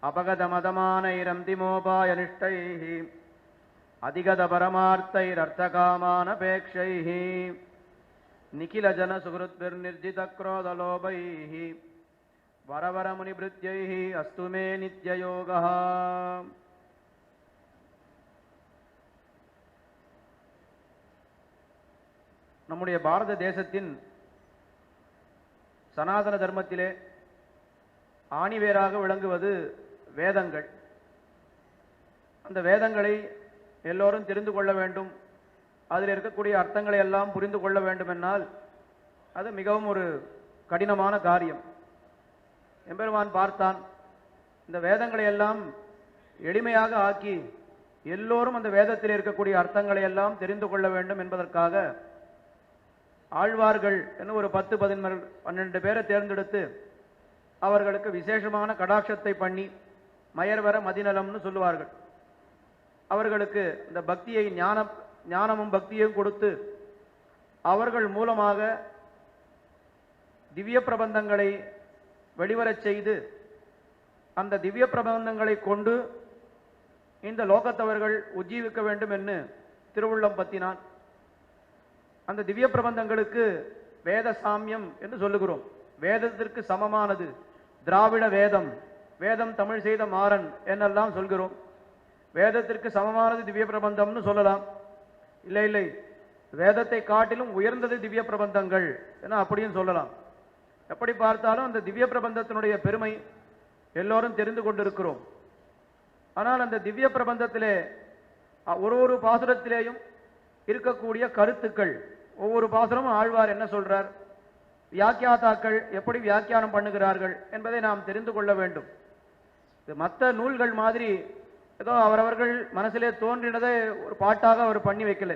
अपगतमदमानैरन्तिमोपायनिष्टैः अधिगतपरमार्थैरर्थकामानपेक्षैः निखिलजनसुहृद्भिर्निर्जितक्रोधलोभैः वरवरमुनिभृत्यैः अस्तु मे नित्ययोगः. நம்முடைய பாரத தேசத்தின் சனாதன தர்மத்திலே ஆணிவேராக விளங்குவது வேதங்கள். அந்த வேதங்களை எல்லோரும் தெரிந்து கொள்ள வேண்டும், அதில் இருக்கக்கூடிய அர்த்தங்களை எல்லாம் புரிந்து கொள்ள வேண்டும் என்னால் அது மிகவும் ஒரு கடினமான காரியம். எம்பெருமான் பார்த்தான், இந்த வேதங்களை எல்லாம் எளிமையாக ஆக்கி எல்லோரும் அந்த வேதத்தில் இருக்கக்கூடிய அர்த்தங்களை எல்லாம் தெரிந்து கொள்ள வேண்டும் என்பதற்காக ஆழ்வார்கள் என்று ஒரு 10-12 பேரை தேர்ந்தெடுத்து அவர்களுக்கு விசேஷமான கடாட்சத்தை பண்ணி மயர்வர மதிநலம்னு சொல்லுவார்கள். அவர்களுக்கு இந்த பக்தியை ஞானமும் பக்தியையும் கொடுத்து அவர்கள் மூலமாக திவ்ய பிரபந்தங்களை வெளிவரச் செய்து அந்த திவ்ய பிரபந்தங்களை கொண்டு இந்த லோகத்தவர்கள் உஜ்ஜீவிக்க வேண்டும் என்று திருவுள்ளம் பத்தினான். அந்த திவ்ய பிரபந்தங்களுக்கு வேத சாமியம் என்று சொல்லுகிறோம். வேதத்திற்கு சமமானது திராவிட வேதம், வேதம் தமிழ் செய்த மாறன் என்னெல்லாம் சொல்கிறோம். வேதத்திற்கு சமமானது திவ்ய பிரபந்தம்னு சொல்லலாம். இல்லை இல்லை, வேதத்தை காட்டிலும் உயர்ந்தது திவ்ய பிரபந்தங்கள் என அப்படியும் சொல்லலாம். எப்படி பார்த்தாலும் அந்த திவ்ய பிரபந்தத்தினுடைய பெருமை எல்லோரும் தெரிந்து கொண்டிருக்கிறோம். ஆனால் அந்த திவ்ய பிரபந்தத்திலே ஒரு பாசுரத்திலேயும் இருக்கக்கூடிய கருத்துக்கள், ஒவ்வொரு பாசுரமும் ஆழ்வார் என்ன சொல்றார், வியாக்கியாதாக்கள் எப்படி வியாக்கியானம் பண்ணுகிறார்கள் என்பதை நாம் தெரிந்து கொள்ள வேண்டும். இது மற்ற நூல்கள் மாதிரி ஏதோ அவரவர்கள் மனசிலே தோன்றினதை ஒரு பாட்டாக அவர் பண்ணி வைக்கல.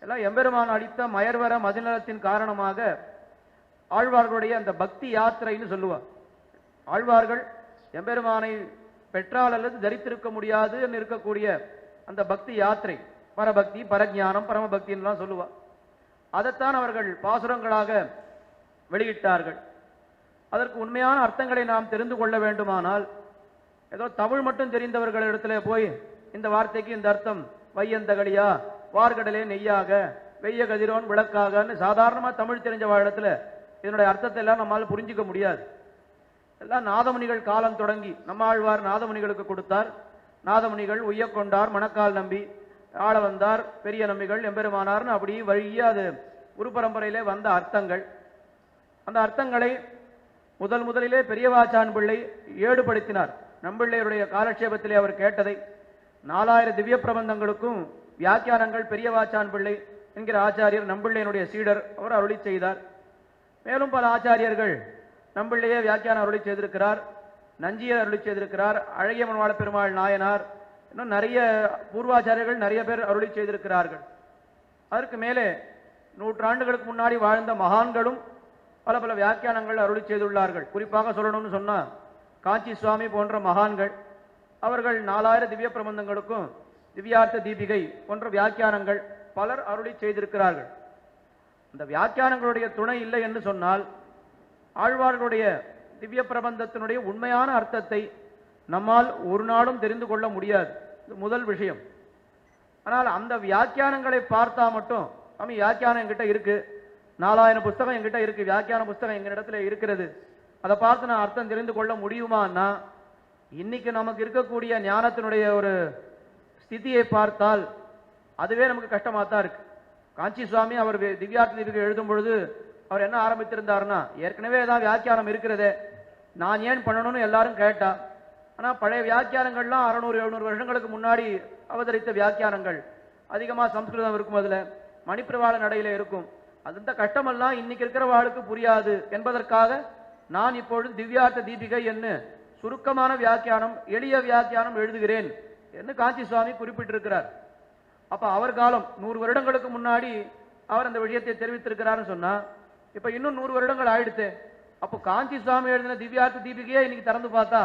எல்லாம் எம்பெருமான் அளித்த மயர்வர மதிநலத்தின் காரணமாக ஆழ்வார்களுடைய அந்த பக்தி யாத்திரைன்னு சொல்லுவார். ஆழ்வார்கள் எம்பெருமானை பெற்றால் அல்லது தரித்திருக்க முடியாது என்று இருக்கக்கூடிய அந்த பக்தி யாத்திரை, பரபக்தி, பரஜானம், பரமபக்தின்லாம் சொல்லுவார். அதைத்தான் அவர்கள் பாசுரங்களாக வெளியிட்டார்கள். அதற்கு உண்மையான அர்த்தங்களை நாம் தெரிந்து கொள்ள வேண்டுமானால் ஏதோ தமிழ் மட்டும் தெரிந்தவர்களிடத்துல போய் இந்த வார்த்தைக்கு இந்த அர்த்தம் வையந்தகடியா, வார்கடலே நெய்யாக, வெய்ய கதிரோன் விளக்காகன்னு சாதாரணமா தமிழ் தெரிஞ்ச இடத்துல இதனுடைய அர்த்தத்தை எல்லாம் நம்மால் புரிஞ்சிக்க முடியாது. எல்லாம் நாதமுனிகள் காலம் தொடங்கி நம்மாழ்வார் நாதமுனிகளுக்கு கொடுத்தார். நாதமுனிகள் உய்ய கொண்டார், மணக்கால் நம்பி ஆள வந்தார், பெரிய நம்பிகள் எம்பெருமானார்னு அப்படி வழியே அது குரு பரம்பரையிலே வந்த அர்த்தங்கள். அந்த அர்த்தங்களை முதலிலே பெரியவாச்சான் பிள்ளை ஏடுபடுத்தினார். நம்பிள்ளையருடைய காலட்சேபத்திலே அவர் கேட்டதை 4000 திவ்ய பிரபந்தங்களுக்கும் வியாக்கியானங்கள் பெரியவாச்சான் பிள்ளை என்கிற ஆச்சாரியர் நம்பிள்ளையனுடைய சீடர் அவர் அருளி செய்தார். மேலும் பல ஆச்சாரியர்கள் நம்பிள்ளையே வியாக்கியானம் அருளி செய்திருக்கிறார், நஞ்சியர் அருளி செய்திருக்கிறார், அழகிய மணவாள பெருமாள் நாயனார், இன்னும் நிறைய பூர்வாச்சாரியர்கள் நிறைய பேர் அருளி செய்திருக்கிறார்கள். அதற்கு மேலே நூற்றாண்டுகளுக்கு முன்னாடி வாழ்ந்த மகான்களும் பல பல வியாக்கியானங்கள் அருளி செய்துள்ளார்கள். குறிப்பாக சொல்லணும்னு சொன்னா காஞ்சி சுவாமி போன்ற மகான்கள் அவர்கள் 4000 திவ்ய பிரபந்தங்களுக்கும் திவ்யார்த்த தீபிகை போன்ற வியாக்கியானங்கள் பலர் அருளி செய்திருக்கிறார்கள். அந்த வியாக்கியானங்களுடைய துணை இல்லை என்று சொன்னால் ஆழ்வார்களுடைய திவ்ய பிரபந்தத்தினுடைய உண்மையான அர்த்தத்தை நம்மால் ஒரு நாளும் தெரிந்து கொள்ள முடியாது. இது முதல் விஷயம். ஆனால் அந்த வியாக்கியானங்களை பார்த்தா மட்டும் நம்ம வியாக்கியானம் என்கிட்ட இருக்கு, 4000 புஸ்தகம் என்கிட்ட இருக்கு, வியாக்கியான புஸ்தகம் எங்க இடத்துல இருக்கிறது, அதை பார்த்து நான் அர்த்தம் தெரிந்து கொள்ள முடியுமான்னா இன்னைக்கு நமக்கு இருக்கக்கூடிய ஞானத்தினுடைய ஒரு ஸ்திதியை பார்த்தால் அதுவே நமக்கு கஷ்டமாக தான் இருக்கு. காஞ்சி சுவாமி அவர் திவ்யார்த்த தீபிகை எழுதும் பொழுது அவர் என்ன ஆரம்பித்திருந்தாருன்னா, ஏற்கனவே ஏதாவது வியாக்கியானம் இருக்கிறதே, நான் ஏன் பண்ணணும்னு எல்லாரும் கேட்டா. ஆனால் பழைய வியாக்கியானங்கள்லாம் 600-700 வருஷங்களுக்கு முன்னாடி அவதரித்த வியாக்கியானங்கள், அதிகமாக சம்ஸ்கிருதம் இருக்கும், அதில் மணிப்பிரவாள நடையில இருக்கும். அந்த கஷ்டமெல்லாம் இன்னைக்கு இருக்கிற வாழ்க்கை புரியாது என்பதற்காக நான் இப்பொழுது திவ்யார்த்த தீபிகை என்று சுருக்கமான வியாக்கியானம், எளிய வியாக்கியானம் எழுதுகிறேன் என்று காஞ்சி சுவாமி குறிப்பிட்டிருக்கிறார். அப்ப அவர் காலம் 100 வருடங்களுக்கு முன்னாடி அவர் அந்த விஷயத்தை தெரிவித்திருக்கிறார்னு சொன்னா இப்ப இன்னும் 100 வருடங்கள் ஆயிடுத்து. அப்போ காஞ்சி சுவாமி எழுதின திவ்யார்த்த தீபிகையே இன்னைக்கு திறந்து பார்த்தா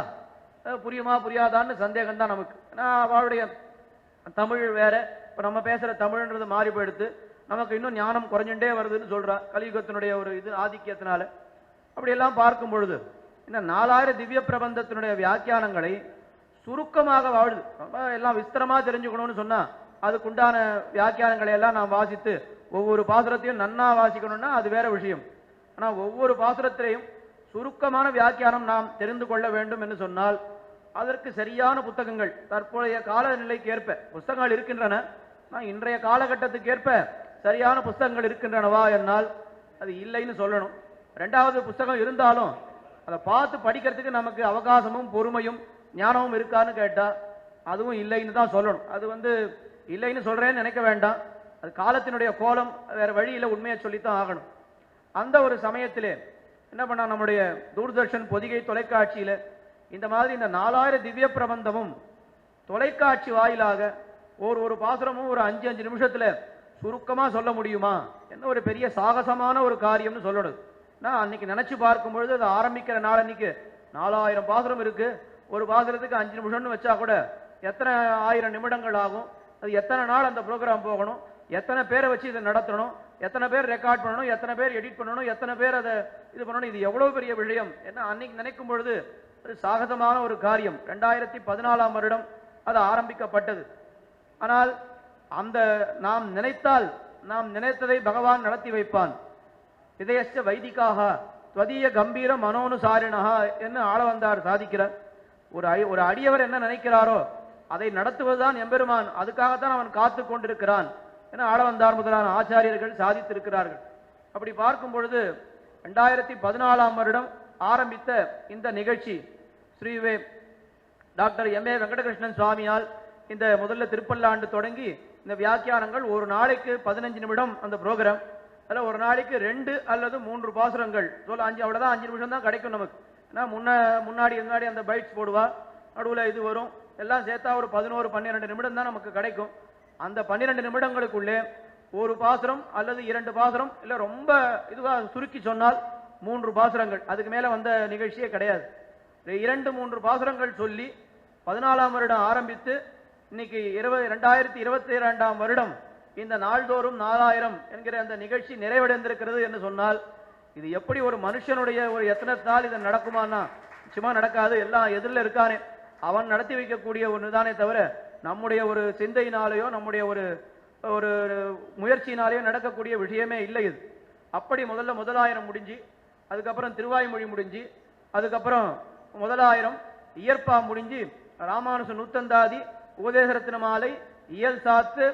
புரியுமா புரியாதான்னு சந்தேகம் தான் நமக்கு. அவளுடைய தமிழ் வேற, இப்ப நம்ம பேசுற தமிழ்ன்றது மாறி போயிடுத்து, நமக்கு இன்னும் ஞானம் குறைஞ்சுட்டே வருதுன்னு சொல்றா கலியுகத்தினுடைய ஒரு இது ஆதிக்கியத்தினால. அப்படியெல்லாம் பார்க்கும் பொழுது இந்த 4000 திவ்ய பிரபந்தத்தினுடைய வியாக்கியானங்களை சுருக்கமாக வாழுது. எல்லாம் விஸ்தரமா தெரிஞ்சுக்கணும்னு சொன்னா அதுக்குண்டான வியாக்கியானங்களை எல்லாம் நாம் வாசித்து ஒவ்வொரு பாசுரத்தையும் நன்னா வாசிக்கணும்னா அது வேற விஷயம். ஆனா ஒவ்வொரு பாசுரத்திலையும் சுருக்கமான வியாக்கியானம் நாம் தெரிந்து கொள்ள வேண்டும் என்று சொன்னால் அதற்கு சரியான புத்தகங்கள் தற்போதைய காலநிலைக்கு ஏற்ப புத்தகங்கள் இருக்கின்றன. இன்றைய காலகட்டத்துக்கு ஏற்ப சரியான புத்தகங்கள் இருக்கின்றனவா என்னால் அது இல்லைன்னு சொல்லணும். ரெண்டாவது, புத்தகம் இருந்தாலும் அதை பார்த்து படிக்கிறதுக்கு நமக்கு அவகாசமும் பொறுமையும் ஞானமும் இருக்கான்னு கேட்டா அதுவும் இல்லைன்னு தான் சொல்லணும். அது இல்லைன்னு சொல்றேன்னு நினைக்க வேண்டாம். அது காலத்தினுடைய கோலம், வேற வழியில உண்மையை சொல்லித்தான் ஆகணும். அந்த ஒரு சமயத்திலே என்ன பண்ணா, நம்முடைய தூர்தர்ஷன் பொதிகை தொலைக்காட்சியில இந்த மாதிரி இந்த 4000 திவ்ய பிரபந்தமும் தொலைக்காட்சி வாயிலாக ஒரு பாசுரமும் ஒரு 5 நிமிஷத்துல சுருக்கமா சொல்ல முடியுமா என்ன ஒரு பெரிய சாகசமான ஒரு காரியம்னு சொல்லணும். நான் அன்னைக்கு நினைச்சு பார்க்கும் பொழுது அது ஆரம்பிக்கிற நாள் அன்னைக்கு 4000 பாசுரம் இருக்கு. ஒரு பாசுரத்துக்கு 5 நிமிஷம்னு வச்சா கூட எத்தனை 1000 நிமிடங்கள் ஆகும். அது எத்தனை நாள் அந்த ப்ரோக்ராம் போகணும், எத்தனை பேரை வச்சு இதை நடத்தணும், எத்தனை பேர் ரெக்கார்ட் பண்ணணும், எத்தனை பேர் எடிட் பண்ணணும், எத்தனை பேர் அதை இது பண்ணணும். இது எவ்வளவு பெரிய விஷயம் என்ன அன்னைக்கு நினைக்கும் பொழுது அது சாகசமான ஒரு காரியம். 2014ஆம் வருடம் அது ஆரம்பிக்கப்பட்டது. ஆனால் அந்த நாம் நினைத்தால் நாம் நினைத்ததை பகவான் நடத்தி வைப்பான். இதயச்ச வைதிகாக துவதீய கம்பீர மனோனுசாரிணா என்று ஆளவந்தார் சாதிக்கிறார். ஒரு அடியவர் என்ன நினைக்கிறாரோ அதை நடத்துவதுதான் எம்பெருமான். அதுக்காகத்தான் அவன் காத்து கொண்டிருக்கிறான் என ஆளவந்தார் முதலான ஆச்சாரியர்கள் சாதித்திருக்கிறார்கள். அப்படி பார்க்கும் பொழுது 2014ஆம் வருடம் ஆரம்பித்த இந்த நிகழ்ச்சி ஸ்ரீவே டாக்டர் எம்.ஏ. வெங்கடகிருஷ்ணன் சுவாமியால் இந்த முதல்ல திருப்பல்லாண்டு தொடங்கி இந்த வியாக்கியானங்கள் ஒரு நாளைக்கு 15 நிமிடம் அந்த ப்ரோக்ராம். அதில் ஒரு நாளைக்கு 2 அல்லது 3 பாசுரங்கள் 5 அவ்வளோதான், 5 நிமிஷம் தான் கிடைக்கும் நமக்கு. ஏன்னா முன்னாடி அந்த பைட்ஸ் போடுவா, நடுவில் இது வரும், எல்லாம் சேர்த்தா ஒரு 11-12 நிமிடம் தான் நமக்கு கிடைக்கும். அந்த 12 நிமிடங்களுக்குள்ளே ஒரு பாசுரம் அல்லது 2 பாசுரம், இல்லை ரொம்ப இதுவாக சுருக்கி சொன்னால் 3 பாசுரங்கள், அதுக்கு மேலே வந்த நிகழ்ச்சியே கிடையாது. 2-3 பாசுரங்கள் சொல்லி 14ஆம் வருடம் ஆரம்பித்து இன்னைக்கு 2022ஆம் வருடம் இந்த நாள்தோறும் 4000 என்கிற அந்த நிகழ்ச்சி நிறைவடைந்திருக்கிறது என்று சொன்னால் இது எப்படி ஒரு மனுஷனுடைய ஒரு எத்தனத்தால் இது நடக்குமானா நிச்சயமா நடக்காது. எல்லாம் எதிரில் இருக்கானே அவன் நடத்தி வைக்கக்கூடிய ஒன்றுதானே தவிர நம்முடைய ஒரு சிந்தையினாலேயோ நம்முடைய ஒரு ஒரு முயற்சியினாலேயோ நடக்கக்கூடிய விஷயமே இல்லை இது. அப்படி முதல்ல 1000 முடிஞ்சு, அதுக்கப்புறம் திருவாய்மொழி முடிஞ்சு, அதுக்கப்புறம் 1000 இயற்பா முடிஞ்சு, ராமானுச நூத்தந்தாதி, உபதேசரத்தின மாலை, இயல் சாத்து,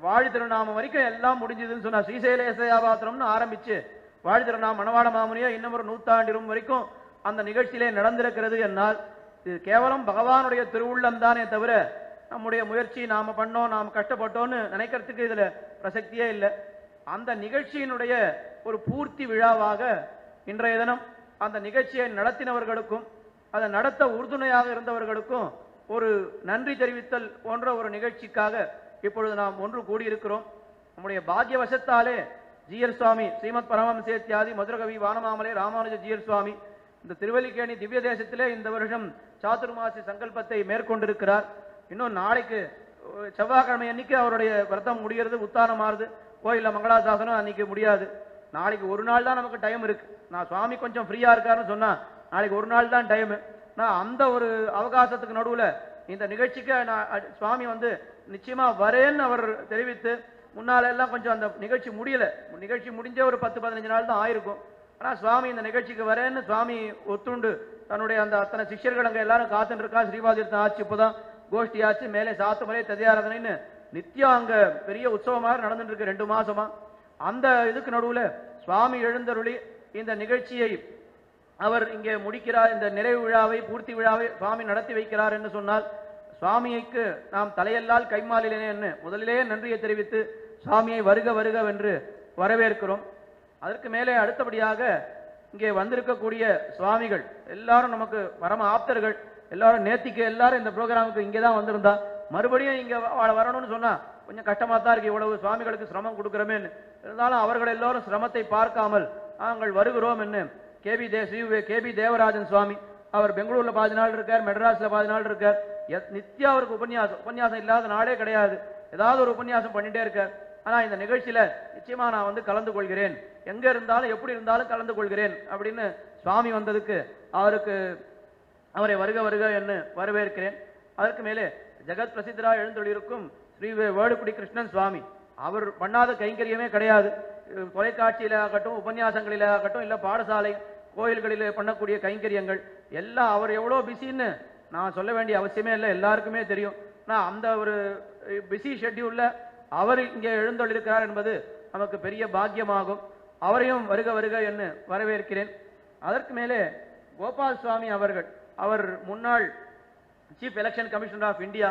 வாழி திருநாமம் வரைக்கும் எல்லாம் முடிஞ்சதுன்னு சொன்னா ஸ்ரீசைலேசயாபாத்திரம்னு ஆரம்பிச்சு வாழி திருநாமம் மணவாள மாமுனியோ இன்னும் ஒரு 100 ஆண்டிலும் வரைக்கும் அந்த நிகழ்ச்சியிலே நடந்திருக்கிறது. என்னால் இது கேவலம் பகவானுடைய திருவுள்ளம் தானே தவிர நம்முடைய முயற்சி நாம பண்ணோம் நாம் கஷ்டப்பட்டோன்னு நினைக்கிறதுக்கு இதுல பிரசக்தியே இல்லை. அந்த நிகழ்ச்சியினுடைய ஒரு பூர்த்தி விழாவாக இன்றைய தினம் அந்த நிகழ்ச்சியை நடத்தினவர்களுக்கும் அதை நடத்த உறுதுணையாக இருந்தவர்களுக்கும் ஒரு நன்றி தெரிவித்தல் போன்ற ஒரு நிகழ்ச்சிக்காக இப்பொழுது நாம் ஒன்று கூடியிருக்கிறோம். நம்முடைய பாக்யவசத்தாலே ஜீயர் சுவாமி ஸ்ரீமத் பரமஹம்சேத்யாதி மதுரகவி வானமாமலை ராமானுஜ ஜீயர் சுவாமி இந்த திருவல்லிக்கேணி திவ்ய தேசத்திலே இந்த வருஷம் சாதுர்மாசி சங்கல்பத்தை மேற்கொண்டிருக்கிறார். இன்னும் நாளைக்கு செவ்வாய்க்கிழமை அன்னைக்கு அவருடைய விரதம் முடிகிறது, உத்தானம் மாறுது, கோயிலில் மங்களாசாசனம் அன்னைக்கு முடியாது. நாளைக்கு ஒரு நாள் தான் நமக்கு டைம் இருக்கு. நான் சுவாமி கொஞ்சம் ஃப்ரீயா இருக்காருன்னு சொன்னா நாளைக்கு ஒரு நாள் தான் டைமு. நான் அந்த ஒரு அவகாசத்துக்கு நடுவில் இந்த நிகழ்ச்சிக்கு நான் சுவாமி நிச்சயமா வரேன்னு அவர் தெரிவித்து முன்னால எல்லாம் கொஞ்சம் அந்த நிகழ்ச்சி முடியல, நிகழ்ச்சி முடிஞ்ச ஒரு 10-15 நாள் தான் ஆயிருக்கும். ஆனால் சுவாமி இந்த நிகழ்ச்சிக்கு வரேன்னு சுவாமி ஒத்துண்டு தன்னுடைய அந்த அத்தனை சிஷ்யர்கள் அங்கே எல்லாரும் காத்துட்டு இருக்கா. ஸ்ரீபாதீர்த்தம் ஆச்சு, இப்போதான் கோஷ்டி ஆச்சு, மேலே சாத்துமலை ததியாராதனைன்னு நித்தியம் அங்க பெரிய உற்சவமாக நடந்துட்டு இருக்கு 2 மாசமா. அந்த இதுக்கு நடுவில் சுவாமி எழுந்தருளி இந்த நிகழ்ச்சியை அவர் இங்கே முடிக்கிறார். இந்த நிறைவு விழாவை பூர்த்தி விழாவை சுவாமி நடத்தி வைக்கிறார் என்று சொன்னால் சுவாமிக்கு நாம் தலையெல்லால் கைமாலிலேனே என்று முதலிலே நன்றியை தெரிவித்து சுவாமியை வருக வருக என்று வரவேற்கிறோம். அதற்கு மேலே அடுத்தபடியாக இங்கே வந்திருக்கக்கூடிய சுவாமிகள் எல்லாரும் நமக்கு பரம ஆப்தர்கள். எல்லாரும் நேத்திக்கு எல்லாரும் இந்த ப்ரோக்ராமுக்கு இங்கே தான் வந்திருந்தா, மறுபடியும் இங்கே வரணும்னு சொன்னா கொஞ்சம் கஷ்டமா தான் இருக்கு, இவ்வளவு சுவாமிகளுக்கு சிரமம் கொடுக்குறோமேன்னு. இருந்தாலும் அவர்கள் எல்லோரும் சிரமத்தை பார்க்காமல் நாங்கள் வருகிறோம் என்று கேபி தேவராஜன் சுவாமி அவர் பெங்களூர்ல 10 நாள் இருக்கார், மெட்ராஸ்ல 10 நாள் இருக்கார். நித்தியம் அவருக்கு உபன்யாசம் இல்லாத நாளே கிடையாது, ஏதாவது ஒரு உபன்யாசம் பண்ணிட்டே இருக்கார். ஆனா இந்த நிகழ்ச்சியில நிச்சயமா நான் கலந்து கொள்கிறேன், எங்க இருந்தாலும் எப்படி இருந்தாலும் கலந்து கொள்கிறேன் அப்படின்னு சுவாமி வந்ததுக்கு அவரை வருக வருக என்று வரவேற்கிறேன். அதற்கு மேலே ஜெகத் பிரசித்தராக எழுந்தொழிருக்கும் ஸ்ரீ வேடுக்குடி கிருஷ்ணன் சுவாமி, அவர் பண்ணாத கைங்கரியமே கிடையாது. தொலைக்காட்சியிலாகட்டும், உபன்யாசங்களிலாகட்டும், இல்லை பாடசாலை கோயில்களில் பண்ணக்கூடிய கைங்கரியங்கள் எல்லாம் அவர் எவ்வளோ பிஸின்னு நான் சொல்ல வேண்டிய அவசியமே இல்லை, எல்லாருக்குமே தெரியும். நான் அந்த ஒரு பிஸி ஷெட்யூலில் அவர் இங்கே எழுந்தொழிருக்கிறார் என்பது நமக்கு பெரிய பாக்கியமாகும். அவரையும் வருக வருக என்று வரவேற்கிறேன். அதற்கு மேலே கோபால் சுவாமி அவர்கள், அவர் முன்னாள் chief election commissioner of India.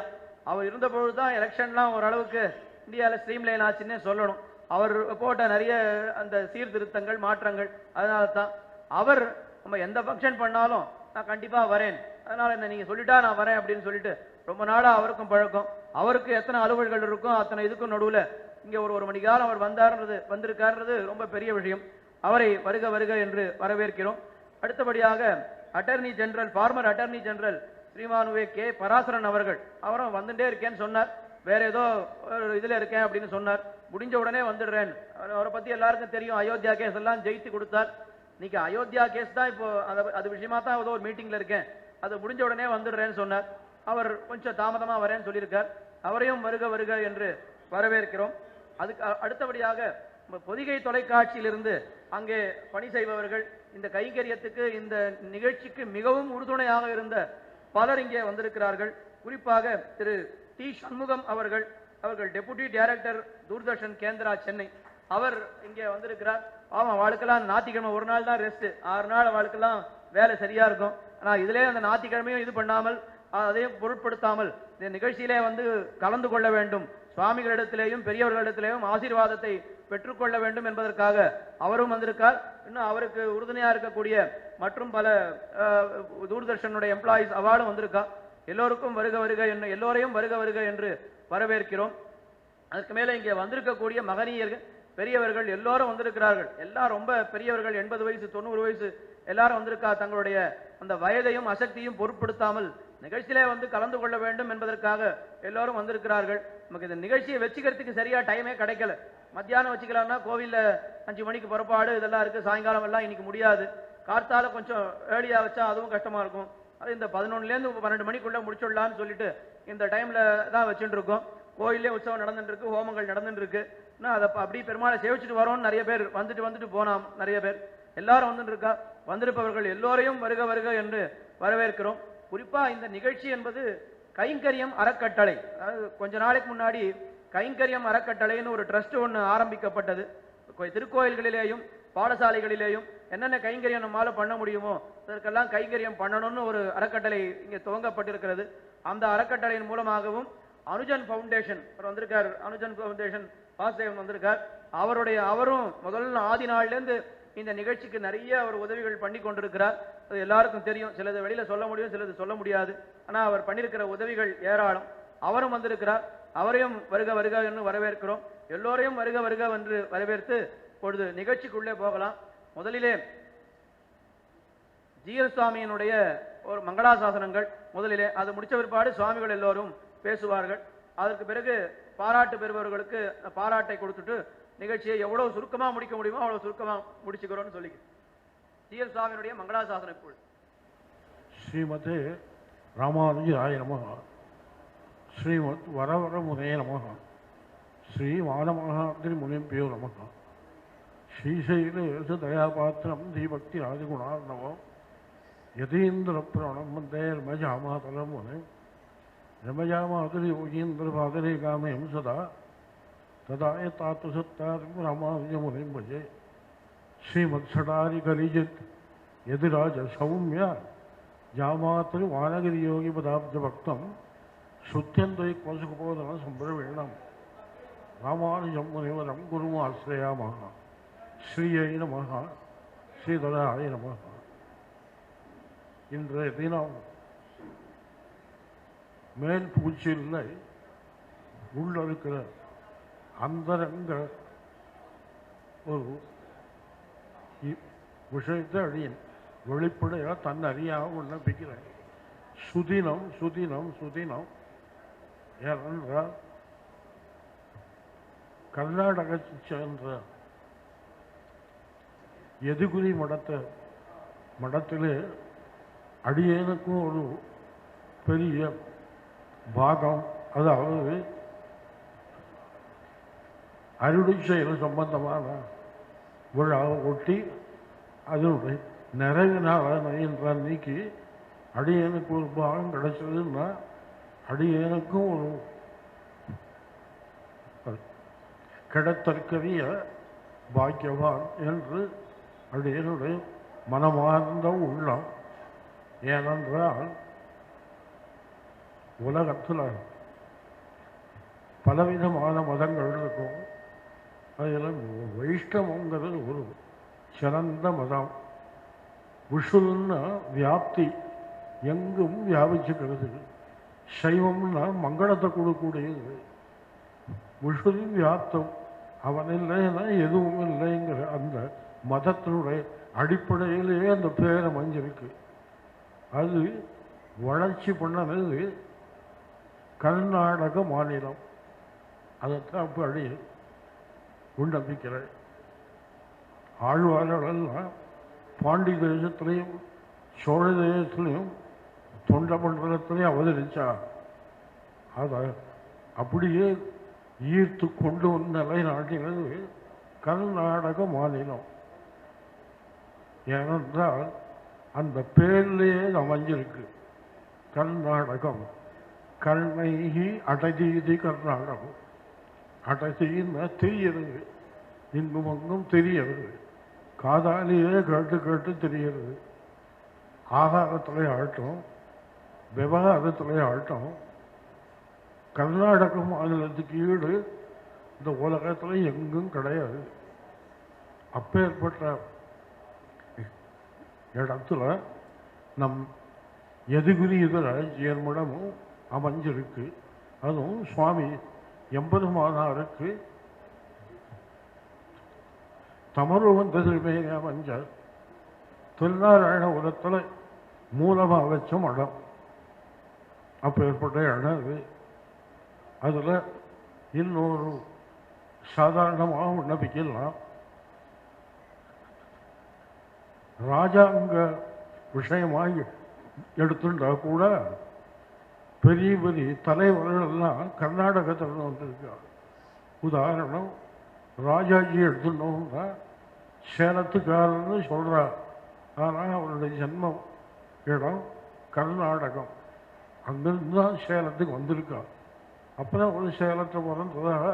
அவர் இருந்தபொழுது தான் எலெக்ஷன்லாம் ஓரளவுக்கு இந்தியாவில் ஸ்ட்ரீம்லைன் ஆச்சுன்னே சொல்லணும். அவர் போட்ட நிறைய அந்த சீர்திருத்தங்கள் மாற்றங்கள், அதனால தான் அவர் நம்ம எந்த ஃபங்க்ஷன் பண்ணாலும் நான் கண்டிப்பாக வரேன், அதனால் என்ன நீங்கள் சொல்லிட்டா நான் வரேன் அப்படின்னு சொல்லிட்டு ரொம்ப நாளாக அவருக்கும் பழக்கம். அவருக்கு எத்தனை அலுவல்கள் இருக்கும் அத்தனை இதுக்கும் நடுவில் இங்கே ஒரு மணி காலம் அவர் வந்திருக்காருன்றது ரொம்ப பெரிய விஷயம். அவரை வருக வருக என்று வரவேற்கிறோம். அடுத்தபடியாக attorney general, former attorney general ஸ்ரீமானுவே கே பராசரன் அவர்கள், அவரும் வந்துட்டே இருக்கேன்னு சொன்னார். வேற ஏதோ ஒரு இதில் இருக்கேன் அப்படின்னு சொன்னார். முடிஞ்ச உடனே வந்துடுறேன். அவரை பற்றி எல்லாருக்கும் தெரியும், அயோத்தியா கேஸ் எல்லாம் ஜெயித்து கொடுத்தார். இன்னைக்கு அயோத்தியா கேஸ் தான் இப்போ அது விஷயமா தான் ஏதோ ஒரு மீட்டிங்கில் இருக்கேன், அது முடிஞ்ச உடனே வந்துடுறேன்னு சொன்னார். அவர் கொஞ்சம் தாமதமாக வரேன்னு சொல்லியிருக்கார். அவரையும் வருக வருக என்று வரவேற்கிறோம். அதுக்கு அடுத்தபடியாக பொதிகை தொலைக்காட்சியிலிருந்து அங்கே பணி செய்பவர்கள், இந்த கைங்கரியத்துக்கு இந்த நிகழ்ச்சிக்கு மிகவும் உறுதுணையாக இருந்த பலர் இங்கே வந்திருக்கிறார்கள். குறிப்பாக திரு டி சண்முகம் அவர்கள் டெபுட்டி டைரக்டர் தூர்தர்ஷன் கேந்திரா சென்னை, அவர் இங்கே வந்திருக்கிறார். ஆமாம், வாழ்க்கெல்லாம் ஞாயிற்றுக்கிழமை ஒரு நாள் தான் ரெஸ்ட், 6 நாள் வாழ்க்கெல்லாம் வேலை சரியா இருக்கும். ஆனால் இதிலே அந்த ஞாயிற்றுக்கிழமையும் இது பண்ணாமல், அதையும் பொருட்படுத்தாமல் இந்த நிகழ்ச்சியிலே வந்து கலந்து கொள்ள வேண்டும், சுவாமிகளிடத்திலேயும் பெரியவர்களிடத்திலேயும் ஆசீர்வாதத்தை பெற்றுக்கொள்ள வேண்டும் என்பதற்காக அவரும் வந்திருக்கார். இன்னும் அவருக்கு உறுதுணையா இருக்கக்கூடிய மற்றும் பல தூர்தர்ஷனுடைய எம்ப்ளாயிஸ் அவார்டும் வந்திருக்கா. எல்லோருக்கும் வருக வருக என்று, எல்லோரையும் வருக வருக என்று வரவேற்கிறோம். அதுக்கு மேலே இங்கே வந்திருக்கக்கூடிய மகனீயர்கள், பெரியவர்கள் எல்லோரும் வந்திருக்கிறார்கள். எல்லாம் ரொம்ப பெரியவர்கள், 80 வயசு 90 வயசு எல்லாரும் வந்திருக்கா. தங்களுடைய அந்த வயதையும் அசக்தியும் பொருட்படுத்தாமல் நிகழ்ச்சியிலே வந்து கலந்து கொள்ள வேண்டும் என்பதற்காக எல்லோரும் வந்திருக்கிறார்கள். நமக்கு இந்த நிகழ்ச்சியை வச்சுக்கிறதுக்கு சரியா டைமே கிடைக்கல. மத்தியானம் வச்சுக்கலாம்னா கோவிலில் 5 மணிக்கு புறப்பாடு இதெல்லாம் இருக்குது, சாயங்காலம் எல்லாம் இன்னைக்கு முடியாது. கார்த்தால கொஞ்சம் ஏர்லியாக வச்சா அதுவும் கஷ்டமாக இருக்கும். அது இந்த 11லேருந்து 12 மணிக்குள்ளே முடிச்சுடலான்னு சொல்லிட்டு இந்த டைமில் தான் வச்சுட்டு இருக்கோம். கோயிலே உற்சவம் நடந்துட்டு இருக்கு, ஹோமங்கள் நடந்துட்டு இருக்கு. அதை அப்படி பெருமாளை சேவிச்சுட்டு வரோம்னு நிறைய பேர் வந்துட்டு போனோம். நிறைய பேர் எல்லாரும் வந்துட்டு இருக்கா. வந்திருப்பவர்கள் எல்லோரையும் வருக வருக என்று வரவேற்கிறோம். குறிப்பாக இந்த நிகழ்ச்சி என்பது கைங்கரியம் அறக்கட்டளை, அதாவது கொஞ்ச நாளைக்கு முன்னாடி கைங்கரியம் அறக்கட்டளைன்னு ஒரு ட்ரஸ்ட் ஒன்று ஆரம்பிக்கப்பட்டது. திருக்கோயில்களிலேயும் பாடசாலைகளிலேயும் என்னென்ன கைங்கரியம் நம்மால பண்ண முடியுமோ அதற்கெல்லாம் கைங்கரியம் பண்ணணும்னு ஒரு அறக்கட்டளை இங்கே துவங்கப்பட்டிருக்கிறது. அந்த அறக்கட்டளையின் மூலமாகவும் அனுஜன் ஃபவுண்டேஷன் வந்திருக்கார். அனுஜன் ஃபவுண்டேஷன் வாசுதேவன் வந்திருக்கார். அவரும் முதல்ல ஆதி நாள்லேருந்து இந்த நிகழ்ச்சிக்கு நிறைய அவர் உதவிகள் பண்ணி கொண்டிருக்கிறார். அது எல்லாருக்கும் தெரியும். சிலது வெளியில சொல்ல முடியும், சிலது சொல்ல முடியாது. ஆனால் அவர் பண்ணியிருக்கிற உதவிகள் ஏராளம். அவரும் வந்திருக்கிறார். அவரையும் வருக வருக என்று வரவேற்கிறோம். எல்லோரையும் வருக வருக என்று வரவேற்று பொழுது நிகழ்ச்சிக்குள்ளே போகலாம். முதலிலே ஜீயர் சுவாமியினுடைய ஒரு மங்களாசாசனங்கள் முதலிலே, அது முடிச்ச பிற்பாடு சுவாமிகள் எல்லோரும் பேசுவார்கள். அதற்கு பிறகு பாராட்டு பெறுபவர்களுக்கு பாராட்டை கொடுத்துட்டு நிகழ்ச்சியை எவ்வளவு சுருக்கமாக முடிக்க முடியுமோ அவ்வளவு சுருக்கமாக முடிச்சுக்கிறோம்னு சொல்லி ஜீயர் சுவாமியினுடைய மங்களாசாசனம் இப்பொழுது. ஸ்ரீமதே ராமானுஜாய நமः. ஸ்ரீமத் வரவரமுனே நமः. ஸ்ரீ வானமகாத்ரிமுனிभ्यो நமः. ஸ்ரீசைலேஷ தயாபாத்திரம் தீபக்தி ராஜகுணார்ணவம் யதீந்திரப்ராணம் வந்தே ரமஜாமாதலம் முனே ரமஜாமாதுரி யோகீந்திரபாதரே காமயம் சதா ததாய தாத்துசத்தாரம் ராமானுஜமுனிம் பஜே. ஸ்ரீமத் சடாரி கலிஜித் யதிராஜ சௌமிய ஜாமாத்ரி வானகிரி யோகி பதாப்ஜ பக்தம் சுத்தியந்தைக்வசுகபோதன சம்பிரவீணம் ராமானுஜம் முனிவரம் குருமாஸ்ரயாமஹ. ஸ்ரீயை நமஹ. ஸ்ரீதராய நமஹ. இன்றைய தினம் மேல் பூச்சியில் உள்ள இருக்கிற அந்தரங்க ஒரு விஷயத்தை அடியேன் வெளிப்படையாக தன்னறியாக விண்ணப்பிக்கிறேன். சுதினம் சுதினம் சுதினம் ஏனென்றால் கர்நாடகத்தை சேர்ந்த எதுகுரி மடத்தை மடத்திலே அடியேனுக்கும் ஒரு பெரிய பாகம், அதாவது அருளை செயல் சம்பந்தமான விழாவை ஒட்டி அதனுடைய நிறைவு நாள் என்ற அன்னைக்கு அடியேனுக்கு ஒரு பாகம் கிடைச்சதுன்னா அடியேனுக்கும் ஒரு கிடைத்தற்கரிய பாக்கியவான் என்று அடியனுடைய மனமார்ந்த உள்ளம். ஏனென்றால் உலகத்தில் பலவிதமான மதங்கள் இருக்கும். அதில் வைஷ்ணவங்கிறது ஒரு சிறந்த மதம். விஷுன்னா வியாப்தி, எங்கும் வியாபிச்சுக்கிறது. சைவம்னா மங்களத்தை கொடுக்கக்கூடியது. விஷு வியாப்தம், அவன் இல்லைன்னா எதுவும் இல்லைங்கிற அந்த மதத்தினுடைய அடிப்படையிலேயே அந்த பேரை மஞ்சிருக்கு. அது வளர்ச்சி பண்ணது கர்நாடக மாநிலம். அதைத்தான் இப்போ அடி விண்ணப்பிக்கிறேன். ஆழ்வார்களெல்லாம் பாண்டி தேசத்திலையும் சோழ தேசத்திலையும் தொண்ட மண்டலத்திலையும் அவதரித்தார். அதை அப்படியே ஈர்த்து கொண்டு வந்து நிலைநாட்டினது கர்நாடக மாநிலம். ஏனென்றால் அந்த பேர்லேயே அமைஞ்சிருக்கு கர்நாடகம். கர்ணைகி அடதீதி கர்நாடகம். அடதின்னா தெரியறது, இங்கும் அங்கும் தெரியறது, காதாலேயே கேட்டு கேட்டு தெரியறது. ஆகாரத்திலே ஆட்டம், விவகாரத்திலே ஆட்டம். கர்நாடக மாநிலத்துக்கு ஈடு இந்த உலகத்தில் எங்கும் கிடையாது. அப்பேற்பட்ட இடத்துல நம் எதுகுரி இதர ஜீர்மடமும் அமைஞ்சிருக்கு. அதுவும் சுவாமி எம்பெருமானாருக்கு தமருவந்ததில் அமைஞ்ச திருநாராயணபுரத்தில் மூலமாக வச்ச மடம். அப்பேற்பட்ட இடம் அது. அதில் இன்னொரு சாதாரணமாக விண்ணப்பிக்கலாம். ராஜாங்க விஷயமாக எடுத்துட்டா கூட பெரிய பெரிய தலைவர்கள் எல்லாம் கர்நாடகத்தில் வந்திருக்கார். உதாரணம், ராஜாஜி எடுத்துட்டோம்னா சேலத்துக்காரன்னு சொல்கிறார். ஆனால் அவருடைய ஜென்மம் இடம் கர்நாடகம். அங்கிருந்து தான் சேலத்துக்கு வந்திருக்கார். அப்புறம் ஒரு சேலத்தை பிறந்ததாக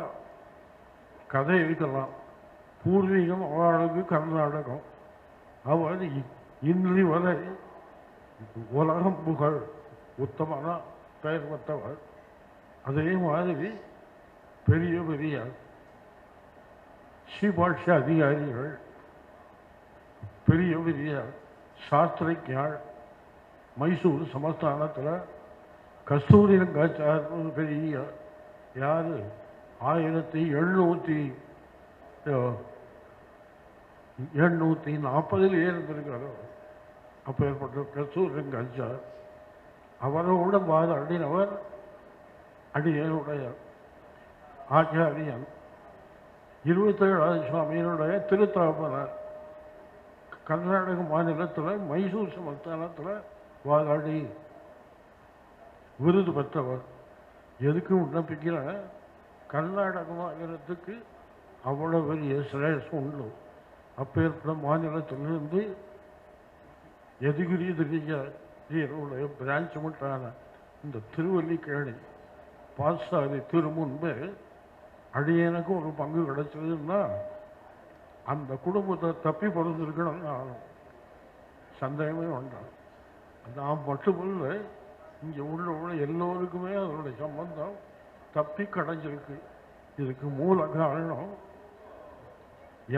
கதை இருக்கலாம். பூர்வீகம் அவளுக்கு கர்நாடகம். அவர் இன்றி வரை உலகம் புகழ் உத்தமன பெயர் பெற்றவர். அதே மாதிரி பெரிய பெரிய ஸ்ரீபாஷ்ய அதிகாரிகள், பெரிய பெரிய சாஸ்திரஜாள், மைசூர் சமஸ்தானத்தில் கஸ்தூரி ரங்காச்சார் பெரிய யார் 1840 இருந்திருக்காரோ. அப்போ ஏற்பட்ட கஸ்தூரி ரங்காச்சார் அவரோட வாதாடினவர் அடியனுடைய ஆச்சாரியன் 27வது சுவாமியினுடைய திருத்தாப்பனார். கர்நாடக மாநிலத்தில் மைசூர் சமஸ்தானத்தில் வாதாடி விருது பெற்றவர். எதுக்கு விண்ணப்பிக்கிற கர்நாடக மாநிலத்துக்கு அவ்வளோ பெரிய சிரேஷ் உண்டு. அப்பேற்பட்ட மாநிலத்திலிருந்து எதுகிரி திரிஜருடைய பிரான்ச் மட்டான இந்த திருவல்லிக்கேணி பாசாதி திருமுன்பு அடியனுக்கு ஒரு பங்கு கிடைச்சதுன்னா அந்த குடும்பத்தை தப்பி பிறந்திருக்கணும்னு ஆகும். சந்தேகமே வேண்டாம். நான் மட்டுமல்ல, இங்கே உள்ள எல்லோருக்குமே அதனுடைய சம்பந்தம் தப்பி கடைஞ்சிருக்கு. இதுக்கு மூல காரணம்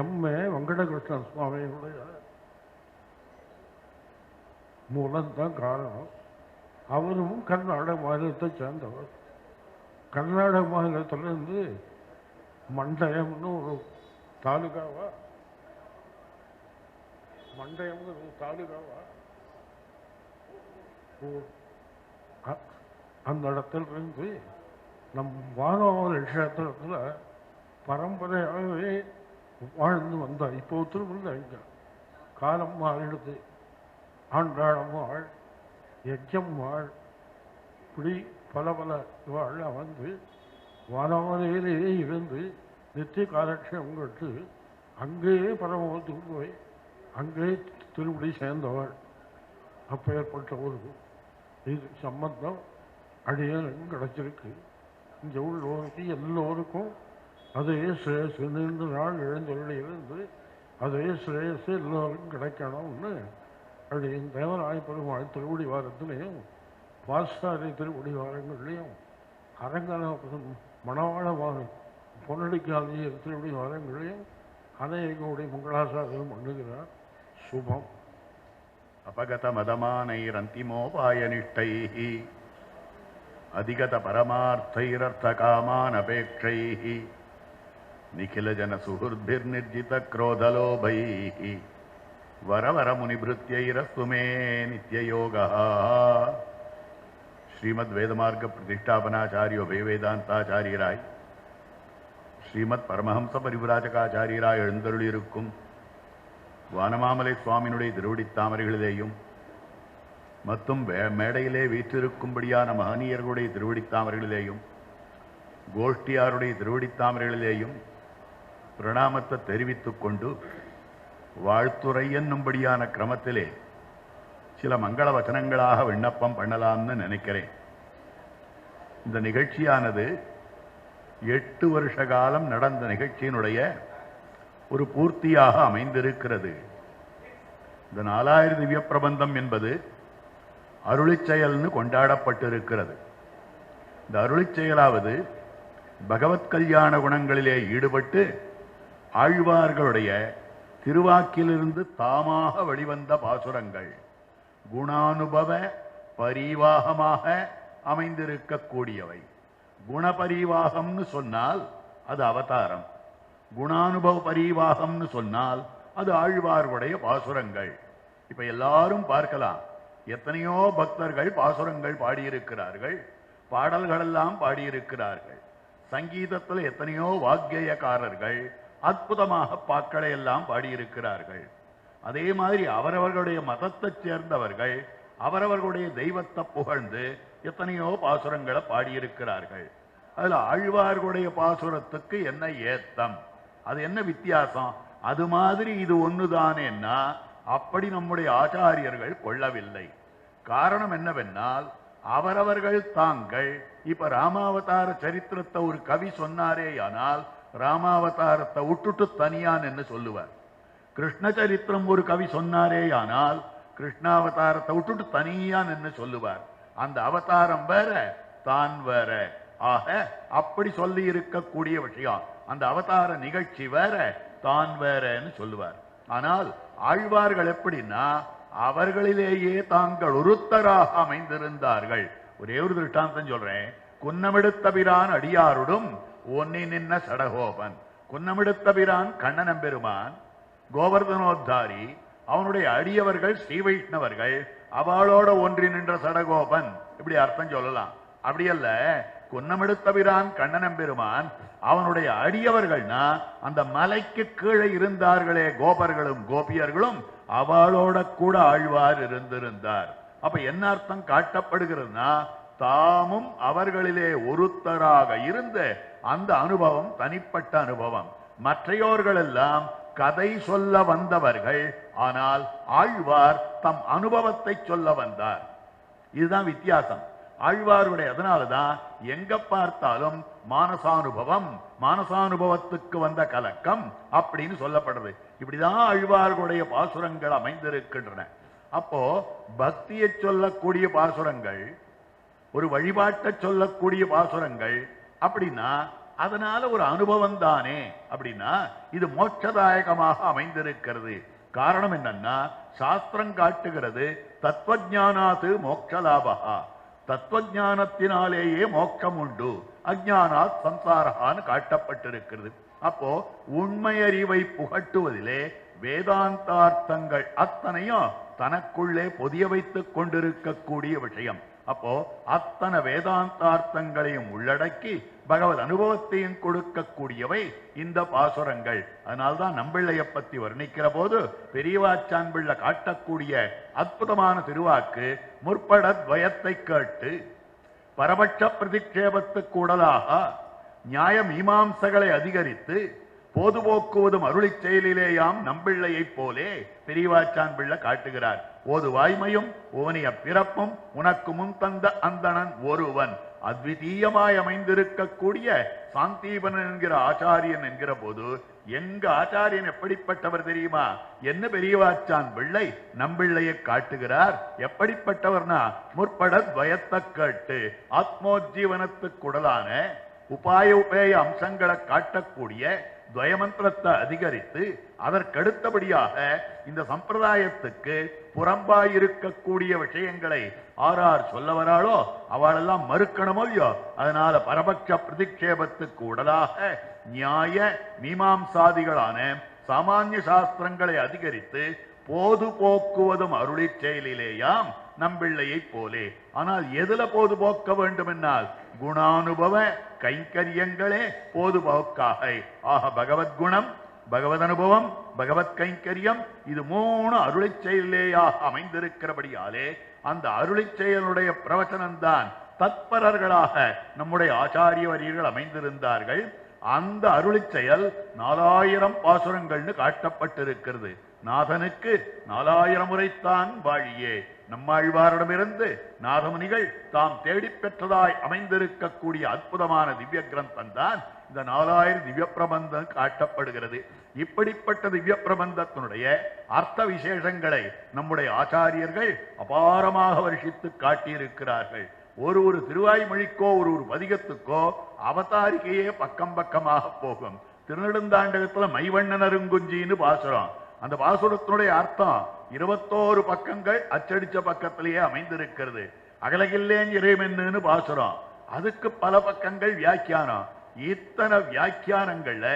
எம்ஏ வெங்கடகிருஷ்ணன் சுவாமியினுடைய மூலம்தான் காரணம். அவரும் கர்நாடக மாநிலத்தை சேர்ந்தவர். கர்நாடக மாநிலத்திலிருந்து மண்டயம்னு ஒரு தாலுகாவா, மண்டயம்னு ஒரு தாலுகாவா அந்த இடத்திலிருந்து நம் வானவர் க்ஷேத்திரத்தில் பரம்பரையாகவே வாழ்ந்து வந்தார். இப்போ ஒருத்தரும் இல்லை, இங்கே காலம் மாறிடுது. ஆண்டாளம்மாள், எச்சம்மாள், இப்படி பல இவாள்லாம் வந்து வானவரையிலேயே இருந்து நித்திய காலட்சேபம் கட்டு அங்கேயே பரமத்துக்கு போய் அங்கேயே திருப்படி சேர்ந்தவள். அப்பேற்பட்ட ஒரு இது சம்பந்தம் அடியனும் கிடைச்சிருக்கு. இங்கே உள்ளவருக்கு எல்லோருக்கும் அதே ஸ்ரேயஸ் நீண்ட நாள் எழுந்தொழி இருந்து அதே ஸ்ரேயஸ் எல்லோருக்கும் கிடைக்கணும்னு அடியின் தேவராய பெருமாள் திருவடி வாரத்திலையும் பாஸ்காரி திருவடி வாரங்கள்லையும் அரங்கநாதன் மணவாளமான பொன்னடிக்காலியர் திருவடி வாரங்களையும் அநேகோடைய மங்களாசாசனம் பண்ணுகிறார். சுபம். அபகத மதமானைரந்திமோபாயனிஷ்டைः அதிகத பரமார்த்தைரர்த்த காமானபேக்ஷைः நிகிலஜன சுஹுர்பிர்நிர்ஜித க்ரோதலோபைः வரவர முனிபிருத்யைரஸ்து மே நித்யயோகः. ஸ்ரீமத் வேதமார்க்க பிரதிஷ்டாபனாச்சாரியோ வேதாந்தாச்சாரியராய் ஸ்ரீமத் பரமஹம்ச பரிவிராஜகாச்சாரியராய் எழுந்தருளியிருக்கும் வானமாமலை சுவாமியினுடைய திருவடித்தாமரைகளிலேயும் மற்றும் மேடையிலே வீற்றிருக்கும்படியான மகனீயர்களுடைய திருவடித்தாமரைகளிலேயும் கோஷ்டியாருடைய திருவடித்தாமரைகளிலேயும் பிரணாமத்தை தெரிவித்துக் கொண்டு வாழ்த்துறை என்னும்படியான கிரமத்திலே சில மங்கள வச்சனங்களாக விண்ணப்பம் பண்ணலாம்னு நினைக்கிறேன். இந்த நிகழ்ச்சியானது 8 வருஷ காலம் நடந்த நிகழ்ச்சியினுடைய ஒரு பூர்த்தியாக அமைந்திருக்கிறது. இந்த 4000 திவ்ய பிரபந்தம் என்பது அருளிச்செயல்னு கொண்டாடப்பட்டிருக்கிறது. இந்த அருளிச்செயலாவது பகவத் கல்யாண குணங்களிலே ஈடுபட்டு ஆழ்வார்களுடைய திருவாக்கிலிருந்து தாமாக வெளிவந்த பாசுரங்கள் குணானுபவ பரிவாகமாக அமைந்திருக்கக்கூடியவை. குணபரிவாகம்னு சொன்னால் அது அவதாரம், குணானுபவ பரிவாகம்னு சொன்னால் அது ஆழ்வார்களுடைய பாசுரங்கள். இப்ப எல்லாரும் பார்க்கலாம், எத்தனையோ பக்தர்கள் பாசுரங்கள் பாடியிருக்கிறார்கள், பாடல்கள் எல்லாம் பாடியிருக்கிறார்கள். சங்கீதத்தில் எத்தனையோ வாக்கியக்காரர்கள் அற்புதமாக பாக்களை எல்லாம் பாடியிருக்கிறார்கள். அதே மாதிரி அவரவர்களுடைய மதத்தைச் சேர்ந்தவர்கள் அவரவர்களுடைய தெய்வத்தை புகழ்ந்து எத்தனையோ பாசுரங்களை பாடியிருக்கிறார்கள். அதுல ஆழ்வார்களுடைய பாசுரத்துக்கு என்ன ஏத்தம், அது என்ன வித்தியாசம், அது மாதிரி இது ஒண்ணுதானேன்னா அப்படி நம்முடைய ஆச்சாரியர்கள் கொள்ளவில்லை. காரணம் என்னவென்னால் அவரவர்கள் தாங்கள் இப்ப ராமாவதார சரித்திரத்தை ஒரு கவி சொன்னாரேயானால் ராமாவதாரத்தை விட்டுட்டு தனியான் என்று சொல்லுவார். கிருஷ்ண சரித்திரம் ஒரு கவி சொன்னாரேயானால் கிருஷ்ணாவதாரத்தை விட்டுட்டு தனியான் என்று சொல்லுவார். அந்த அவதாரம் வேற தான் வேற. ஆக அப்படி சொல்லி இருக்கக்கூடிய விஷயம், அந்த அவதார நிகழ்ச்சி வேற தான் வேறன்னு சொல்லுவார். ஆனால் ஆழ்வார்கள் எப்படின்னா அவர்களிலேயே தாங்கள் ஒருத்தராக அமைந்திருந்தார்கள். ஒரே ஒரு திருஷ்டாந்தம் சொல்றேன். குன்னமெடுத்த பிரான் அடியாருடும் ஒன்னி நின்ன சடகோபன். குன்னமெடுத்த பிரான் கண்ணனம்பெருமான், கோவர்தனோத்தாரி, அவனுடைய அடியவர்கள் ஸ்ரீ வைஷ்ணவர்கள், அவளோட ஒன்றி நின்ற சடகோபன். இப்படி அர்த்தம் சொல்லலாம். அப்படி அல்ல, குன்னமெடுத்த பிரான் கண்ணனம்பெருமான், அவனுடைய அடியவர்கள்னா அந்த மலைக்கு கீழே இருந்தார்களே கோபர்களும் கோபியர்களும், அவளோட கூட ஆழ்வார் இருந்திருந்தார். அப்ப என்ன அர்த்தம் காட்டப்படுகிறதுனா தாமும் அவர்களிலே ஒருத்தராக இருந்து அந்த அனுபவம் தனிப்பட்ட அனுபவம். மற்றையோர்கள் எல்லாம் கதை சொல்ல வந்தவர்கள், ஆனால் ஆழ்வார் தம் அனுபவத்தை சொல்ல வந்தார். இதுதான் வித்தியாசம். ஆழ்வாருடைய அதனாலதான் எங்க பார்த்தாலும் மானசானுபவம், மானசானுபவத்துக்கு வந்த கலக்கம் அப்படின்னு சொல்லப்படுறது. இப்படிதான் ஆழ்வார்களுடைய பாசுரங்கள் அமைந்திருக்கின்றன. அப்போ பக்தியை சொல்லக்கூடிய பாசுரங்கள், ஒரு வழிபாட்டை சொல்லக்கூடிய பாசுரங்கள் அப்படின்னா அதனால ஒரு அனுபவம் தானே. அப்படின்னா இது மோட்சதாயகமாக அமைந்திருக்கிறது. காரணம் என்னன்னா சாஸ்திரம் காட்டுகிறது தத்துவஞானாத்து மோட்சலாபா, தத்துவஞானத்தினாலேயே மோட்சம் உண்டு, அஜ்ஞானாத் சம்சாரஹான்னு காட்டப்பட்டிருக்கிறது. அப்போ உண்மையறிவை புகட்டுவதிலே வேதாந்தார்த்தங்கள் அத்தனையும் தனக்குள்ளே பொதிய வைத்துக் கொண்டிருக்கக்கூடிய விஷயம். அப்போ அத்தனை வேதாந்தார்த்தங்களையும் உள்ளடக்கி பகவத் அனுபவத்தையும் கொடுக்கக்கூடியவை இந்த பாசுரங்கள். அதனால்தான் நம்பிள்ளைய பத்தி வர்ணிக்கிற போது பெரியவாச்சான் பிள்ளை காட்டக்கூடிய அற்புதமான திருவாக்கு முற்பட துவயத்தை கேட்டு பரபட்ச பிரதிக்ஷேபத்துக்கு உடலாக நியாய மீமாம்சகளை அதிகரித்து போதுபோக்குவதும் அருளிச் செயலிலேயாம் நம்பிள்ளையைப் போலே பெரியவாச்சான் பிள்ளை காட்டுகிறார். ஓது வாய்மையும் ஓனிய பிறப்பும் உனக்கு முன் தந்த அந்தணன் ஒருவன் அத்விதீயமாய் அமைந்திருக்கக்கூடிய சாந்தீபனன் என்கிற ஆச்சாரியன் என்கிற போது எங்க ஆச்சாரியன் எப்படிப்பட்டவர் தெரியுமா? என்ன பெரியவாச்சான் பிள்ளை நம்பிள்ளையை காட்டுகிறார். எப்படிப்பட்டவர்னா முற்பட துவயத்தை கேட்டு ஆத்மோஜீவனத்துக்குடலான உபாய உபேய அம்சங்களை காட்டக்கூடிய துவயமந்திரத்தை அதிகரித்து அதற்கடுத்தபடியாக இந்த சம்பிரதாயத்துக்கு புறம்பாயிருக்கக்கூடிய விஷயங்களை ஆறார் சொல்ல வராளோ அவளெல்லாம் மறுக்கணுமோ இல்லையோ. அதனால பரபட்ச பிரதிக்ஷேபத்துக்கு உடலாக நியாய மீமாம்சாதிகளான சாமானிய சாஸ்திரங்களை அதிகரித்து போது போக்குவதும் அருளிச் செயலிலேயாம் நம்பிள்ளையை போலே. ஆனால் எதுல போது போக்க வேண்டும் என்னால் குணானுபவ கைங்கரியங்களே போதுபோக்காக. ஆக பகவத்குணம், பகவத் அனுபவம், பகவத் கைங்கரியம் இது மூணு அருளிச் செயலேயாக அமைந்திருக்கிறபடியாலே அந்த அருளிச் செயலுடைய பிரவச்சனம்தான் தத்பரர்களாக நம்முடைய ஆச்சாரிய வரியர்கள் அமைந்திருந்தார்கள். அந்த அருளிச் செயல் 4000 பாசுரங்கள்னு காட்டப்பட்டிருக்கிறது. நாதனுக்கு 4000 முறைத்தான் வாழியே. நம்மாழ்வாரிடமிருந்து நாதமுனிகள் தாம் தேடி பெற்றதாய் அமைந்திருக்கக்கூடிய அற்புதமான திவ்ய கிரந்தம் தான் இந்த 4000 திவ்ய பிரபந்தம் காட்டப்படுகிறது. இப்படிப்பட்ட திவ்ய பிரபந்தத்தினுடைய அர்த்த விசேஷங்களை நம்முடைய ஆச்சாரியர்கள் அபாரமாக வருஷித்து காட்டியிருக்கிறார்கள். ஒரு திருவாய்மொழிக்கோ ஒரு பதிகத்துக்கோ அவதாரிகையே பக்கம் பக்கமாக போகும். திருநெடுந்தாண்டகத்துல மைவண்ணன் அருங்குஞ்சின்னு பாசுரம். அந்த பாசுரத்தினுடைய அர்த்தம் 21 பக்கங்கள் அச்சடிச்ச பக்கத்திலேயே அமைந்திருக்கிறது. அகலகில்லேன் இறைமென்னு பாசுரம், அதுக்கு பல பக்கங்கள் வியாக்கியானம். இத்தனை வியாக்கியானங்கள்ல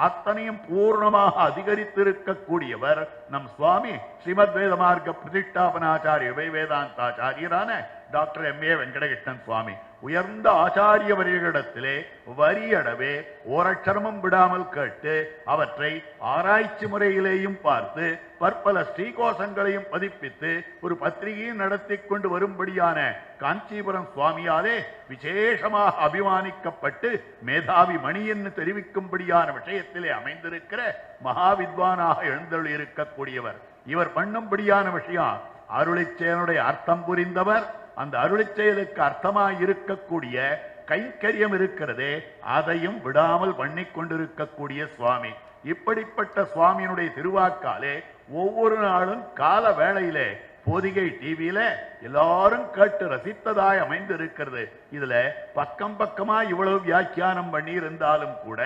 அத்தனையும் பூர்ணமாக அதிகரித்திருக்கக்கூடியவர் நம் சுவாமி ஸ்ரீமத் வேத மார்க்க பிரதிஷ்டாபனாச்சாரிய வேதாந்தாச்சாரியரான டாக்டர் M.A. வெங்கடகிருஷ்ணன் சுவாமி. உயர்ந்த ஆச்சாரிய வரிகளிடத்திலே வரியடவே ஓரட்சரமும் விடாமல் கேட்டு அவற்றை ஆராய்ச்சி முறையிலேயும் பார்த்து பற்பல ஸ்ரீகோஷங்களையும் பதிப்பித்து ஒரு பத்திரிகையும் நடத்தி கொண்டு வரும்படியான காஞ்சிபுரம் சுவாமியாலே விசேஷமாக அபிமானிக்கப்பட்டு மேதாவி மணி என்று தெரிவிக்கும்படியான விஷயத்திலே அமைந்திருக்கிற மகாவித்வானாக எழுந்தருளி இருக்கக்கூடியவர். இவர் பண்ணும்படியான விஷயம் அருளிச்செயலுடைய அர்த்தம் புரிந்தவர். அந்த அருளிச்செயலுக்கு அர்த்தமாய் இருக்கக்கூடிய கைங்கரியம் இருக்கிறதே அதையும் விடாமல் பண்ணி கொண்டிருக்கக்கூடிய சுவாமி. இப்படிப்பட்ட சுவாமியினுடைய திருவாக்காலே ஒவ்வொரு நாளும் கால வேளையிலே பொதிகை டிவியில எல்லாரும் கேட்டு ரசித்ததாய் அமைந்திருக்கிறது. இதுல பக்கம் பக்கமா இவ்வளவு வியாக்கியானம் பண்ணி இருந்தாலும் கூட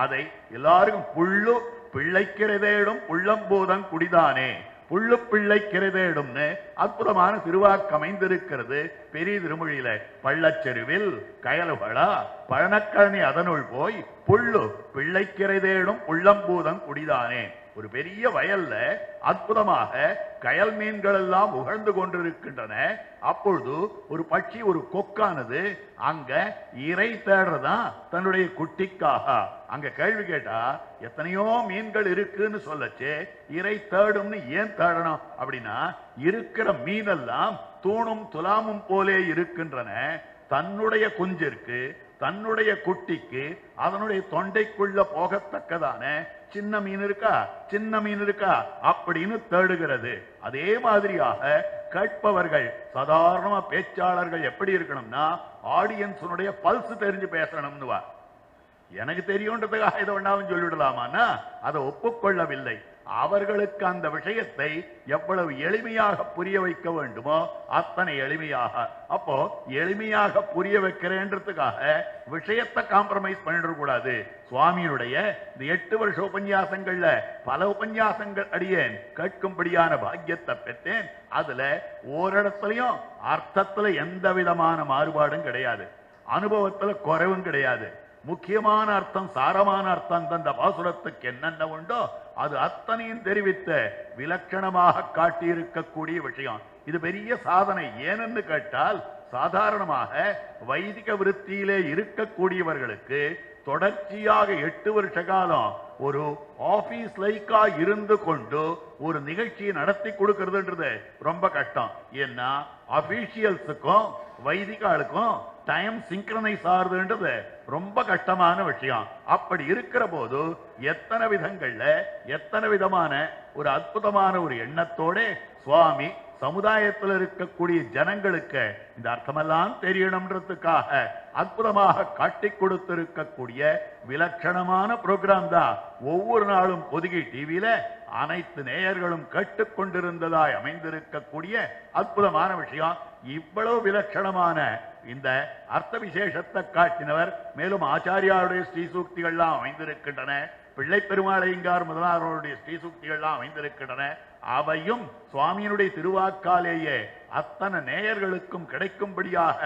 அதை எல்லாருக்கும் புள்ளு பிள்ளைக்கிறதேடும் உள்ளம்பூதம் குடிதானே புள்ளு பிள்ளை கிரைதேடும்னு அற்புதமான திருவாக்கு அமைந்திருக்கிறது. பெரிய திருமொழியில பள்ளச்செருவில் கயலுகளா பழனக்கழனி அதனுள் போய் புள்ளு பிள்ளை கிரைதேடும் உள்ளம்பூதம் குடிதானே. ஒரு பெரிய வயல்ல அற்புதமாக கயல் மீன்கள் எல்லாம் உகழ்ந்து கொண்டிருக்கின்றன. அப்பொழுது ஒரு பட்சி, ஒரு கொக்கானது அங்க இறை தேடுறதா தன்னுடைய குட்டிக்காக. அங்க கேள்வி கேட்டா எத்தனையோ மீன்கள் இருக்குன்னு சொல்லச்சு இறை தேடும்னு ஏன் தேடணும் அப்படின்னா இருக்கிற மீனெல்லாம் தூணும் துலாமும் போலே இருக்கின்றன. தன்னுடைய குஞ்சிற்கு தன்னுடைய குட்டிக்கு அதனுடைய தொண்டைக்குள்ள போகத்தக்கதான சின்ன மீன் இருக்கா அப்படின்னு தேடுகிறது. அதே மாதிரியாக கேட்பவர்கள் சாதாரண பேச்சாளர்கள் எப்படி இருக்கணும்னா ஆடியன்ஸுடைய பல்ஸ் தெரிஞ்சு பேசணும்னு வா. எனக்கு தெரியும்ன்றதுக்காக இதை வேண்டாலும் சொல்லிவிடலாமான்னா அதை ஒப்புக்கொள்ளவில்லை. அவர்களுக்கு அந்த விஷயத்தை எவ்வளவு எளிமையாக புரிய வைக்க வேண்டுமோ அத்தனை எளிமையாக. அப்போ எளிமையாக புரிய வைக்கிறேன்றதுக்காக விஷயத்தை காம்ப்ரமைஸ் பண்ணிட கூடாது. சுவாமியுடைய இந்த 8 வருஷ உபன்யாசங்கள்ல பல உபன்யாசங்கள் அடியேன் கேட்கும்படியான பாக்கியத்தை பெற்றேன். அதுல ஓரிடத்துலயும் அர்த்தத்துல எந்த விதமான மாறுபாடும் கிடையாது, அனுபவத்துல குறைவும் கிடையாது. முக்கியமான அர்த்தம், சாரமான அர்த்தம் தந்த பாசுரத்துக்கு என்னென்ன உண்டோ அது அத்தனையும் தெரிவித்த விலட்சணமாக காட்டியிருக்கக்கூடிய விஷயம். இது பெரிய சாதனை. ஏனென்று கேட்டால் சாதாரணமாக வைதிக விருத்தியிலே இருக்கக்கூடியவர்களுக்கு தொடர்ச்சியாக 8 வருஷ காலம் ஒரு ஆபீஸ் லைக்கா இருந்து கொண்டு ஒரு நிகழ்ச்சியை நடத்தி கொடுக்கிறதுன்றது ரொம்ப கஷ்டம். ஏன்னா அபிஷியல்ஸுக்கும் வைதிகாளுக்கும் டைம் சிங்க்ரனைஸ் ஆகுதுன்றது ரொம்ப கஷ்டமான விஷயம். அப்படி இருக்கிற போது எத்தனை விதங்கள்ல எத்தனை விதமான ஒரு அற்புதமான ஒரு எண்ணத்தோட சுவாமி சமுதாயத்தில் இருக்கக்கூடிய ஜனங்களுக்கு இந்த அர்த்தமெல்லாம் தெரியணும்ன்றதுக்காக அற்புதமாக காட்டி கொடுத்திருக்கக்கூடிய விலட்சணமான புரோகிராம் தான் ஒவ்வொரு நாளும் பொதுகை டிவியில அனைத்து நேயர்களும் கேட்டுக்கொண்டிருந்ததாய் அமைந்திருக்கக்கூடிய அற்புதமான விஷயம். இவ்வளவு விலட்சணமான இந்த அர்த்த விசேஷத்தை காட்டினவர். மேலும் ஆச்சாரியாருடைய ஸ்ரீசூக்திகள்லாம் அமைந்திருக்கின்றன, பிள்ளை பெருமாளையங்கார் முதலாளருடைய ஸ்ரீசூக்திகள்லாம் அமைந்திருக்கின்றன. அவையும் சுவாமியினுடைய திருவாக்காலேயே அத்தனை நேயர்களுக்கும் கிடைக்கும்படியாக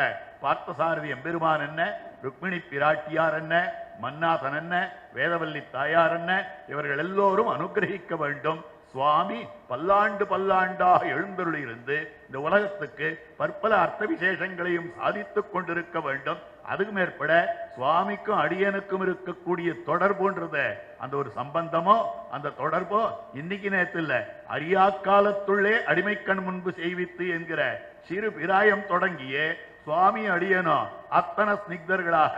பார்த்தசாரதி எம்பெருமான் என்ன, ருக்மிணி பிராட்டியார் என்ன, மன்னாதன் என்ன, வேதவல்லி தாயார் என்ன, இவர்கள் எல்லோரும் அனுகிரகிக்க வேண்டும். சுவாமி பல்லாண்டு பல்லாண்டாக எழுந்தருளியிருந்து இந்த உலகத்துக்கு பற்பல அர்த்த விசேஷங்களையும் சாதித்துக் கொண்டிருக்க வேண்டும். அதுக்கு மேற்பட சுவாமிக்கும் அடியனுக்கும் இருக்கக்கூடிய தொடர்புன்றத அந்த ஒரு சம்பந்தமோ அந்த தொடர்போ இன்னைக்கு நேற்று இல்ல, அரியா காலத்துள்ளே அடிமைக்கண் முன்பு செய்வித்து என்கிற சிறு பிராயம் தொடங்கியே சுவாமி அடியனோ அத்தனை ஸ்னிக்தர்களாக.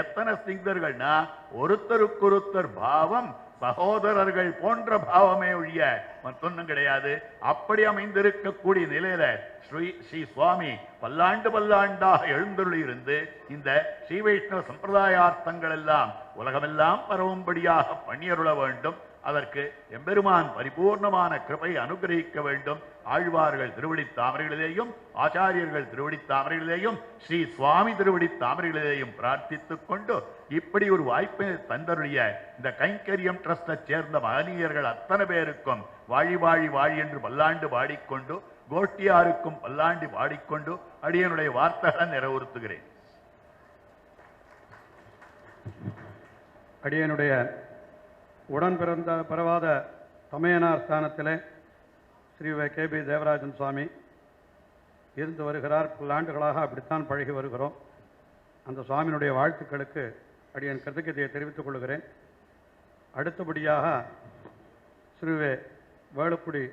எத்தனை ஸ்னிக்தர்கள்னா ஒருத்தருக்கொருத்தர் பாவம் சகோதரர்கள் போன்ற பாவமே ஒழிய மற்றொன்னும் கிடையாது. அப்படி அமைந்திருக்கக்கூடிய நிலையில ஸ்ரீ சுவாமி பல்லாண்டு பல்லாண்டாக எழுந்தருளி இருந்து இந்த ஸ்ரீ வைஷ்ணவ சம்பிரதாயார்த்தங்கள் எல்லாம் உலகமெல்லாம் பரவும்படியாக பண்ணியருள வேண்டும். அதற்கு எம்பெருமான் பரிபூர்ணமான கிருபை அனுகிரகிக்க வேண்டும். ஆழ்வார்கள் திருவடி தாமரைகளிலேயும் ஆச்சாரியர்கள் திருவடி தாமரைகளிலேயும் ஸ்ரீ சுவாமி திருவடி தாமரைகளிலேயும் பிரார்த்தித்துக் கொண்டு இப்படி ஒரு வாய்ப்பை தந்தருடைய இந்த கைங்கரியம் ட்ரஸ்டை சேர்ந்த மகனீயர்கள் அத்தனை பேருக்கும் வாழி வாழி வாழி என்று பல்லாண்டு பாடிக்கொண்டு கோஷ்டியாருக்கும் பல்லாண்டு பாடிக்கொண்டு அடியனுடைய வார்த்தைகளை நிறைவேற்றுகிறேன். அடியனுடைய உடன் பிறவாத தமையனார் ஸ்தானத்திலே ஸ்ரீ கே.பி. தேவராஜன் சுவாமி இருந்து வருகிறார். பல ஆண்டுகளாக அப்படித்தான் பழகி வருகிறோம். அந்த சுவாமியினுடைய வாழ்த்துக்களுக்கு அடியன் கிருத்தஜதையை தெரிவித்துக் கொள்கிறேன். அடுத்தபடியாக ஸ்ரீ வேலுக்குடி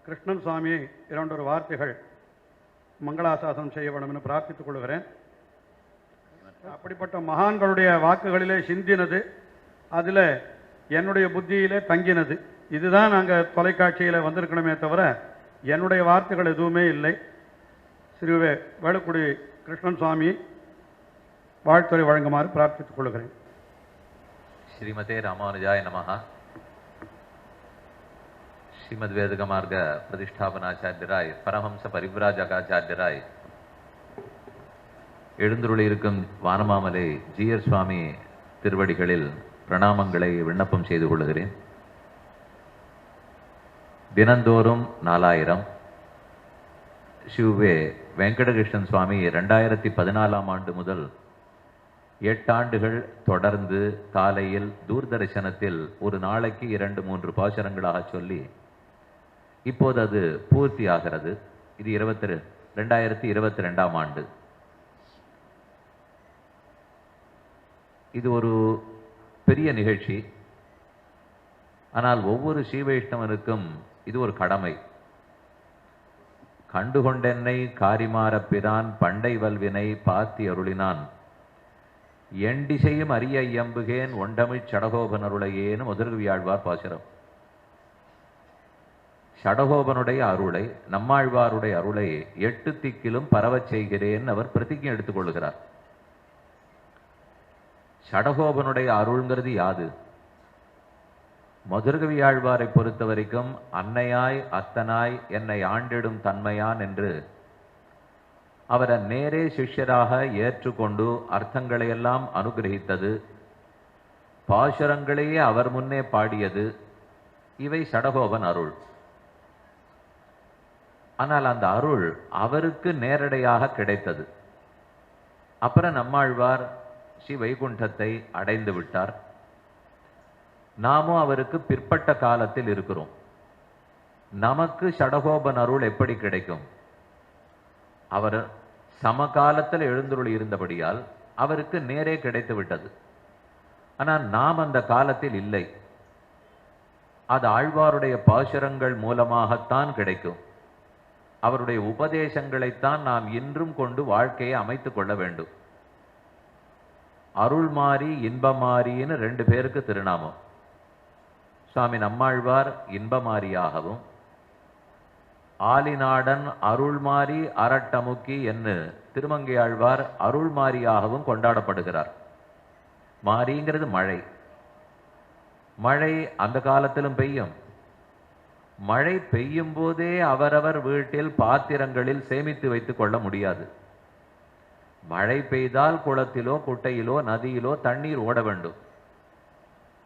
கிருஷ்ணன் சுவாமியை 2 வார்த்தைகள் மங்களாசாசனம் செய்ய வேண்டும் என்று பிரார்த்தித்துக் கொள்கிறேன். அப்படிப்பட்ட மகான்களுடைய வாக்குகளிலே சிந்தினது, அதில் என்னுடைய புத்தியிலே தங்கினது. இதுதான் நாங்கள் தொலைக்காட்சியில் வந்திருக்கணுமே தவிர என்னுடைய வார்த்தைகள் எதுவுமே இல்லை. ஸ்ரீ வேலுக்குடி கிருஷ்ணன் சுவாமி வாழ்த்துறை வழங்குமாறு பிரார்த்தித்துக் கொள்கிறேன். ஸ்ரீமதே ராமானுஜாய நமஹ. ஸ்ரீமத் வேதக மார்க்க பிரதிஷ்டாபனாச்சாரியராய் பரமஹம்ச பரிவ்ராஜகாச்சாரியராய் எழுந்துருளி இருக்கும் வானமாமலை ஜீயர் சுவாமி திருவடிகளில் பிரணாமங்களை விண்ணப்பம் செய்து கொள்கிறேன். தினந்தோறும் 4000 ஸ்ரீ வெங்கடகிருஷ்ணன் சுவாமி 2014ஆம் ஆண்டு முதல் 8 ஆண்டுகள் தொடர்ந்து காலையில் தூர்தர்சனத்தில் ஒரு நாளைக்கு 2-3 பாசுரங்களாக சொல்லி இப்போது அது பூர்த்தி ஆகிறது. இது 2022ஆம் ஆண்டு. இது ஒரு பெரிய நிகழ்ச்சி. ஆனால் ஒவ்வொரு ஸ்ரீ வைஷ்ணவனுக்கும் இது ஒரு கடமை. கண்டுகொண்டென்னை காரிமாற பிரான் பண்டை வல்வினை பாத்தி அருளினான் எண்டிசையும் அரிய ஐயம்புகேன் ஒண்டமிழ் சடகோபனருளையேன்னு முதல்வியாழ்வார் பாசுரம். சடகோபனுடைய அருளை, நம்மாழ்வாருடைய அருளை 8 திக்கிலும் பரவச் செய்கிறேன் அவர் பிரதிஜை எடுத்துக் கொள்கிறார். சடகோபனுடைய அருள்ங்கிறது யாது? மதுரகவியாழ்வாரை பொறுத்த வரைக்கும் அன்னையாய் அத்தனாய் என்னை ஆண்டிடும் தன்மையான் என்று அவரை நேரே சிஷ்யராக ஏற்றுக்கொண்டு அர்த்தங்களையெல்லாம் அனுகிரகித்தது, பாசுரங்களையே அவர் முன்னே பாடியது, இவை சடகோபன் அருள். ஆனால் அந்த அருள் அவருக்கு நேரடியாக கிடைத்தது. அப்புறம் நம்மாழ்வார் ஸ்ரீ வைகுண்டத்தை அடைந்து விட்டார். நாமும் அவருக்கு பிற்பட்ட காலத்தில் இருக்கிறோம். நமக்கு சடகோபன் அருள் எப்படி கிடைக்கும்? அவர் சமகாலத்தில் எழுந்துருளி இருந்தபடியால் அவருக்கு நேரே கிடைத்து விட்டது. ஆனால் நாம் அந்த காலத்தில் இல்லை. அது ஆழ்வாருடைய பாசுரங்கள் மூலமாகத்தான் கிடைக்கும். அவருடைய உபதேசங்களைத்தான் நாம் இன்றும் கொண்டு வாழ்க்கையை அமைத்துக் கொள்ள வேண்டும். அருள்மாரி இன்பமாரின்னு 2 பேருக்கு திருநாமம். சுவாமி நம்மாழ்வார் இன்பமாரியாகவும், ஆலிநாடன் அருள்மாரி அரட்டமுக்கி என்று திருமங்கையாழ்வார் அருள்மாரியாகவும் கொண்டாடப்படுகிறார். மாரிங்கிறது மழை. மழை அந்த காலத்திலும் பெய்யும். மழை பெய்யும் போதே அவரவர் வீட்டில் பாத்திரங்களில் சேமித்து வைத்துக் கொள்ள முடியாது. மழை பெய்தால் குளத்திலோ குட்டையிலோ நதியிலோ தண்ணீர் ஓட வேண்டும்.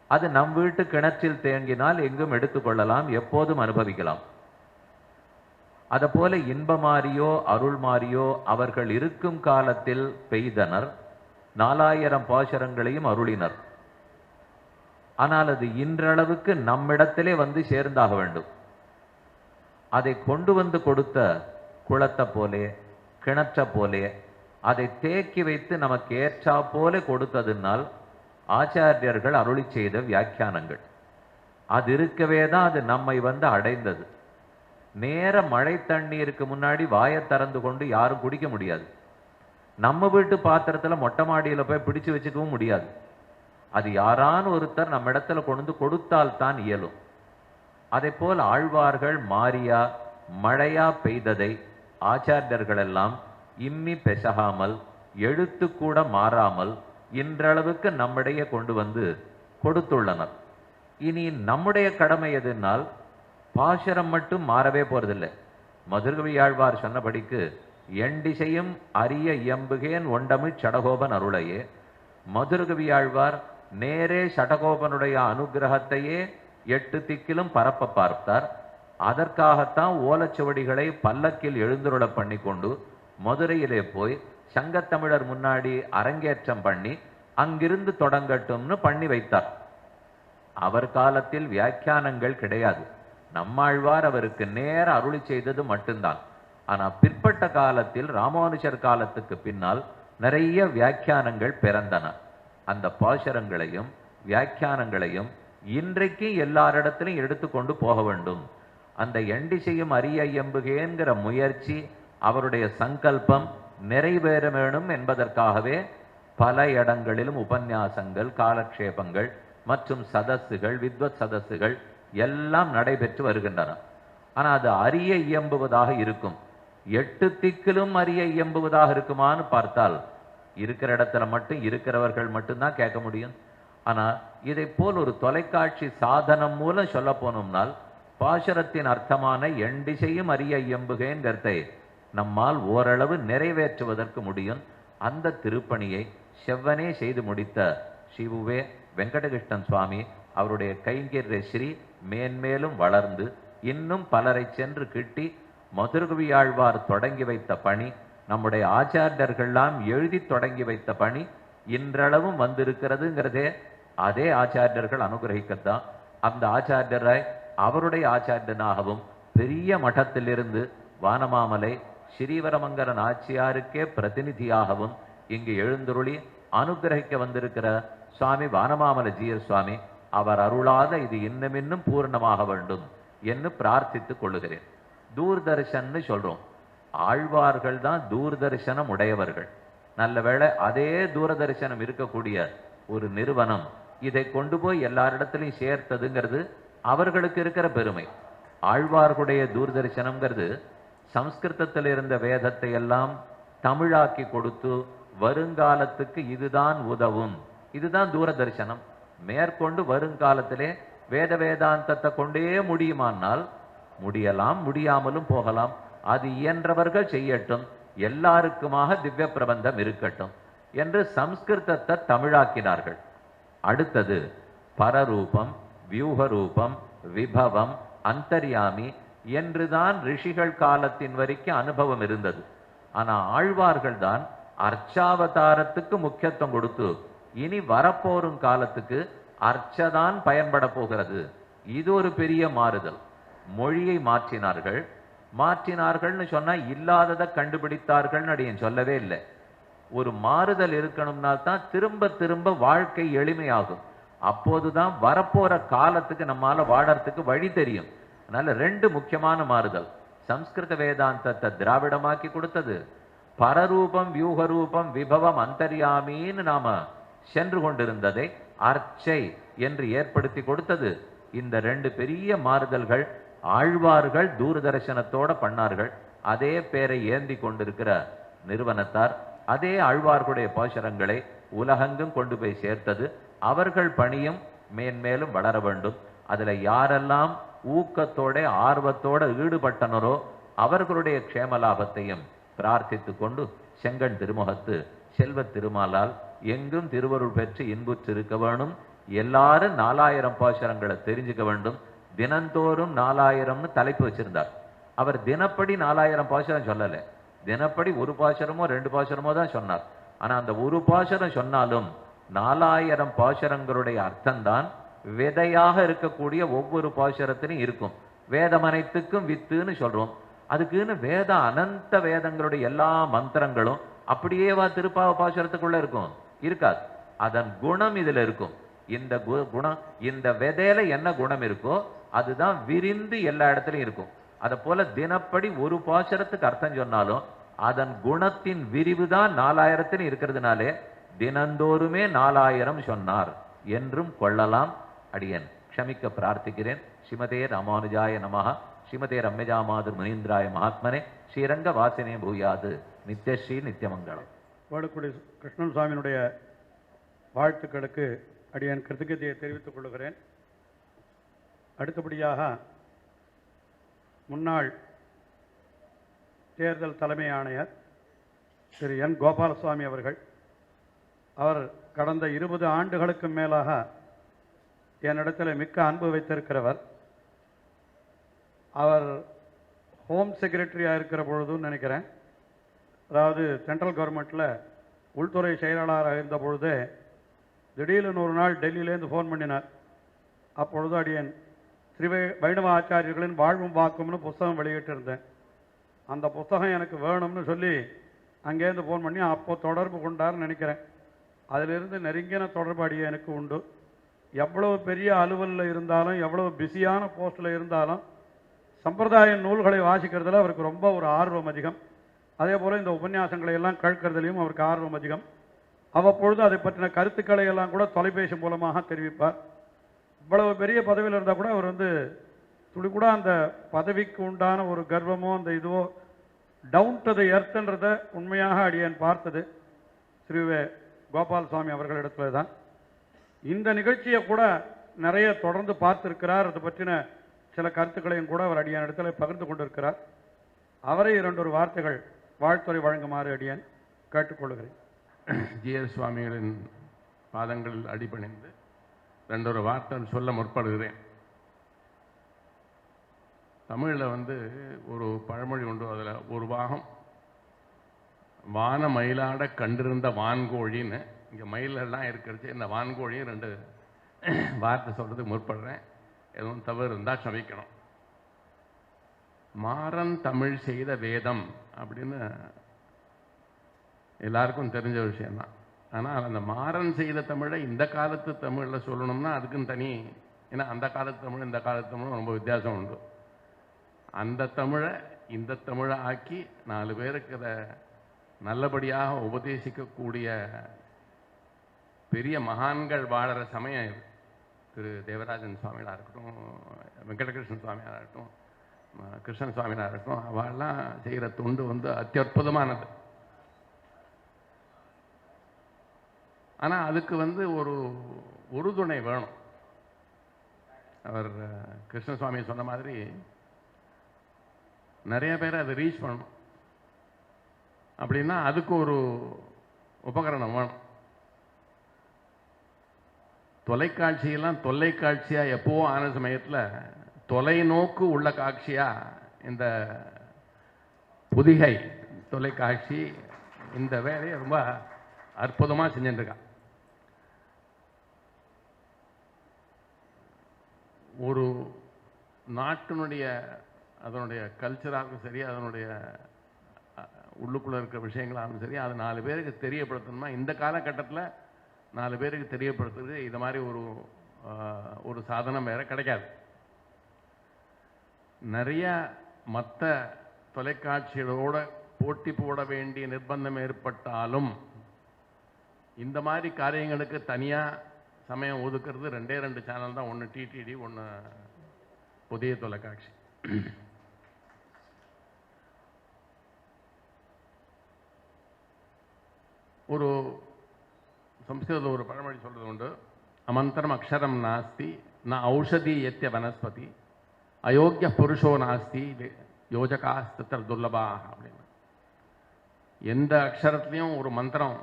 அது நம் வீட்டு கிணற்றில் தேங்கினால் எங்கும் எடுத்துக்கொள்ளலாம், எப்போதும் அனுபவிக்கலாம். அதுபோல இன்பமாரியோ அருள்மாரியோ அவர்கள் இருக்கும் காலத்தில் பெய்தனர், 4000 பாசுரங்களையும் அருளினர். ஆனால் அது இன்றளவுக்கு நம்மிடத்திலே வந்து சேர்ந்தாக வேண்டும். அதை கொண்டு வந்து கொடுத்த குளத்தை போலே கிணற்ற போலே அதை தேக்கி வைத்து நமக்கு ஏற்றா போல கொடுத்ததுனால் ஆச்சாரியர்கள் அருளி செய்த வியாக்கியானங்கள். அது இருக்கவே தான் அது நம்மை வந்து அடைந்தது. நேர மழை தண்ணீருக்கு முன்னாடி வாயை திறந்து கொண்டு யாரும் குடிக்க முடியாது. நம்ம வீட்டு பாத்திரத்தில் மொட்டை மாடியில் போய் பிடிச்சு வச்சுக்கவும் முடியாது. அது யாரான ஒருத்தர் நம்ம இடத்துல கொண்டு கொடுத்தால் தான் இயலும். அதை போல் ஆழ்வார்கள் மாரியா மழையா பெய்ததை ஆச்சாரியர்கள் எல்லாம் இம்மி பெசகாமல் எழுத்து கூட மாறாமல் இன்றளவுக்கு நம்மிடையே கொண்டு வந்து கொடுத்துள்ளனர். இனி நம்முடைய கடமை எதுனால் பாசுரம் மட்டும் மாறவே போறதில்லை. மதுரகவியாழ்வார் சொன்னபடிக்கு எண்டிசையும் அரிய இயம்புகேன் ஒண்டமிழ் சடகோபன் அருளையே. மதுரகவியாழ்வார் நேரே சடகோபனுடைய அனுகிரகத்தையே 8 திக்கிலும் பரப்ப பார்த்தார். அதற்காகத்தான் ஓலச்சுவடிகளை பல்லக்கில் எழுந்துருள பண்ணி கொண்டு மதுரையிலே போய் சங்கத்தமிழர் முன்னாடி அரங்கேற்றம் பண்ணி அங்கிருந்து தொடங்கட்டும்னு பண்ணி வைத்தார். அவர் காலத்தில் வியாக்கியானங்கள் கிடையாது. நம்மாழ்வார் அவருக்கு நேர அருளி செய்தது மட்டும்தான். ஆனா பிற்பட்ட காலத்தில் ராமானுஜர் காலத்துக்கு பின்னால் நிறைய வியாக்கியானங்கள் பிறந்தன. அந்த பாசுரங்களையும் வியாக்கியானங்களையும் இன்றைக்கு எல்லாரிடத்திலும் எடுத்துக்கொண்டு போக வேண்டும். அந்த எண்டிசையும் அரிய எம்புகேங்கிற முயற்சி அவருடைய சங்கல்பம் நிறைவேற வேணும் என்பதற்காகவே பல இடங்களிலும் உபன்யாசங்கள் காலக்ஷேபங்கள் மற்றும் சதஸ்ஸுகள் வித்வத் சதஸ்ஸுகள் எல்லாம் நடைபெற்று வருகின்றன. ஆனா அது அரிய இயம்புவதாக இருக்கும். 8 திக்கிலும் அரிய இயம்புவதாக இருக்குமான்னு பார்த்தால் இருக்கிற இடத்துல மட்டும் இருக்கிறவர்கள் மட்டும்தான் கேட்க முடியும். ஆனா இதை போல் ஒரு தொலைக்காட்சி சாதனம் மூலம் சொல்ல போனோம்னால் பாசுரத்தின் அர்த்தமான எண்டிசையும் அரிய இயம்புகேங்கிறதை நம்மால் ஓரளவு நிறைவேற்றுவதற்கு முடியும். அந்த திருப்பணியை செவ்வனே செய்து முடித்த ஸ்ரீவுவே வெங்கடகிருஷ்ணன் சுவாமி அவருடைய கைங்கரிய ஸ்ரீ மேன்மேலும் வளர்ந்து இன்னும் பலரை சென்று கிட்டி மதுரகவியாழ்வார் தொடங்கி வைத்த பணி, நம்முடைய ஆச்சாரியர்கள்லாம் எழுதி தொடங்கி வைத்த பணி இன்றளவும் வந்திருக்கிறதுங்கிறதே அதே ஆச்சாரியர்கள் அனுகிரகிக்கத்தான். அந்த ஆச்சாரியரை அவருடைய ஆச்சாரியனாகவும் பெரிய மட்டத்திலிருந்து வானமாமலை ஸ்ரீவரமங்கர நாச்சியாருக்கே பிரதிநிதியாகவும் இங்கு எழுந்துருளி அனுகிரகிக்க வந்திருக்கிற சுவாமி வானமாமலை ஜீயர் சுவாமி அவர் அருளாத இது இன்னும் பூர்ணமாக வேண்டும் என்று பிரார்த்தித்துக் கொள்ளுகிறேன். தூர்தர்ஷன்னு சொல்றோம். ஆழ்வார்கள் தான் தூர்தர்ஷனம் உடையவர்கள். நல்ல வேளை அதே தூரதர்சனம் இருக்கக்கூடிய ஒரு நிறுவனம் இதை கொண்டு போய் எல்லாரிடத்திலையும் சேர்த்ததுங்கிறது அவர்களுக்கு இருக்கிற பெருமை. ஆழ்வார்களுடைய தூர்தர்சனம்ங்கிறது சம்ஸ்கிருதத்தில் இருந்த வேதத்தை எல்லாம் தமிழாக்கி கொடுத்து வருங்காலத்துக்கு இதுதான் உதவும், இதுதான் தூரதர்சனம். மேற்கொண்டு வருங்காலத்திலே வேத வேதாந்தத்தை கொண்டே முடியுமானால் முடியலாம், முடியாமலும் போகலாம். அது இயன்றவர்கள் செய்யட்டும், எல்லாருக்குமாக திவ்ய பிரபந்தம் இருக்கட்டும் என்று சம்ஸ்கிருதத்தை தமிழாக்கினார்கள். அடுத்தது பரரூபம், வியூகரூபம், விபவம், அந்தர்யாமி என்றுதான் ரிஷிகள் காலத்தின் வரைக்கும் அனுபவம் இருந்தது. ஆனா ஆழ்வார்கள் தான் அர்ச்சாவதாரத்துக்கு முக்கியத்துவம் கொடுத்து இனி வரப்போரும் காலத்துக்கு அர்ச்சதான் பயன்பட போகிறது. இது ஒரு பெரிய மாறுதல். மொழியை மாற்றினார்கள், மாற்றினார்கள்னு சொன்னா இல்லாததை கண்டுபிடித்தார்கள்னு அடியேன் சொல்லவே இல்லை. ஒரு மாறுதல் இருக்கணும்னா தான் திரும்ப திரும்ப வாழ்க்கை எளிமையாகும். அப்போதுதான் வரப்போற காலத்துக்கு நம்மால வாழறதுக்கு வழி தெரியும். அதனால ரெண்டு முக்கியமான மாறுதல். சம்ஸ்கிருத வேதாந்தத்தை திராவிடமாக்கி கொடுத்தது, பரரூபம் வியூகரூபம் விபவம் அந்தர்யாமின்னு நாம சென்று கொண்டிருந்ததை அர்ச்சை என்று ஏற்படுத்தி கொடுத்தது. இந்த ரெண்டு பெரிய மாறுதல்கள் ஆழ்வார்கள் தூர்தர்சனத்தோட பண்ணார்கள். அதே பேரை ஏந்தி கொண்டிருக்கிற நிறுவனத்தார் அதே ஆழ்வார்களுடைய பாசுரங்களை உலகெங்கும் கொண்டு போய் சேர்த்தது. அவர்கள் பணியும் மேன்மேலும் வளர வேண்டும். அதுல யாரெல்லாம் ஊக்கத்தோட ஆர்வத்தோட ஈடுபட்டனரோ அவர்களுடைய க்ஷேம லாபத்தையும் பிரார்த்தித்து கொண்டு செங்கண் திருமுகத்து செல்வ திருமாலால் எங்கும் திருவருள் பெற்று இன்புற்றிருக்க வேணும். எல்லாரும் 4000 பாசுரங்களை தெரிஞ்சுக்க வேண்டும். தினந்தோறும் 4000ன்னு தலைப்பு வச்சிருந்தார். அவர் தினப்படி 4000 பாசுரம் சொல்லலை, தினப்படி ஒரு பாசுரமோ 2 பாசுரமோ தான் சொன்னார். ஆனா அந்த ஒரு பாசுரம் சொன்னாலும் 4000 பாசுரங்களுடைய அர்த்தம்தான் விதையாக இருக்கக்கூடிய ஒவ்வொரு பாசுரத்திலும் இருக்கும். வேதம் அனைத்துக்கும் வித்துன்னு சொல்றோம். அதுக்குன்னு அனந்த வேதங்களுடைய எல்லா மந்திரங்களும் அப்படியேவா திருப்பாவ பாசுரத்துக்குள்ள இருக்கும்? இருக்காது. அதன் குணம் இதுல இருக்கும். இந்த குணம், இந்த விதையில என்ன குணம் இருக்கோ அதுதான் விரிந்து எல்லா இடத்துலயும் இருக்கும். அத போல தினப்படி ஒரு பாசுரத்துக்கு அர்த்தம் சொன்னாலும் அதன் குணத்தின் விரிவு தான் 4000 இருக்கிறதுனாலே தினந்தோறுமே 4000 சொன்னார் என்றும் கொள்ளலாம். அடியன் க்ஷமிக்க பிரார்த்திக்கிறேன். ஸ்ரீமதே ராமானுஜாய நமஹ. ஸ்ரீமதே ரம்யஜா மாதுர் முனீந்திராய மகாத்மனே. ஸ்ரீரங்க வாசினே பூயாது. நித்யஸ்ரீ நித்தியமங்கலம். வாழக்குடி கிருஷ்ணன் சுவாமியினுடைய வாழ்த்துக்களுக்கு அடியன் கிருத்தஜதையை தெரிவித்துக் கொள்கிறேன். அடுத்தபடியாக முன்னாள் தேர்தல் தலைமை ஆணையர் திரு என் கோபாலசுவாமி அவர்கள், அவர் கடந்த 20 ஆண்டுகளுக்கு மேலாக என்னிடத்தில் மிக்க அன்பு வைத்திருக்கிறவர். அவர் ஹோம் செக்ரட்டரியாக இருக்கிற பொழுதுன்னு நினைக்கிறேன், அதாவது சென்ட்ரல் கவர்மெண்ட்டில் உள்துறை செயலாளராக இருந்த பொழுது திடீர்னு ஒரு நாள் டெல்லியிலேருந்து ஃபோன் பண்ணினார். அப்பொழுது அடியன் ஸ்ரீ வைணவ ஆச்சாரியர்களின் வாழ்வும் வாக்கும்னு புஸ்தகம் வெளியிட்டிருந்தேன். அந்த புஸ்தகம் எனக்கு வேணும்னு சொல்லி அங்கேருந்து ஃபோன் பண்ணி அப்போ தொடர்பு கொண்டார்னு நினைக்கிறேன். அதிலிருந்து நெருங்கின தொடர்பு அடியனுக்கு உண்டு. எவ்வளவு பெரிய அலுவலில் இருந்தாலும் எவ்வளவு பிஸியான போஸ்ட்டில் இருந்தாலும் சம்பிரதாய நூல்களை வாசிக்கிறதுல அவருக்கு ரொம்ப ஒரு ஆர்வம் அதிகம். அதே போல் இந்த உபன்யாசங்களை எல்லாம் கேட்கறதுலையும் அவருக்கு ஆர்வம் அதிகம். அவ்வப்பொழுது அதை பற்றின கருத்துக்களை எல்லாம் கூட தொலைபேசி மூலமாக தெரிவிப்பார். இவ்வளவு பெரிய பதவியில் இருந்தால் கூட அவர் துளி கூட அந்த பதவிக்கு உண்டான ஒரு கர்வமோ அந்த இதுவோ டவுன் டு த எர்த்ன்றதை உண்மையாக அடியேன் பார்த்தது ஸ்ரீ கோபாலசுவாமி அவர்களிடத்துல தான். இந்த நிகழ்ச்சியை கூட நிறைய தொடர்ந்து பார்த்திருக்கிறார். அதை பற்றின சில கருத்துக்களையும் கூட அவர் அடியான் இடத்துல பகிர்ந்து கொண்டிருக்கிறார். அவரை 2 வார்த்தைகள் வாழ்த்துறை வழங்குமாறு அடியான் கேட்டுக்கொள்கிறேன். ஜிஎஸ் சுவாமிகளின் பாதங்களில் அடிபணிந்து 2 வார்த்தை சொல்ல முற்படுகிறேன். தமிழில் ஒரு பழமொழி உண்டு. அதில் ஒரு பாகம் வான மயிலாட கண்டிருந்த வான்கோழின்னு. இங்கே மயிலெல்லாம் இருக்கிறது. இந்த வான்கோழியும் 2 வார்த்தை சொல்கிறதுக்கு முற்படுறேன். எதுவும் தவறு இருந்தால் க்ஷமிக்கணும். மாறன் தமிழ் செய்த வேதம் அப்படின்னு எல்லாருக்கும் தெரிஞ்ச விஷயம்தான். ஆனால் அந்த மாறன் செய்த தமிழை இந்த காலத்து தமிழில் சொல்லணும்னா அதுக்குன்னு தனி, ஏன்னா அந்த காலத்து தமிழ் இந்த காலத்து தமிழும் ரொம்ப வித்தியாசம் உண்டு. அந்த தமிழை இந்த தமிழை ஆக்கி 4 பேருக்கு அதை நல்லபடியாக உபதேசிக்கக்கூடிய பெரிய மகான்கள் வாழற சமயம் இது. திரு தேவராஜன் சுவாமியாக இருக்கட்டும், வெங்கடகிருஷ்ணன் சுவாமியாக இருக்கட்டும், கிருஷ்ணன் சுவாமியாக இருக்கட்டும், அவெல்லாம் செய்கிற தொண்டு அத்தியுதமானது. ஆனால் அதுக்கு ஒரு உறுதுணை வேணும். அவர் கிருஷ்ணசுவாமி சொன்ன மாதிரி நிறைய பேரை அதை ரீச் பண்ணணும். அப்படின்னா அதுக்கு ஒரு உபகரணம் வேணும். தொலைக்காட்சியெல்லாம் தொல்லைக்காட்சியாக எப்போவோ ஆன சமயத்தில் தொலைநோக்கு உள்ள காட்சியாக இந்த புதிகை தொலைக்காட்சி இந்த வேலையை ரொம்ப அற்புதமாக செஞ்சுட்டுருக்கா. ஒரு நாட்டினுடைய அதனுடைய கல்ச்சராகவும் சரி, அதனுடைய உள்ளுக்குள்ளே இருக்கிற விஷயங்களாகவும் சரி, அது 4 பேருக்கு தெரியப்படுத்தணுமா, இந்த காலகட்டத்தில் 4 பேருக்கு தெரியப்படுத்துறது இது மாதிரி ஒரு சாதனம் வேற கிடைக்காது. நிறைய மற்ற தொலைக்காட்சிகளோட போட்டி போட வேண்டிய நிர்பந்தம் ஏற்பட்டாலும் இந்த மாதிரி காரியங்களுக்கு தனியாக சமயம் ஒதுக்கிறது 2 சேனல் தான். ஒன்று டிடிடி, ஒன்று புதிய தொலைக்காட்சி. ஒரு சம்ஸ்கிருதத்தில் ஒரு பழமொழி சொல்றது உண்டு, அமந்தரம் அக்ஷரம் நாஸ்தி ந ஔஷதி எத்திய வனஸ்பதி அயோக்கிய புருஷோ நாஸ்தி யோஜகாஸ்திர துர்லபா அப்படின்னு. எந்த அக்ஷரத்துலையும் ஒரு மந்திரம்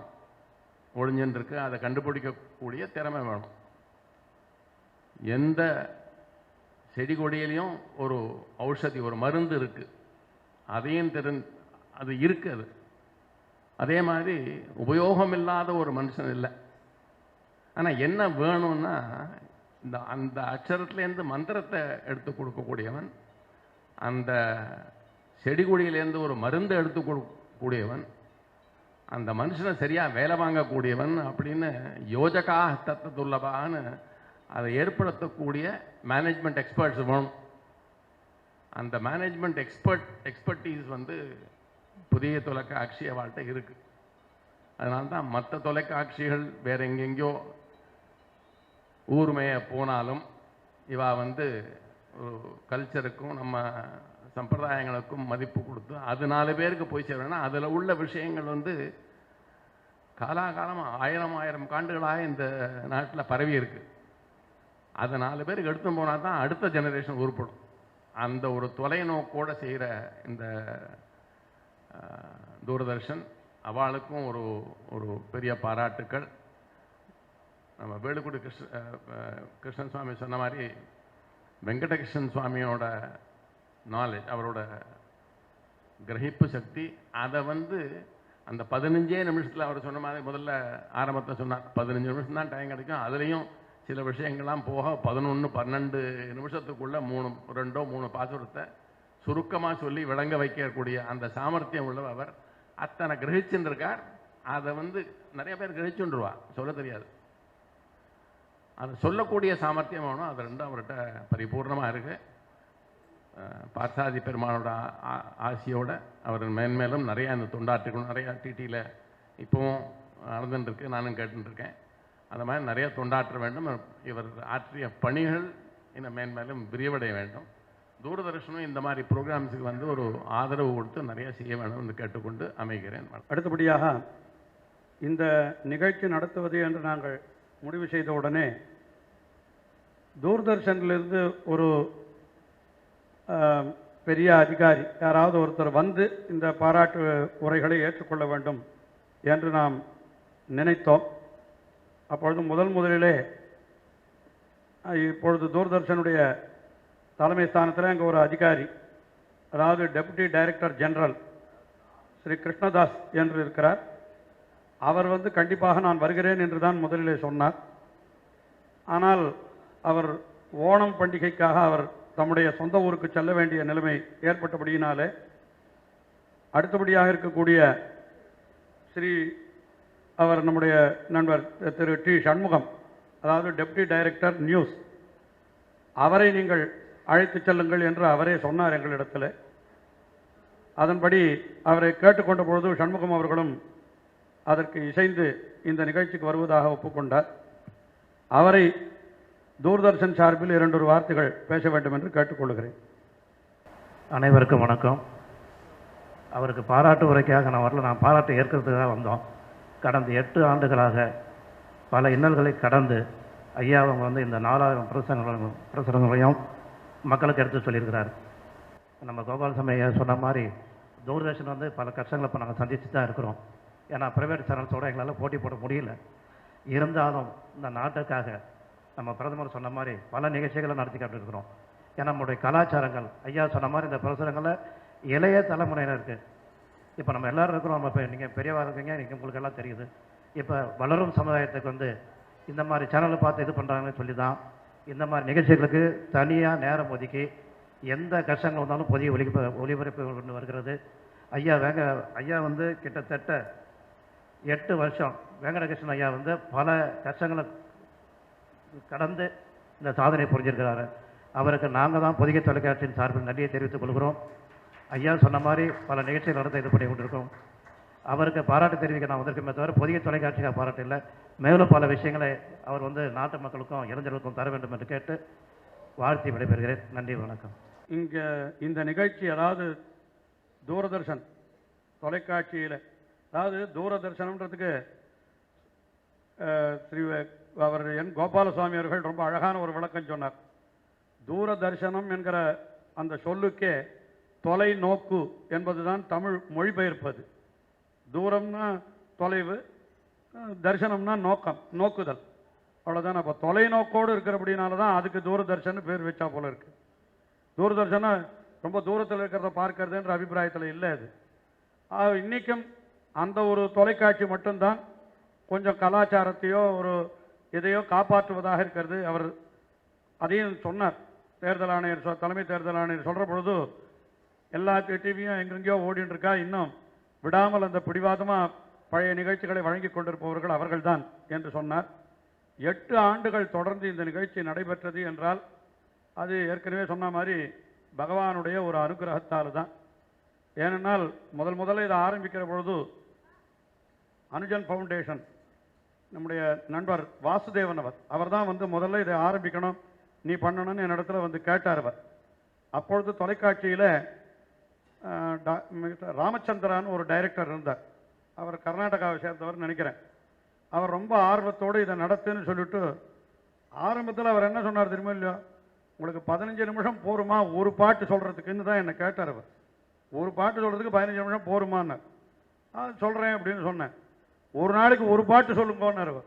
ஒழிஞ்சுன்னு இருக்கு, அதை கண்டுபிடிக்கக்கூடிய திறமை வேணும். எந்த செடி கொடியிலையும் ஒரு ஔஷதி, ஒரு மருந்து இருக்கு, அதையும் அது இருக்கு. அது அதே மாதிரி உபயோகம் இல்லாத ஒரு மனுஷன் இல்லை. ஆனால் என்ன வேணும்னா அந்த அக்ஷரத்துலேருந்து மந்திரத்தை எடுத்து கொடுக்கக்கூடியவன், அந்த செடி கொடியிலேருந்து ஒரு மருந்து எடுத்து கொடுக்கக்கூடியவன், அந்த மனுஷனை சரியாக வேலை வாங்கக்கூடியவன் அப்படின்னு யோஜகா தத்துல்லபான்னு அதை ஏற்படுத்தக்கூடிய மேனேஜ்மெண்ட் எக்ஸ்பர்ட்ஸ் வேணும். அந்த மேனேஜ்மெண்ட் எக்ஸ்பர்டீஸ் புதிய தொலைக்காட்சி அவள்கிட்ட இருக்கு. அதனால தான் மற்ற தொலைக்காட்சிகள் வேற எங்கெங்கயோ ஊர்மைய போனாலும் இவா கல்ச்சருக்கும் நம்ம சம்பிரதாயங்களுக்கும் மதிப்பு கொடுத்து அது 4 பேருக்கு போய் சேரணும்னா அதில் உள்ள விஷயங்கள் காலாகாலமாக 1000 ஆண்டுகளாக இந்த நாட்டில் பரவி இருக்கு. அதை 4 பேருக்கு எடுத்து போனால் தான் அடுத்த ஜெனரேஷன் உருப்படும். அந்த ஒரு தொலைநோக்கோடு செய்கிற இந்த தூர்தர்ஷன் அவளுக்கும் ஒரு பெரிய பாராட்டுக்கள். நம்ம வேலுக்குடி கிருஷ்ணன் சுவாமி சொன்ன மாதிரி வெங்கடகிருஷ்ணன் சுவாமியோட நாலேஜ், அவரோட கிரகிப்பு சக்தி, அதை அந்த 15 நிமிஷத்தில் அவர் சொன்ன மாதிரி முதல்ல ஆரம்பத்தில் சொன்னார் 15 நிமிஷம் தான் டைம் கிடைக்கும், அதுலேயும் சில விஷயங்கள்லாம் போக 11-12 நிமிஷத்துக்குள்ள 2-3 பாசுரத்தை சுருக்கமாக சொல்லி விளங்க வைக்கக்கூடிய அந்த சாமர்த்தியம் உள்ள அவர் அத்தனை கிரகிச்சுன்னு இருக்கார். அதை நிறைய பேர் கிரகிச்சுருவா, சொல்ல தெரியாது. அதை சொல்லக்கூடிய சாமர்த்தியம் வேணும். அது 2 அவர்கிட்ட பரிபூர்ணமாக இருக்கு. பார்த்தாதி பெருமானோட ஆசியோட அவர் மேன்மேலும் நிறையா இந்த தொண்டாற்றிக்கணும். நிறையா டிடியில் இப்போவும் நடந்துட்டுருக்கு, நானும் கேட்டுருக்கேன். அந்த மாதிரி நிறைய தொண்டாற்ற வேண்டும். இவர் ஆற்றிய பணிகள் இன்னும் மேன்மேலும் விரிவடைய வேண்டும். தூரதர்ஷனும் இந்த மாதிரி ப்ரோக்ராம்ஸுக்கு ஒரு ஆதரவு கொடுத்து நிறைய செய்ய வேண்டும் என்று கேட்டுக்கொண்டு அமைகிறேன். அடுத்தபடியாக இந்த நிகழ்ச்சி நடத்துவது என்று நாங்கள் முடிவு செய்த உடனே தூர்தர்ஷனிலிருந்து ஒரு பெரிய அதிகாரி யாராவது ஒருத்தர் இந்த பாராட்டு உரைகளை ஏற்றுக்கொள்ள வேண்டும் என்று நாம் நினைத்தோம். அப்பொழுது முதலிலே இப்பொழுது தூர்தர்ஷனுடைய தலைமை ஸ்தானத்தில் அங்கே ஒரு அதிகாரி, அதாவது deputy director general Shri Krishnadas என்று இருக்கிறார். அவர் கண்டிப்பாக நான் வருகிறேன் என்று தான் முதலிலே சொன்னார். ஆனால் அவர் ஓணம் பண்டிகைக்காக அவர் தம்முடைய சொந்த ஊருக்கு செல்ல வேண்டிய நிலைமை ஏற்பட்டபடியினாலே அடுத்தபடியாக இருக்கக்கூடிய அவர் நம்முடைய நண்பர் திரு டி சண்முகம், அதாவது டெப்டி டைரக்டர் நியூஸ், அவரை நீங்கள் அழைத்து செல்லுங்கள் என்று அவரே சொன்னார் எங்களிடத்தில். அதன்படி அவரை கேட்டுக்கொண்ட பொழுது சண்முகம் அவர்களும் அதற்கு இசைந்து இந்த நிகழ்ச்சிக்கு வருவதாக ஒப்புக்கொண்டார். அவரை தூர்தர்ஷன் சார்பில் 2 வார்த்தைகள் பேச வேண்டும் என்று கேட்டுக்கொள்கிறேன். அனைவருக்கும் வணக்கம். அவருக்கு பாராட்டு உரைக்காக நான் வரல, நான் பாராட்டு ஏற்கிறதுக்காக வந்தோம். கடந்த 8 ஆண்டுகளாக பல இன்னல்களை கடந்து ஐயா அவங்க இந்த 4000 பிரசுரங்களையும் மக்களுக்கு எடுத்து சொல்லியிருக்கிறார். நம்ம கோபாலசாமி ஐயா சொன்ன மாதிரி தூர்தர்ஷன் பல கஷ்டங்களை இப்போ நாங்கள் சந்தித்து தான் இருக்கிறோம். ஏன்னா ப்ரைவேட் சேனல்ஸோடு எங்களால் போட்டி போட முடியல. இருந்தாலும் இந்த நாட்டுக்காக நம்ம பிரதமர் சொன்ன மாதிரி பல நிகழ்ச்சிகளை நடத்தி காட்டிருக்கிறோம். ஏன்னா நம்முடைய கலாச்சாரங்கள் ஐயா சொன்ன மாதிரி இந்த பிரசுரங்களில் இளைய தலைமுறையினருக்கு இப்போ நம்ம எல்லோரும் இருக்கிறோம். நம்ம இப்போ நீங்கள் பெரியவாக இருக்கீங்க, நீங்கள் உங்களுக்கு எல்லாம் தெரியுது. இப்போ வளரும் சமுதாயத்துக்கு இந்த மாதிரி சேனலை பார்த்து இது பண்ணுறாங்கன்னு சொல்லி தான் இந்த மாதிரி நிகழ்ச்சிகளுக்கு தனியாக நேரம் ஒதுக்கி எந்த கஷ்டங்கள் வந்தாலும் புதிய ஒளிபரப்பு கொண்டு வருகிறது. ஐயா வந்து கிட்டத்தட்ட 8 வருஷம் வெங்கடகிருஷ்ணன் ஐயா வந்து பல கஷ்டங்களை கடந்து இந்த சாதனை புரிஞ்சிருக்கிறாரு. அவருக்கு நாங்கள் தான் பொதிகை தொலைக்காட்சியின் சார்பில் நன்றியை தெரிவித்துக் கொள்கிறோம். ஐயா சொன்ன மாதிரி பல நிகழ்ச்சிகள் நடத்த இது பண்ணி கொண்டிருக்கோம். அவருக்கு பாராட்டு தெரிவிக்க நான் வந்திருக்கமே தவிர பொதிகை தொலைக்காட்சிக்காக பாராட்டு இல்லை. மேலும் பல விஷயங்களை அவர் வந்து நாட்டு மக்களுக்கும் இளைஞர்களுக்கும் தர வேண்டும் என்று கேட்டு வாழ்த்தி விடைபெறுகிறேன். நன்றி, வணக்கம். இங்கே இந்த நிகழ்ச்சி அதாவது தூரதர்ஷன் தொலைக்காட்சியில், அதாவது தூரதர்ஷனம்ன்றதுக்கு அவர் என் கோபாலசுவாமி அவர்கள் ரொம்ப அழகான ஒரு விளக்கம் சொன்னார். தூரதர்ஷனம் என்கிற அந்த சொல்லுக்கே தொலைநோக்கு என்பதுதான் தமிழ் மொழிபெயர்ப்பது. தூரம்னா தொலைவு, தரிசனம்னா நோக்கம், நோக்குதல், அவ்வளோதான். அப்போ தொலைநோக்கோடு இருக்கிறபடினால தான் அதுக்கு தூரதர்ஷன் பேர் வச்சா போல இருக்கு. தூரதர்ஷனம் ரொம்ப தூரத்தில் இருக்கிறத பார்க்கறதுன்ற அபிப்பிராயத்தில் இல்லை அது. இன்றைக்கும் அந்த ஒரு தொலைக்காட்சி மட்டும்தான் கொஞ்சம் கலாச்சாரத்தையோ ஒரு எதையோ காப்பாற்றுவதாக இருக்கிறது. அவர் அதையும் சொன்னார். தேர்தல் ஆணையர் தலைமை தேர்தல் ஆணையர் சொல்கிற பொழுது எல்லா டிவியும் எங்கெங்கேயோ ஓடின்னு இருக்கா, இன்னும் விடாமல் அந்த பிடிவாதமாக பழைய நிகழ்ச்சிகளை வழங்கி கொண்டிருப்பவர்கள் அவர்கள்தான் என்று சொன்னார். 8 ஆண்டுகள் தொடர்ந்து இந்த நிகழ்ச்சி நடைபெற்றது என்றால் அது ஏற்கனவே சொன்ன மாதிரி பகவானுடைய ஒரு அனுகிரகத்தால் தான். ஏனென்றால் முதல்ல இதை ஆரம்பிக்கிற பொழுது அனுஜன் ஃபவுண்டேஷன் நம்முடைய நண்பர் வாசுதேவன் அவர் தான் வந்து முதல்ல இதை ஆரம்பிக்கணும், நீ பண்ணணும்னு என்னிடத்துல வந்து கேட்டார். அவர் அப்பொழுது தொலைக்காட்சியில் ராமச்சந்திரான்னு ஒரு டைரக்டர் இருந்தார். அவர் கர்நாடகாவை சேர்ந்தவர் நினைக்கிறேன். அவர் ரொம்ப ஆர்வத்தோடு இதை நடத்துன்னு சொல்லிட்டு ஆரம்பத்தில் அவர் என்ன சொன்னார் தெரியுமா இல்லையோ, உங்களுக்கு 15 நிமிஷம் போருமா ஒரு பாட்டு சொல்கிறதுக்குன்னு தான் என்னை கேட்டார். அவர் ஒரு பாட்டு சொல்கிறதுக்கு 15 நிமிஷம் போருமான்னார். சொல்கிறேன் அப்படின்னு சொன்னேன். ஒரு நாளைக்கு ஒரு பாட்டு சொல்லுங்கன்னார் அவர்.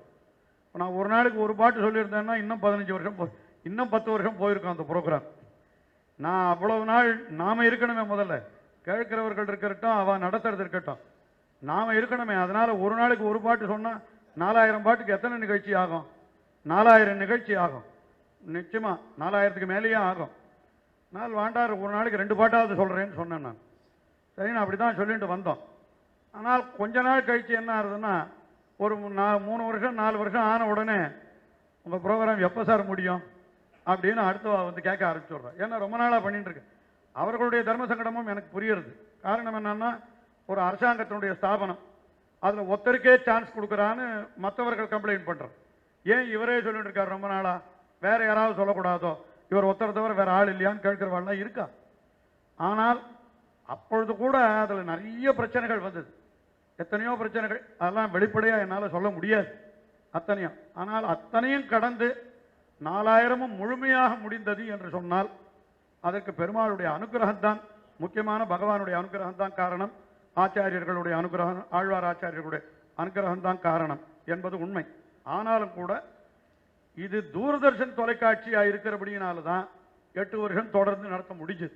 நான் ஒரு நாளைக்கு ஒரு பாட்டு சொல்லியிருந்தேன்னா இன்னும் 15 வருஷம் இன்னும் 10 வருஷம் போயிருக்கோம் அந்த ப்ரோக்ராம். நான் அவ்வளவு நாள் நாம் இருக்கணுமே, முதல்ல கேட்கிறவர்கள் இருக்கட்டும், அவன் நடத்துறது இருக்கட்டும், நாம் இருக்கணுமே. அதனால் ஒரு நாளைக்கு ஒரு பாட்டு சொன்னால் 4000 பாட்டுக்கு எத்தனை நிகழ்ச்சி ஆகும்? 4000 நிகழ்ச்சி ஆகும். நிச்சயமாக 4000க்கு மேலேயே ஆகும். நான் வேண்டார், ஒரு நாளைக்கு 2 பாட்டாவது சொல்கிறேன்னு சொன்னேன் நான். சரி, நான் அப்படி தான் சொல்லிட்டு வந்தோம். ஆனால் கொஞ்ச நாள் கழித்து என்ன ஆகுதுன்னா, ஒரு 3 வருஷம் 4 வருஷம் ஆன உடனே உங்கள் ப்ரோக்ராம் எப்போ சார் முடியும் அப்படின்னு அடுத்த வந்து கேட்க ஆரம்பிச்சுடுறேன். ஏன்னா ரொம்ப நாளாக பண்ணிட்டு இருக்கேன். அவர்களுடைய தர்ம சங்கடமும் எனக்கு புரியுறது. காரணம் என்னன்னா, ஒரு அரசாங்கத்தினுடைய ஸ்தாபனம், அதில் ஒருத்தருக்கே சான்ஸ் கொடுக்குறான்னு மற்றவர்கள் கம்ப்ளைண்ட் பண்ணுறோம். ஏன் இவரே சொல்லிட்டு இருக்காரு ரொம்ப நாளாக, வேற யாராவது சொல்லக்கூடாதோ, இவர் ஒருத்தர் தவிர வேற ஆள் இல்லையான்னு கேட்கிறவாள்லாம் இருக்கா. ஆனால் அப்பொழுது கூட அதில் நிறைய பிரச்சனைகள் வந்தது, எத்தனையோ பிரச்சனைகள். அதெல்லாம் வெளிப்படையாக என்னால் சொல்ல முடியாது அத்தனையும். ஆனால் அத்தனையும் கடந்து 4000 முழுமையாக முடிந்தது என்று சொன்னால் அதற்கு பெருமாளுடைய அனுகிரகம் தான் முக்கியமான, பகவானுடைய அனுகிரகம் தான் காரணம், ஆச்சாரியர்களுடைய அனுகிரகம், ஆழ்வார் ஆச்சாரியர்களுடைய அனுகிரகம் தான் காரணம் என்பது உண்மை. ஆனாலும் கூட இது தூர்தர்ஷன் தொலைக்காட்சியாக இருக்கிறபடியினால தான் 8 வருஷம் தொடர்ந்து நடத்த முடிஞ்சது.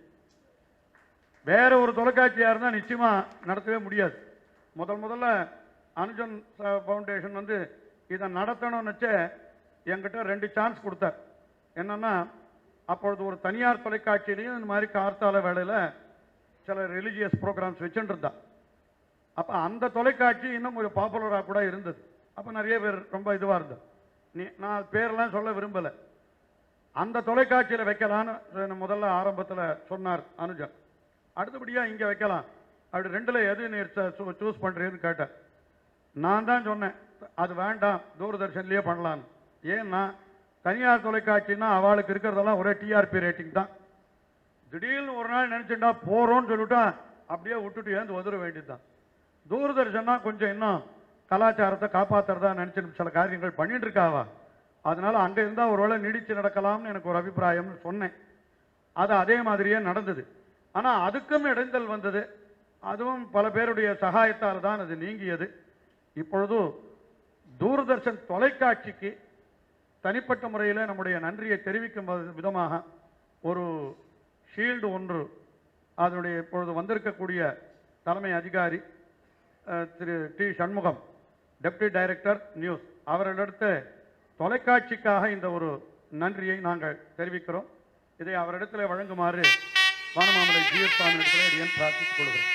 வேற ஒரு தொலைக்காட்சியாக இருந்தால் நிச்சயமா நடத்தவே முடியாது. முதல்ல அனுஜன் ஃபவுண்டேஷன் வந்து இதை நடத்தணும்னு வச்ச என்கிட்ட 2 சான்ஸ் கொடுத்தார். என்னன்னா, அப்பொழுது ஒரு தனியார் தொலைக்காட்சியிலையும் இந்த மாதிரி கார்த்தால வேளையில் சில ரிலீஜியஸ் ப்ரோக்ராம்ஸ் வச்சுட்டு இருந்தா. அப்போ அந்த தொலைக்காட்சி இன்னும் ஒரு பாப்புலராக கூட இருந்தது. அப்போ நிறைய பேர் ரொம்ப இதுவாக இருந்தது. நான் பேரெல்லாம் சொல்ல விரும்பலை. அந்த தொலைக்காட்சியில் வைக்கலான்னு முதல்ல ஆரம்பத்தில் சொன்னார் அனுஜன். அடுத்தபடியாக இங்கே வைக்கலாம், அப்படி 2ல் எது நீ சூஸ் பண்ணுறேன்னு கேட்டேன். நான் தான் சொன்னேன், அது வேண்டாம், தூர்தர்ஷன்லேயே பண்ணலான்னு. ஏன்னா தனியார் தொலைக்காட்சின்னா அவளுக்கு இருக்கிறதெல்லாம் ஒரே டிஆர்பி ரேட்டிங் தான். திடீர்னு ஒரு நாள் நினச்சிட்டா போகிறோன்னு சொல்லிட்டா அப்படியே விட்டுட்டு ஏந்து வந்துட வேண்டியது தான். தூர்தர்ஷன்னா கொஞ்சம் இன்னும் கலாச்சாரத்தை காப்பாற்றுறதா நினச்சி சில காரியங்கள் பண்ணிட்டு இருக்காவா. அதனால அங்கே இருந்தால் ஒருவேளை நீடித்து நடக்கலாம்னு எனக்கு ஒரு அபிப்பிராயம்னு சொன்னேன். அது அதே மாதிரியே நடந்தது. ஆனால் அதுக்கும் இடைஞ்சல் வந்தது. அதுவும் பல பேருடைய சகாயத்தால் தான் அது நீங்கியது. இப்பொழுது தூர்தர்ஷன் தொலைக்காட்சிக்கு தனிப்பட்ட முறையில் நம்முடைய நன்றியை தெரிவிக்கும் விதமாக ஒரு ஷீல்டு ஒன்று அதனுடைய இப்பொழுது வந்திருக்கக்கூடிய தலைமை அதிகாரி Thiru T Shanmugam, deputy director news, அவர்களிடத்து தொலைக்காட்சிக்காக இந்த ஒரு நன்றியை நாங்கள் தெரிவிக்கிறோம். இதை அவரிடத்தில் வழங்குமாறு வானமாமலை ஜிஎஸ் சுவாமி இடத்துல அடியேன் பிரார்த்தித்துக் கொள்கிறேன்.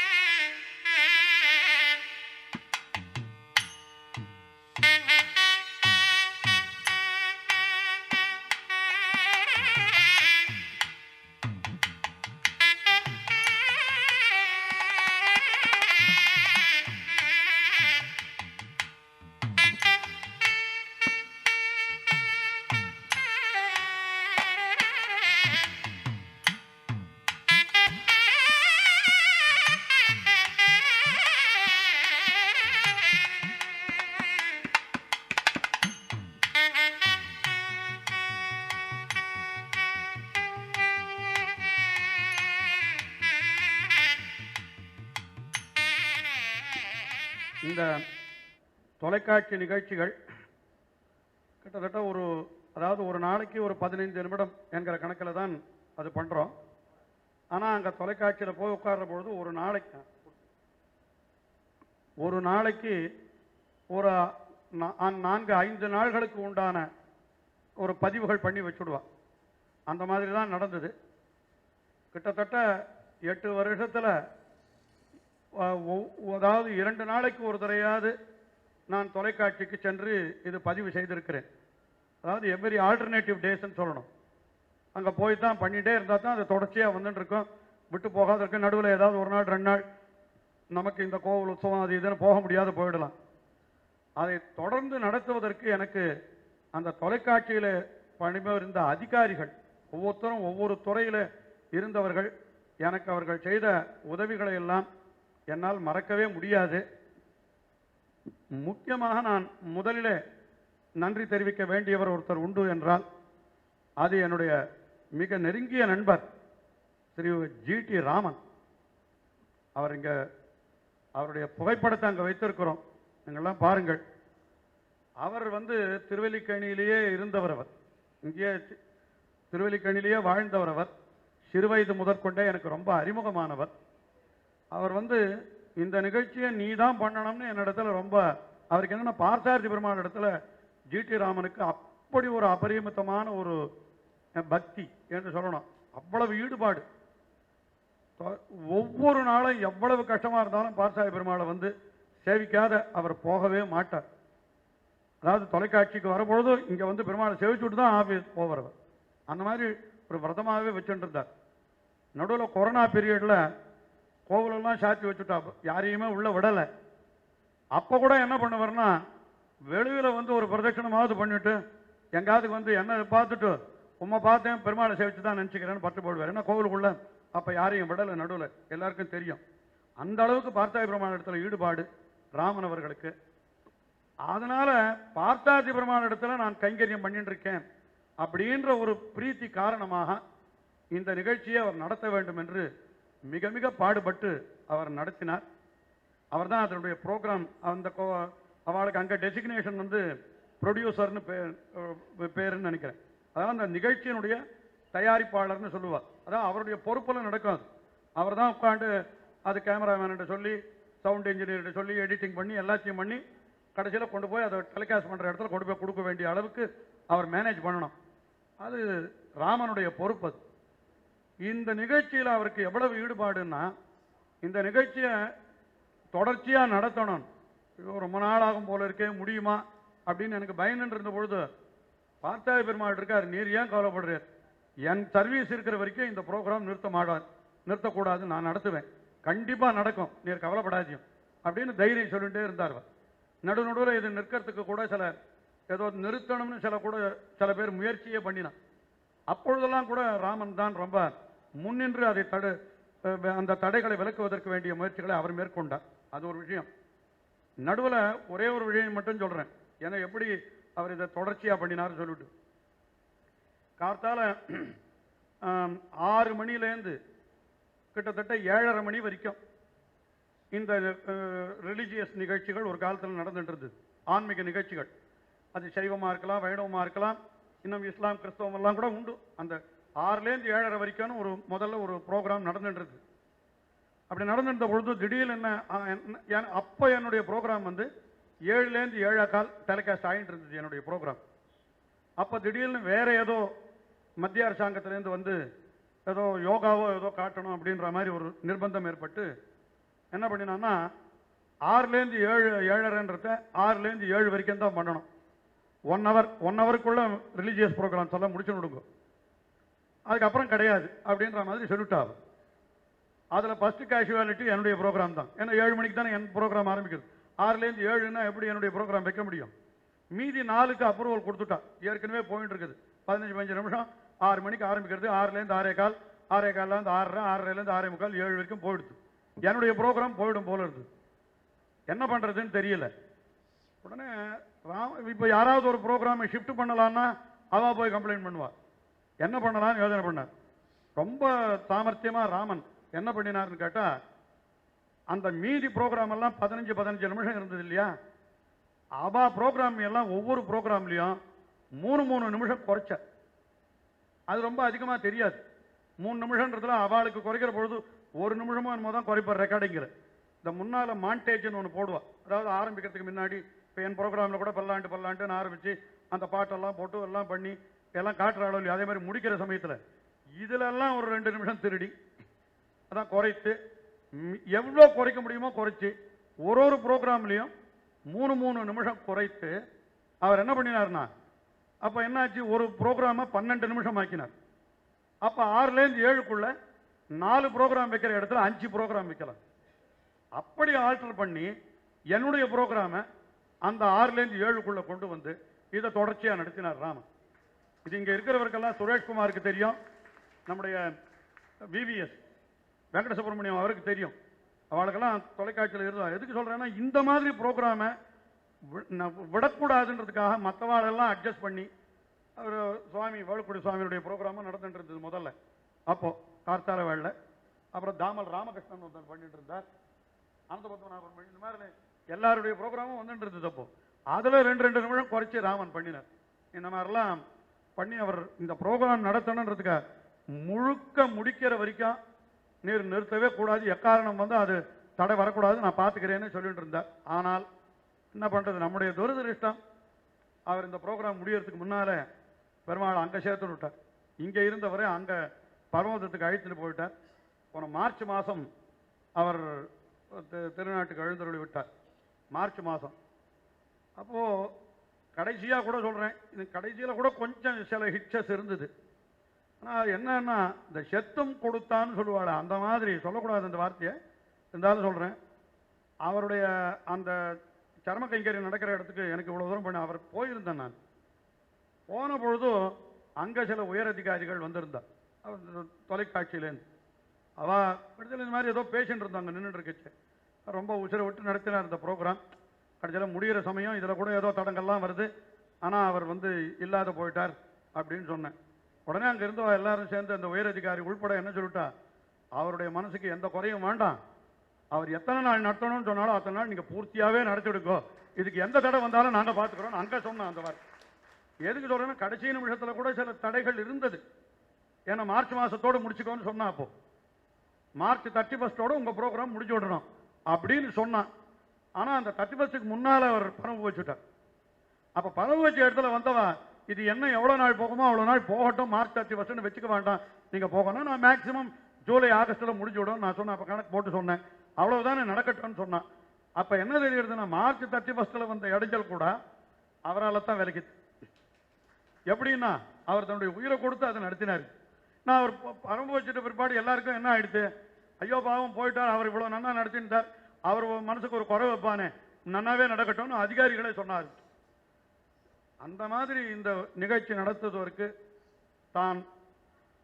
இந்த தொலைக்காட்சி நிகழ்ச்சிகள் கிட்டத்தட்ட அதாவது ஒரு நாளைக்கு ஒரு 15 நிமிடம் என்கிற கணக்கில் தான் அது பண்ணுறோம். ஆனால் அங்கே தொலைக்காட்சியில் போய் உட்கார்ற பொழுது ஒரு நாளைக்கு ஒரு 4-5 நாள்களுக்கு உண்டான ஒரு பதிவுகள் பண்ணி வச்சுடுவான். அந்த மாதிரி தான் நடந்தது. கிட்டத்தட்ட 8 வருஷத்தில் அதாவது 2 நாளைக்கு ஒரு தடையாவது நான் தொலைக்காட்சிக்கு சென்று இது பதிவு செய்திருக்கிறேன். அதாவது எவ்ரி ஆல்டர்னேட்டிவ் டேஸ்ன்னு சொல்லணும். அங்கே போய் தான் பண்ணிகிட்டே இருந்தால் தான் அது தொடர்ச்சியாக வந்துட்டு இருக்கும், விட்டு போகாத இருக்கும். நடுவில் ஏதாவது ஒரு நாள் 2 நாள் நமக்கு இந்த கோவில் உற்சவம் அது இதுன்னு போக முடியாத போயிடலாம். அதை தொடர்ந்து நடத்துவதற்கு எனக்கு அந்த தொலைக்காட்சியில் பணிபுரிந்த அதிகாரிகள் ஒவ்வொருத்தரும் ஒவ்வொரு துறையில் இருந்தவர்கள் எனக்கு அவர்கள் செய்த உதவிகளை எல்லாம் என்னால் மறக்கவே முடியாது. முக்கியமாக நான் முதலிலே நன்றி தெரிவிக்க வேண்டியவர் ஒருத்தர் உண்டு என்றால் அது என்னுடைய மிக நெருங்கிய நண்பர் திரு ஜி.டி. ராமன். அவருடைய புகைப்படத்தை அங்கே வைத்திருக்கிறோம், நீங்கள்லாம் பாருங்கள். அவர் திருவல்லிக்கேணியிலேயே இருந்தவர். அவர் இங்கே திருவல்லிக்கேணியிலேயே வாழ்ந்தவர். அவர் சிறுவயது முதற்கொண்டே எனக்கு ரொம்ப அறிமுகமானவர். அவர் இந்த நிகழ்ச்சியை நீ தான் பண்ணணும்னு என்னிடத்துல ரொம்ப, அவருக்கு என்னென்ன பார்த்தசாரதி பெருமாள் இடத்துல ஜி.டி. ராமனுக்கு அப்படி ஒரு அபரிமிதமான ஒரு பக்தி என்று சொல்லணும். அவ்வளவு ஈடுபாடு. ஒவ்வொரு நாளும் எவ்வளவு கஷ்டமாக இருந்தாலும் பார்த்தசாரதி பெருமாளை சேவிக்காத அவர் போகவே மாட்டார். அதாவது தொலைக்காட்சிக்கு வரப்பொழுது இங்கே பெருமாளை சேவிச்சுட்டு தான் ஆஃபீஸ் போகிறவர். அந்த மாதிரி ஒரு விரதமாகவே வச்சுட்டு இருந்தார். நடுவில் கொரோனா பீரியடில் கோவிலெல்லாம் சாத்தி வச்சுட்டா, யாரையுமே உள்ள விடலை. அப்போ கூட என்ன பண்ணுவார்னா வெளியில் ஒரு பிரதட்சணமாவது பண்ணிட்டு எங்காவது என்ன பார்த்துட்டு உம்மை பார்த்தேன் பெருமாளை சேவிச்சு தான் நினச்சிக்கிறேன்னு பட்டு போடுவார். ஏன்னா கோவிலுக்குள்ள அப்போ யாரையும் விடலை. நடுவில் எல்லாருக்கும் தெரியும். அந்த அளவுக்கு பார்த்தாதி பெருமாள் இடத்துல ஈடுபாடு ராமன் அவர்களுக்கு. அதனால பார்த்தாதி பெருமாள் இடத்துல நான் கைங்கரியம் பண்ணிட்டு இருக்கேன் அப்படின்ற ஒரு பிரீத்தி காரணமாக இந்த நிகழ்ச்சியை அவர் நடத்த வேண்டும் என்று மிக மிக பாடுபட்டு அவர் நடத்தினார். அவர் தான் அதனுடைய ப்ரோக்ராம், அந்த அவளுக்கு அங்கே டெசிக்னேஷன் ப்ரொடியூசர்னு பேருன்னு நினைக்கிறேன். அதாவது அந்த நிகழ்ச்சியினுடைய தயாரிப்பாளர்னு சொல்லுவார். அதான் அவருடைய பொறுப்பில் நடக்கும். அவர் தான் உட்காந்து அது கேமராமேன்கிட்ட சொல்லி, சவுண்ட் இன்ஜினியர்கிட்ட சொல்லி, எடிட்டிங் பண்ணி எல்லாத்தையும் பண்ணி கடைசியில் கொண்டு போய் அதை டெலிகாஸ்ட் பண்ணுற இடத்துல கொண்டு போய் கொடுக்க வேண்டிய அளவுக்கு அவர் மேனேஜ் பண்ணணும். அது ராமனுடைய பொறுப்பு. அது இந்த நிகழ்ச்சியில் அவருக்கு எவ்வளவு ஈடுபாடுன்னா, இந்த நிகழ்ச்சியை தொடர்ச்சியாக நடத்தணும், ரொம்ப நாளாகும் போல இருக்கே, முடியுமா அப்படின்னு எனக்கு பயந்துட்டு இருந்த பொழுது பார்த்தாதி பெருமாள் இருக்கார், நீர் ஏன் கவலைப்படுறார், என் சர்வீஸ் இருக்கிற வரைக்கும் இந்த ப்ரோக்ராம் நிறுத்தக்கூடாது, நான் நடத்துவேன், கண்டிப்பாக நடக்கும், நீர் கவலைப்படாதியும் அப்படின்னு தைரியம் சொல்லிகிட்டே இருந்தார். நடுநடுவில் இது நிற்கிறதுக்கு கூட ஏதோ நிறுத்தணும்னு சில பேர் முயற்சியே பண்ணினான். அப்பொழுதெல்லாம் கூட ராமன் தான் ரொம்ப முன்னின்று அதை அந்த தடைகளை விலக்குவதற்கு வேண்டிய முயற்சிகளை அவர் மேற்கொண்டார். அது ஒரு விஷயம். நடுவில் ஒரே ஒரு விஷயம் மட்டும் சொல்கிறேன், ஏன்னா எப்படி அவர் இதை தொடர்ச்சியாக பண்ணினார் சொல்லிட்டு. கார்த்தால 6 மணிலேருந்து கிட்டத்தட்ட 7:30 மணி வரைக்கும் இந்த ரிலீஜியஸ் நிகழ்ச்சிகள் ஒரு காலத்தில் நடந்துட்டு இருந்தது. ஆன்மீக நிகழ்ச்சிகள், அது சைவமாக இருக்கலாம், வைணவமாக இருக்கலாம், இன்னும் இஸ்லாம் கிறிஸ்தவம் எல்லாம் கூட உண்டு. அந்த 6லேருந்து 7:30 வரைக்கும் முதல்ல ஒரு ப்ரோக்ராம் நடந்துட்டு. அப்படி நடந்துட்ட பொழுது திடீர்னு அப்போ என்னுடைய ப்ரோக்ராம் 7லேருந்து 7:15 டெலிகாஸ்ட் ஆகிட்டு இருந்தது என்னுடைய ப்ரோக்ராம். அப்போ திடீர்னு வேற ஏதோ மத்திய அரசாங்கத்திலேருந்து ஏதோ யோகாவோ ஏதோ காட்டணும் அப்படின்ற மாதிரி ஒரு நிர்பந்தம் ஏற்பட்டு என்ன பண்ணினான்னா 6லேருந்து 7, 7:30ன்றத 6லேருந்து 7 வரைக்கும் தான் பண்ணணும். 1 ஹவருக்குள்ள ரிலீஜியஸ் ப்ரோக்ராம்ஸ் எல்லாம் முடிச்சு விடுங்க, அதுக்கப்புறம் கிடையாது அப்படின்ற மாதிரி சொல்லிட்டாங்க. அதில் ஃபர்ஸ்ட் கேஷுவாலிட்டி என்னுடைய ப்ரோக்ராம் தான். ஏன்னா 7 மணிக்கு தானே என் ப்ரோக்ராம் ஆரம்பிக்கிறது. 6லேருந்து 7ன்னா எப்படி என்னுடைய ப்ரோக்ராம் வைக்க முடியும்? மீதி 4க்கு அப்ரூவல் கொடுத்துட்டா. ஏற்கனவே போயிட்டு இருக்குது 15 நிமிஷம். 6 மணிக்கு ஆரம்பிக்கிறது, 6லேருந்து 6:15, 6:15லேருந்து 6:30, 6:30லேருந்து 6:45, 7 வரைக்கும் போயிடுது. என்னுடைய ப்ரோக்ராம் போயிடும் போல இருக்குது. என்ன பண்ணுறதுன்னு தெரியல. உடனே இப்போ யாராவது ஒரு ப்ரோக்ராமை ஷிஃப்ட் பண்ணலான்னா அவ போய் கம்ப்ளைண்ட் பண்ணுவா. என்ன பண்ணலான்னு யோசனை பண்ணார். ரொம்ப சாமர்த்தியமாக ராமன் என்ன பண்ணினார்னு கேட்டால், அந்த மீதி ப்ரோக்ராம் எல்லாம் 15 நிமிஷம் இருந்தது இல்லையா, அவா ப்ரோக்ராம் எல்லாம் ஒவ்வொரு ப்ரோக்ராம்லையும் 3 நிமிஷம் குறைச்ச. அது ரொம்ப அதிகமாக தெரியாது. 3 நிமிஷன்றதுல அவளுக்கு குறைக்கிற பொழுது 1 நிமிஷமும் என்னமோ தான் குறைப்பார் ரெக்கார்டிங்கில். இந்த முன்னால் மாண்டேஜ்னு ஒன்று போடுவா. அதாவது ஆரம்பிக்கிறதுக்கு முன்னாடி இப்போ என் ப்ரோக்ராமில் கூட பல்லாண்டுன்னு ஆரம்பித்து அந்த பாட்டெல்லாம் போட்டு எல்லாம் பண்ணி எல்லாம் காட்டுற அளவு இல்லையா, அதே மாதிரி முடிக்கிற சமயத்தில் இதிலெல்லாம் ஒரு 2 நிமிஷம் திருடி அதான் குறைத்து எவ்வளோ குறைக்க முடியுமோ குறைச்சி ஒரு ப்ரோக்ராம்லையும் 3 நிமிஷம் குறைத்து அவர் என்ன பண்ணினார்னா, அப்போ என்னாச்சு, ஒரு ப்ரோக்ராமை 12 நிமிஷம் ஆக்கினார். அப்போ 6லேருந்து 7க்குள்ள 4 ப்ரோக்ராம் வைக்கிற இடத்துல 5 ப்ரோக்ராம் வைக்கலாம். அப்படி ஆல்டர் பண்ணி என்னுடைய ப்ரோக்ராமை அந்த 6லேருந்து 7க்குள்ள கொண்டு வந்து இதை தொடர்ச்சியாக நடத்தினார் ராமன். இது இங்கே இருக்கிறவருக்கெல்லாம் சுரேஷ்குமாருக்கு தெரியும், நம்முடைய விவிஎஸ் வெங்கட சுப்பிரமணியம் அவருக்கு தெரியும், அவளுக்கெல்லாம் தொலைக்காட்சியில் இருந்தா. எதுக்கு சொல்கிறேன்னா, இந்த மாதிரி ப்ரோக்ராமை விடக்கூடாதுன்றதுக்காக மற்றவாளெல்லாம் அட்ஜஸ்ட் பண்ணி அவர் சுவாமி வேலுக்குடி சுவாமியுடைய ப்ரோக்ராமும் நடந்துட்டு இருந்தது முதல்ல. அப்போது கார்த்தால வேலை. அப்புறம் தாமல் ராமகிருஷ்ணன் ஒருத்தர் பண்ணிட்டு இருந்தார். அனந்தபத்மநாபன் இந்த மாதிரி எல்லாருடைய ப்ரோக்ராமும் வந்துட்டு இருந்தது. அப்போ அதில் 2 நிமிஷம் குறைச்சி ராமன் பண்ணினார். இந்த மாதிரிலாம் பண்ணி அவர் இந்த ப்ரோக்ராம் நடத்தணுன்றதுக்காக முழுக்க முடிக்கிற வரைக்கும் நீர் நிறுத்தவே கூடாது, எக்காரணம் வந்து அது தடை வரக்கூடாது, நான் பார்த்துக்கிறேன்னு சொல்லிட்டு இருந்தார். ஆனால் என்ன பண்ணுறது, நம்முடைய துரதிருஷ்டம், அவர் இந்த ப்ரோக்ராம் முடியறதுக்கு முன்னால் பெருமாள் அங்கே சேர்த்து விட்டார். இங்கே இருந்தவரை அங்கே பரமதத்துக்கு அழைத்துட்டு போயிட்டார். போன மார்ச் மாதம் அவர் திருநாட்டுக்கு எழுந்தருளி விட்டார். மார்ச் மாதம். அப்போது கடைசியாக கூட சொல்கிறேன், இது கடைசியில் கூட கொஞ்சம் சில ஹிட்சஸ் இருந்தது. ஆனால் என்னன்னா, இந்த செத்தும் கொடுத்தான்னு சொல்லுவாள், அந்த மாதிரி சொல்லக்கூடாது அந்த வார்த்தையை, இருந்தாலும் சொல்கிறேன். அவருடைய அந்த சர்ம கைங்கரியம் நடக்கிற இடத்துக்கு எனக்கு இவ்வளோ தூரம் பண்ண அவர் போயிருந்தேன். நான் போன பொழுதும் அங்கே சில உயர் அதிகாரிகள் வந்திருந்தார் அவர் தொலைக்காட்சியிலேருந்து. அவள் கடைசியில் இந்த மாதிரி ஏதோ பேஷண்ட் இருந்தாங்க நின்றுட்டு இருக்கச்சு. ரொம்ப உசிரை விட்டு நடத்தினார் இந்த ப்ரோக்ராம். கடைசியில் முடிகிற சமயம் இதில் கூட ஏதோ தடங்கள்லாம் வருது, ஆனால் அவர் வந்து இல்லாத போயிட்டார் அப்படின்னு சொன்னேன். உடனே அங்கே இருந்தவா எல்லாரும் சேர்ந்து அந்த உயர் அதிகாரி உள்பட என்ன சொல்லிட்டா, அவருடைய மனசுக்கு எந்த குறையும் வேண்டாம், அவர் எத்தனை நாள் நடத்தணும்னு சொன்னாலும் அத்தனை நாள் நீங்கள் பூர்த்தியாகவே நடத்திவிடுங்கோ, இதுக்கு எந்த தடை வந்தாலும் நாங்கள் பார்த்துக்கிறோம் அங்கே சொன்னேன். அந்த வாரம் எதுக்கு சொல்கிறேன்னா, கடைசி நிமிஷத்தில் கூட சில தடைகள் இருந்தது. ஏன்னா மார்ச் மாதத்தோடு முடிச்சுக்கோன்னு சொன்னா, அப்போ மார்ச் 31 உங்கள் ப்ரோக்ராம் முடிச்சு விடணும் அப்படின்னு சொன்னான். ஆனால் அந்த 31 முன்னால் அவர் பணம் வச்சுட்டார். அப்போ பணம் வச்ச இடத்துல வந்தவா, இது என்ன எவ்வளோ நாள் போகுமோ அவ்வளோ நாள் போகட்டும், மார்ச் 31 வச்சுக்க வேண்டாம், நீங்கள் போகணும், நான் மேக்ஸிமம் ஜூலை ஆகஸ்ட்டில் முடிச்சு விடும் நான் சொன்னேன். அப்போ கணக்கு போட்டு சொன்னேன், அவ்வளவுதானே நடக்கட்டும்னு சொன்னான். அப்போ என்ன தெரியுதுன்னா, மார்ச் 31 வந்த இடைஞ்சல் கூட அவரால் தான் விலகிது. எப்படின்னா, அவர் தன்னுடைய உயிரை கொடுத்து அதை நடத்தினார். நான் அவர் பரம்பு வச்சுட்டு பிற்பாடு எல்லாருக்கும் என்ன ஆயிடுச்சு, ஐயோ பாவம் போயிட்டார், அவர் இவ்வளோ நன்னா நடத்தினார், அவர் மனசுக்கு ஒரு குறை வைப்பானே, நன்னாவே நடக்கட்டும்னு அதிகாரிகளே சொன்னார். அந்த மாதிரி இந்த நிகழ்ச்சி நடத்துவதற்கு தான்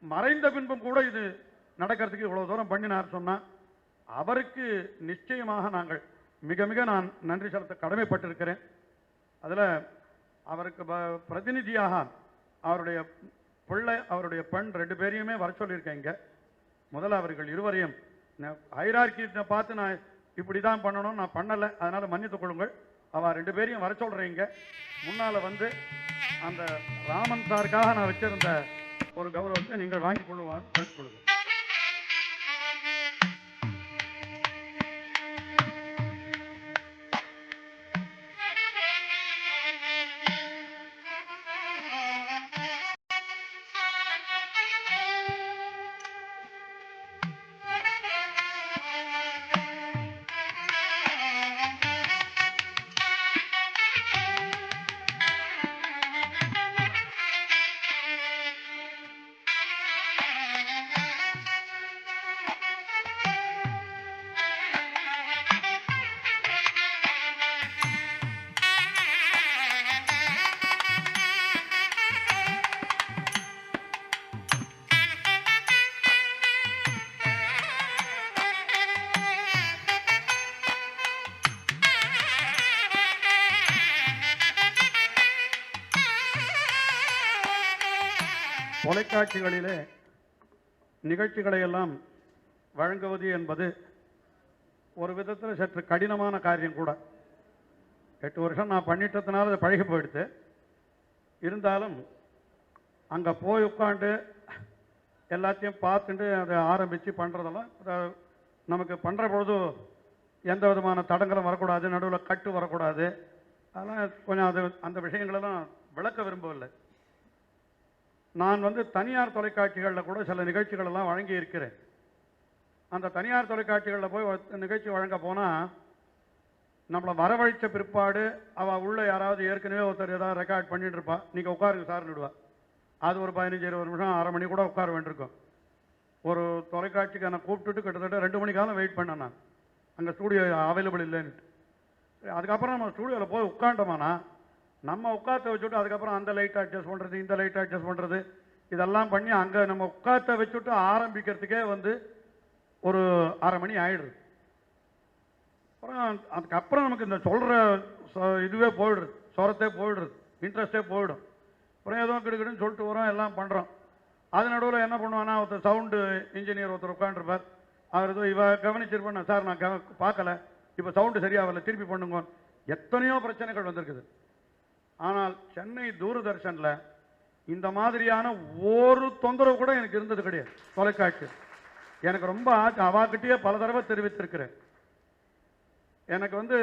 மறைந்த பின்பும் கூட இது நடக்கிறதுக்கு இவ்வளோ தூரம் பண்ணினார் சொன்னால், அவருக்கு நிச்சயமாக நாங்கள் மிக மிக நான் நன்றி செலுத்த கடமைப்பட்டிருக்கிறேன். அதில் அவருக்கு பிரதிநிதியாக அவருடைய பிள்ளை அவருடைய பெண் 2 பேரையுமே வர சொல்லியிருக்கேங்க. முதல்ல அவர்கள் இருவரையும் ஹைரார்கி பார்த்து நான் இப்படி தான் பண்ணணும், நான் பண்ணலை, அதனால் மன்னித்துக் கொள்ளுங்கள். அவள் 2 பேரையும் வர சொல்கிறீங்க. முன்னால் வந்து அந்த ராமன் சாருக்காக நான் வச்சிருந்த ஒரு கௌரவத்தை நீங்கள் வாங்கிக் கொள்ளுங்க. தொலைக்காட்சிகளிலே நிகழ்ச்சிகளை எல்லாம் வழங்குவது என்பது ஒரு விதத்தில் சற்று கடினமான காரியம் கூட. 8 வருஷம் நான் பண்ணிட்டதுனால அது பழகி போயிடுது. இருந்தாலும் அங்கே போய் உட்காந்து எல்லாத்தையும் பார்த்துட்டு அதை ஆரம்பித்து பண்ணுறதெல்லாம் நமக்கு பண்ணுற பொழுது எந்த விதமான தடங்களும் வரக்கூடாது, நடுவில் கட்டு வரக்கூடாது. அதெல்லாம் கொஞ்சம் அந்த விஷயங்களெல்லாம் விளக்க விரும்பவில்லை. நான் தனியார் தொலைக்காட்சிகளில் கூட சில நிகழ்ச்சிகளெல்லாம் வழங்கி இருக்கிறேன். அந்த தனியார் தொலைக்காட்சிகளில் போய் நிகழ்ச்சி வழங்க போனால் நம்மளை வரவழைச்ச பிற்பாடு அவள் உள்ள யாராவது ஏற்கனவே ஒருத்தர் ஏதாவது ரெக்கார்ட் பண்ணிட்டு இருப்பா, நீங்கள் உட்காருங்க சார்னு விடுவா. அது ஒரு 15-20 நிமிஷம், அரை மணி கூட உட்கார வேண்டியிருக்கும். ஒரு தொலைக்காட்சிக்கு என்னை கூப்பிட்டுட்டு கிட்டத்தட்ட 2 மணி காலம் வெயிட் பண்ணேன் நான், அங்கே ஸ்டூடியோ அவைலபிள் இல்லைன்னுட்டு. அதுக்கப்புறம் நம்ம ஸ்டூடியோவில் போய் உட்காண்டோமானா நம்ம உட்காத்த வச்சுட்டு அதுக்கப்புறம் அந்த லைட் அட்ஜஸ்ட் பண்ணுறது, இந்த லைட் அட்ஜஸ்ட் பண்ணுறது, இதெல்லாம் பண்ணி அங்கே நம்ம உட்காத்த வச்சுட்டு ஆரம்பிக்கிறதுக்கே ஒரு அரை மணி ஆயிடுது. அப்புறம் அதுக்கப்புறம் நமக்கு இந்த சொல்கிற இதுவே போயிடுறது, சொரத்தே போயிடுறது, இன்ட்ரெஸ்டே போயிடும். அப்புறம் ஏதோ கிடுக்கிடுன்னு சொல்லிட்டு வரோம், எல்லாம் பண்ணுறோம். அது நடுவில் என்ன பண்ணுவான்னா ஒருத்தர் சவுண்டு இன்ஜினியர் ஒருத்தர் உட்காந்துருப்பார். அவர் ஏதோ இவ கவனிச்சிருப்பேன், சார் நான் பார்க்கல, இப்போ சவுண்டு சரியாக வரல, திருப்பி பண்ணுங்க. எத்தனையோ பிரச்சனைகள் வந்திருக்குது. ஆனால் சென்னை தூர்தர்ஷனில் இந்த மாதிரியான ஒரு தொந்தரவு கூட எனக்கு இருந்தது கிடையாது. தொலைக்காட்சி எனக்கு ரொம்ப அவாக்கிட்டே பல தடவை தெரிவித்திருக்கிறேன். எனக்கு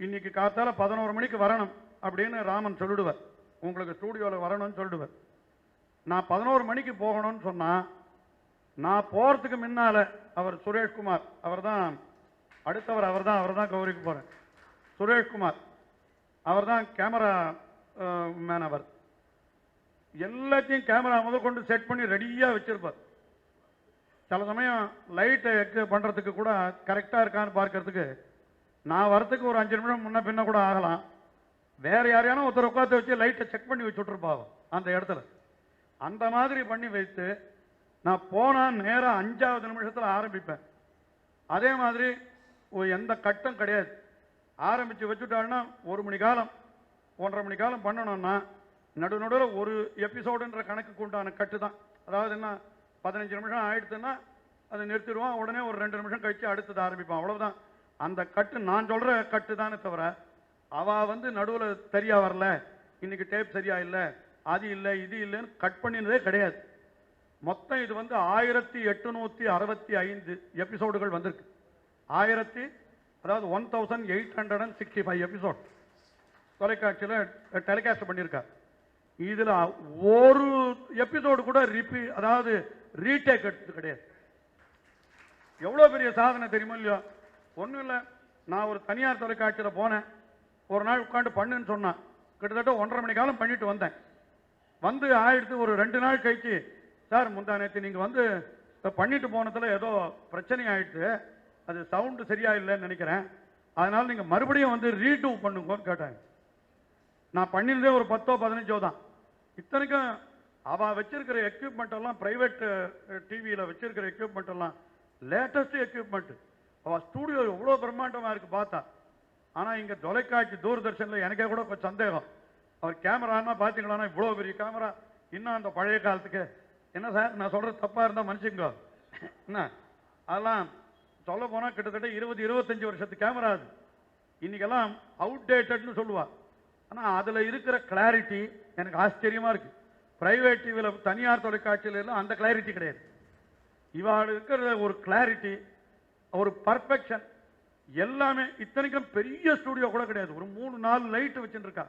இன்னைக்கு காத்தால 11 மணிக்கு வரணும் அப்படின்னு ராமன் சொல்லிடுவார், உங்களுக்கு ஸ்டூடியோவில் வரணும்னு சொல்லிடுவார். நான் 11 மணிக்கு போகணும்னு சொன்னால் நான் போகிறதுக்கு முன்னால் அவர் சுரேஷ்குமார், அவர் தான் அடுத்தவர், அவர் தான் கௌரிக்கு போகிறேன். சுரேஷ்குமார் அவர் தான் கேமரா மேன். அவர் எல்லாத்தையும் கேமரா முதல் கொண்டு செட் பண்ணி ரெடியாக வச்சிருப்பார். சில சமயம் லைட்டை பண்ணுறதுக்கு கூட கரெக்டாக இருக்கான்னு பார்க்கறதுக்கு நான் வரத்துக்கு ஒரு 5 நிமிஷம் முன்ன பின்ன கூட ஆகலாம். வேற யாரையான ஒருத்தர் உட்காந்து வச்சு லைட்டை செக் பண்ணி வச்சுட்ருப்பாங்க அந்த இடத்துல. அந்த மாதிரி பண்ணி வைத்து நான் போனால் நேராக 5வது நிமிஷத்தில் ஆரம்பிப்பேன். அதே மாதிரி எந்த கட்டம் கிடையாது. ஆரம்பித்து வச்சுட்டாங்கன்னா 1 மணி காலம் 1.5 மணி காலம் பண்ணணும்னா நடுவில் ஒரு எபிசோடுன்ற கணக்குக்கு உண்டான கட்டு தான். அதாவது என்ன 15 நிமிஷம் ஆயிடுச்சுன்னா அதை நிறுத்திடுவான், உடனே ஒரு 2 நிமிஷம் கழித்து அடுத்தது ஆரம்பிப்பான், அவ்வளோதான். அந்த கட்டு நான் சொல்கிற கட்டு தானே தவிர அவள் நடுவில் சரியாக வரல, இன்னைக்கு டேப் சரியா இல்லை, அது இல்லை இது இல்லைன்னு கட் பண்ணினதே கிடையாது. மொத்தம் இது 1865 எபிசோடுகள் வந்திருக்கு. 1865 எபிசோட் தொலைக்காட்சியில் டெலிகாஸ்ட் பண்ணியிருக்கா. இதில் ஒரு எபிசோடு கூட அதாவது ரீடேக் எடுத்தது கிடையாது. எவ்வளோ பெரிய சாதனை தெரியுமா இல்லையா? ஒன்றும் இல்லை, நான் ஒரு தனியார் தொலைக்காட்சியில் போனேன், ஒரு நாள் உட்காந்து பண்ணுன்னு சொன்னான். கிட்டத்தட்ட 1.5 மணி காலம் பண்ணிட்டு வந்தேன். ஆயிடுத்து ஒரு 2 நாள் கழிச்சு, சார் முந்தா நேற்று நீங்கள் பண்ணிட்டு போனதில் ஏதோ பிரச்சனை ஆயிடுச்சு, அது சவுண்டு சரியா இல்லைன்னு நினைக்கிறேன், அதனால நீங்கள் மறுபடியும் ரீடூ பண்ணுங்கன்னு கேட்டாங்க. நான் பண்ணினதே ஒரு 10-15 தான். இத்தனைக்கும் அவள் வச்சிருக்கிற எக்யூப்மெண்ட் எல்லாம் பிரைவேட் டிவியில் வச்சிருக்கிற எக்யூப்மெண்ட் எல்லாம் லேட்டஸ்ட் எக்யூப்மெண்ட். அவள் ஸ்டூடியோ எவ்வளோ பிரம்மாண்டமாக இருக்கு பார்த்தா. ஆனால் இங்கே தொலைக்காட்சி தூர்தர்ஷனில் எனக்கே கூட கொஞ்சம் சந்தேகம், அவர் கேமரானா பார்த்தீங்களான்னா இவ்வளோ பெரிய கேமரா இன்னும் அந்த பழைய காலத்துக்கு. என்ன சார் நான் சொல்கிறது தப்பாக இருந்தால் மன்னிச்சுங்க என்ன, அதெல்லாம் சொல்ல போனால் கிட்டத்தட்ட 20-25 வருஷத்து கேமரா அது. இன்னைக்கெல்லாம் அவுடேட்டட்னு சொல்லுவா. ஆனால் அதில் இருக்கிற கிளாரிட்டி எனக்கு ஆச்சரியமாக இருக்குது. பிரைவேட் டிவியில் தனியார் தொலைக்காட்சியில் எல்லாம் அந்த கிளாரிட்டி கிடையாது. இவாள் இருக்கிற ஒரு கிளாரிட்டி, ஒரு பர்ஃபெக்ஷன் எல்லாமே. இத்தனைக்கும் பெரிய ஸ்டூடியோ கூட கிடையாது, ஒரு 3-4 லைட் வச்சுருக்கா.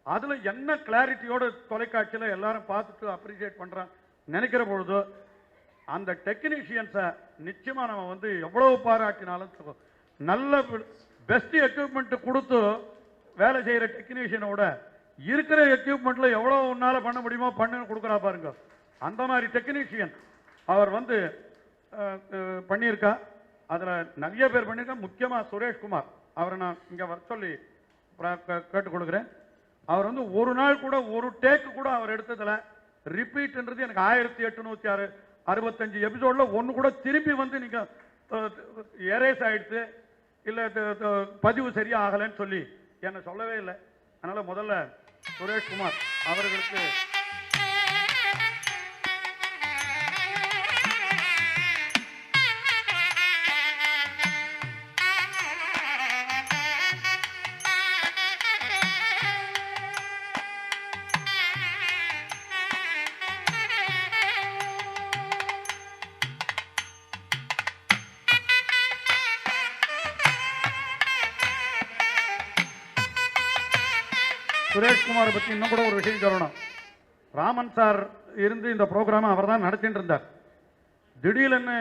அதில் என்ன கிளாரிட்டியோட தொலைக்காட்சியில் எல்லாரும் பார்த்துட்டு அப்ரிஷியேட் பண்ணுறான் நினைக்கிற பொழுது அந்த டெக்னீஷியன்ஸை நிச்சயமாக நம்ம எவ்வளவு பாராட்டினாலும் நல்ல பெஸ்ட் எக்யூப்மெண்ட் கொடுத்து வேலை செய்கிற டெக்னீஷியனோட இருக்கிற எக்யூப்மெண்ட்டில் எவ்வளோ உன்னால் பண்ண முடியுமோ பண்ணுன்னு கொடுக்குறா பாருங்க. அந்த மாதிரி டெக்னீஷியன் அவர் பண்ணியிருக்கா. அதில் நிறைய பேர் பண்ணியிருக்கா. முக்கியமாக சுரேஷ்குமார், அவரை நான் இங்கே வர சொல்லி கேட்டுக் கொடுக்குறேன். அவர் ஒரு நாள் கூட ஒரு டேக்கு கூட அவர் எடுத்ததில் ரிப்பீட்ன்றது எனக்கு 1865 எபிசோடில் ஒன்று கூட திரும்பி நீங்கள் எரேஸ் ஆகிடுச்சு இல்லை பதிவு சரியா ஆகலைன்னு சொல்லி என்னை சொல்லவே இல்லை. அதனால் முதல்ல சுரேஷ்குமார் அவர்களுக்கு சுரேஷ்குமாரை பற்றி இன்னும் கூட ஒரு விஷயம் சொல்லணும். ராமன் சார் இருந்து இந்த ப்ரோக்ராமை அவர் தான் நடத்திட்டு இருந்தார். திடீர்னு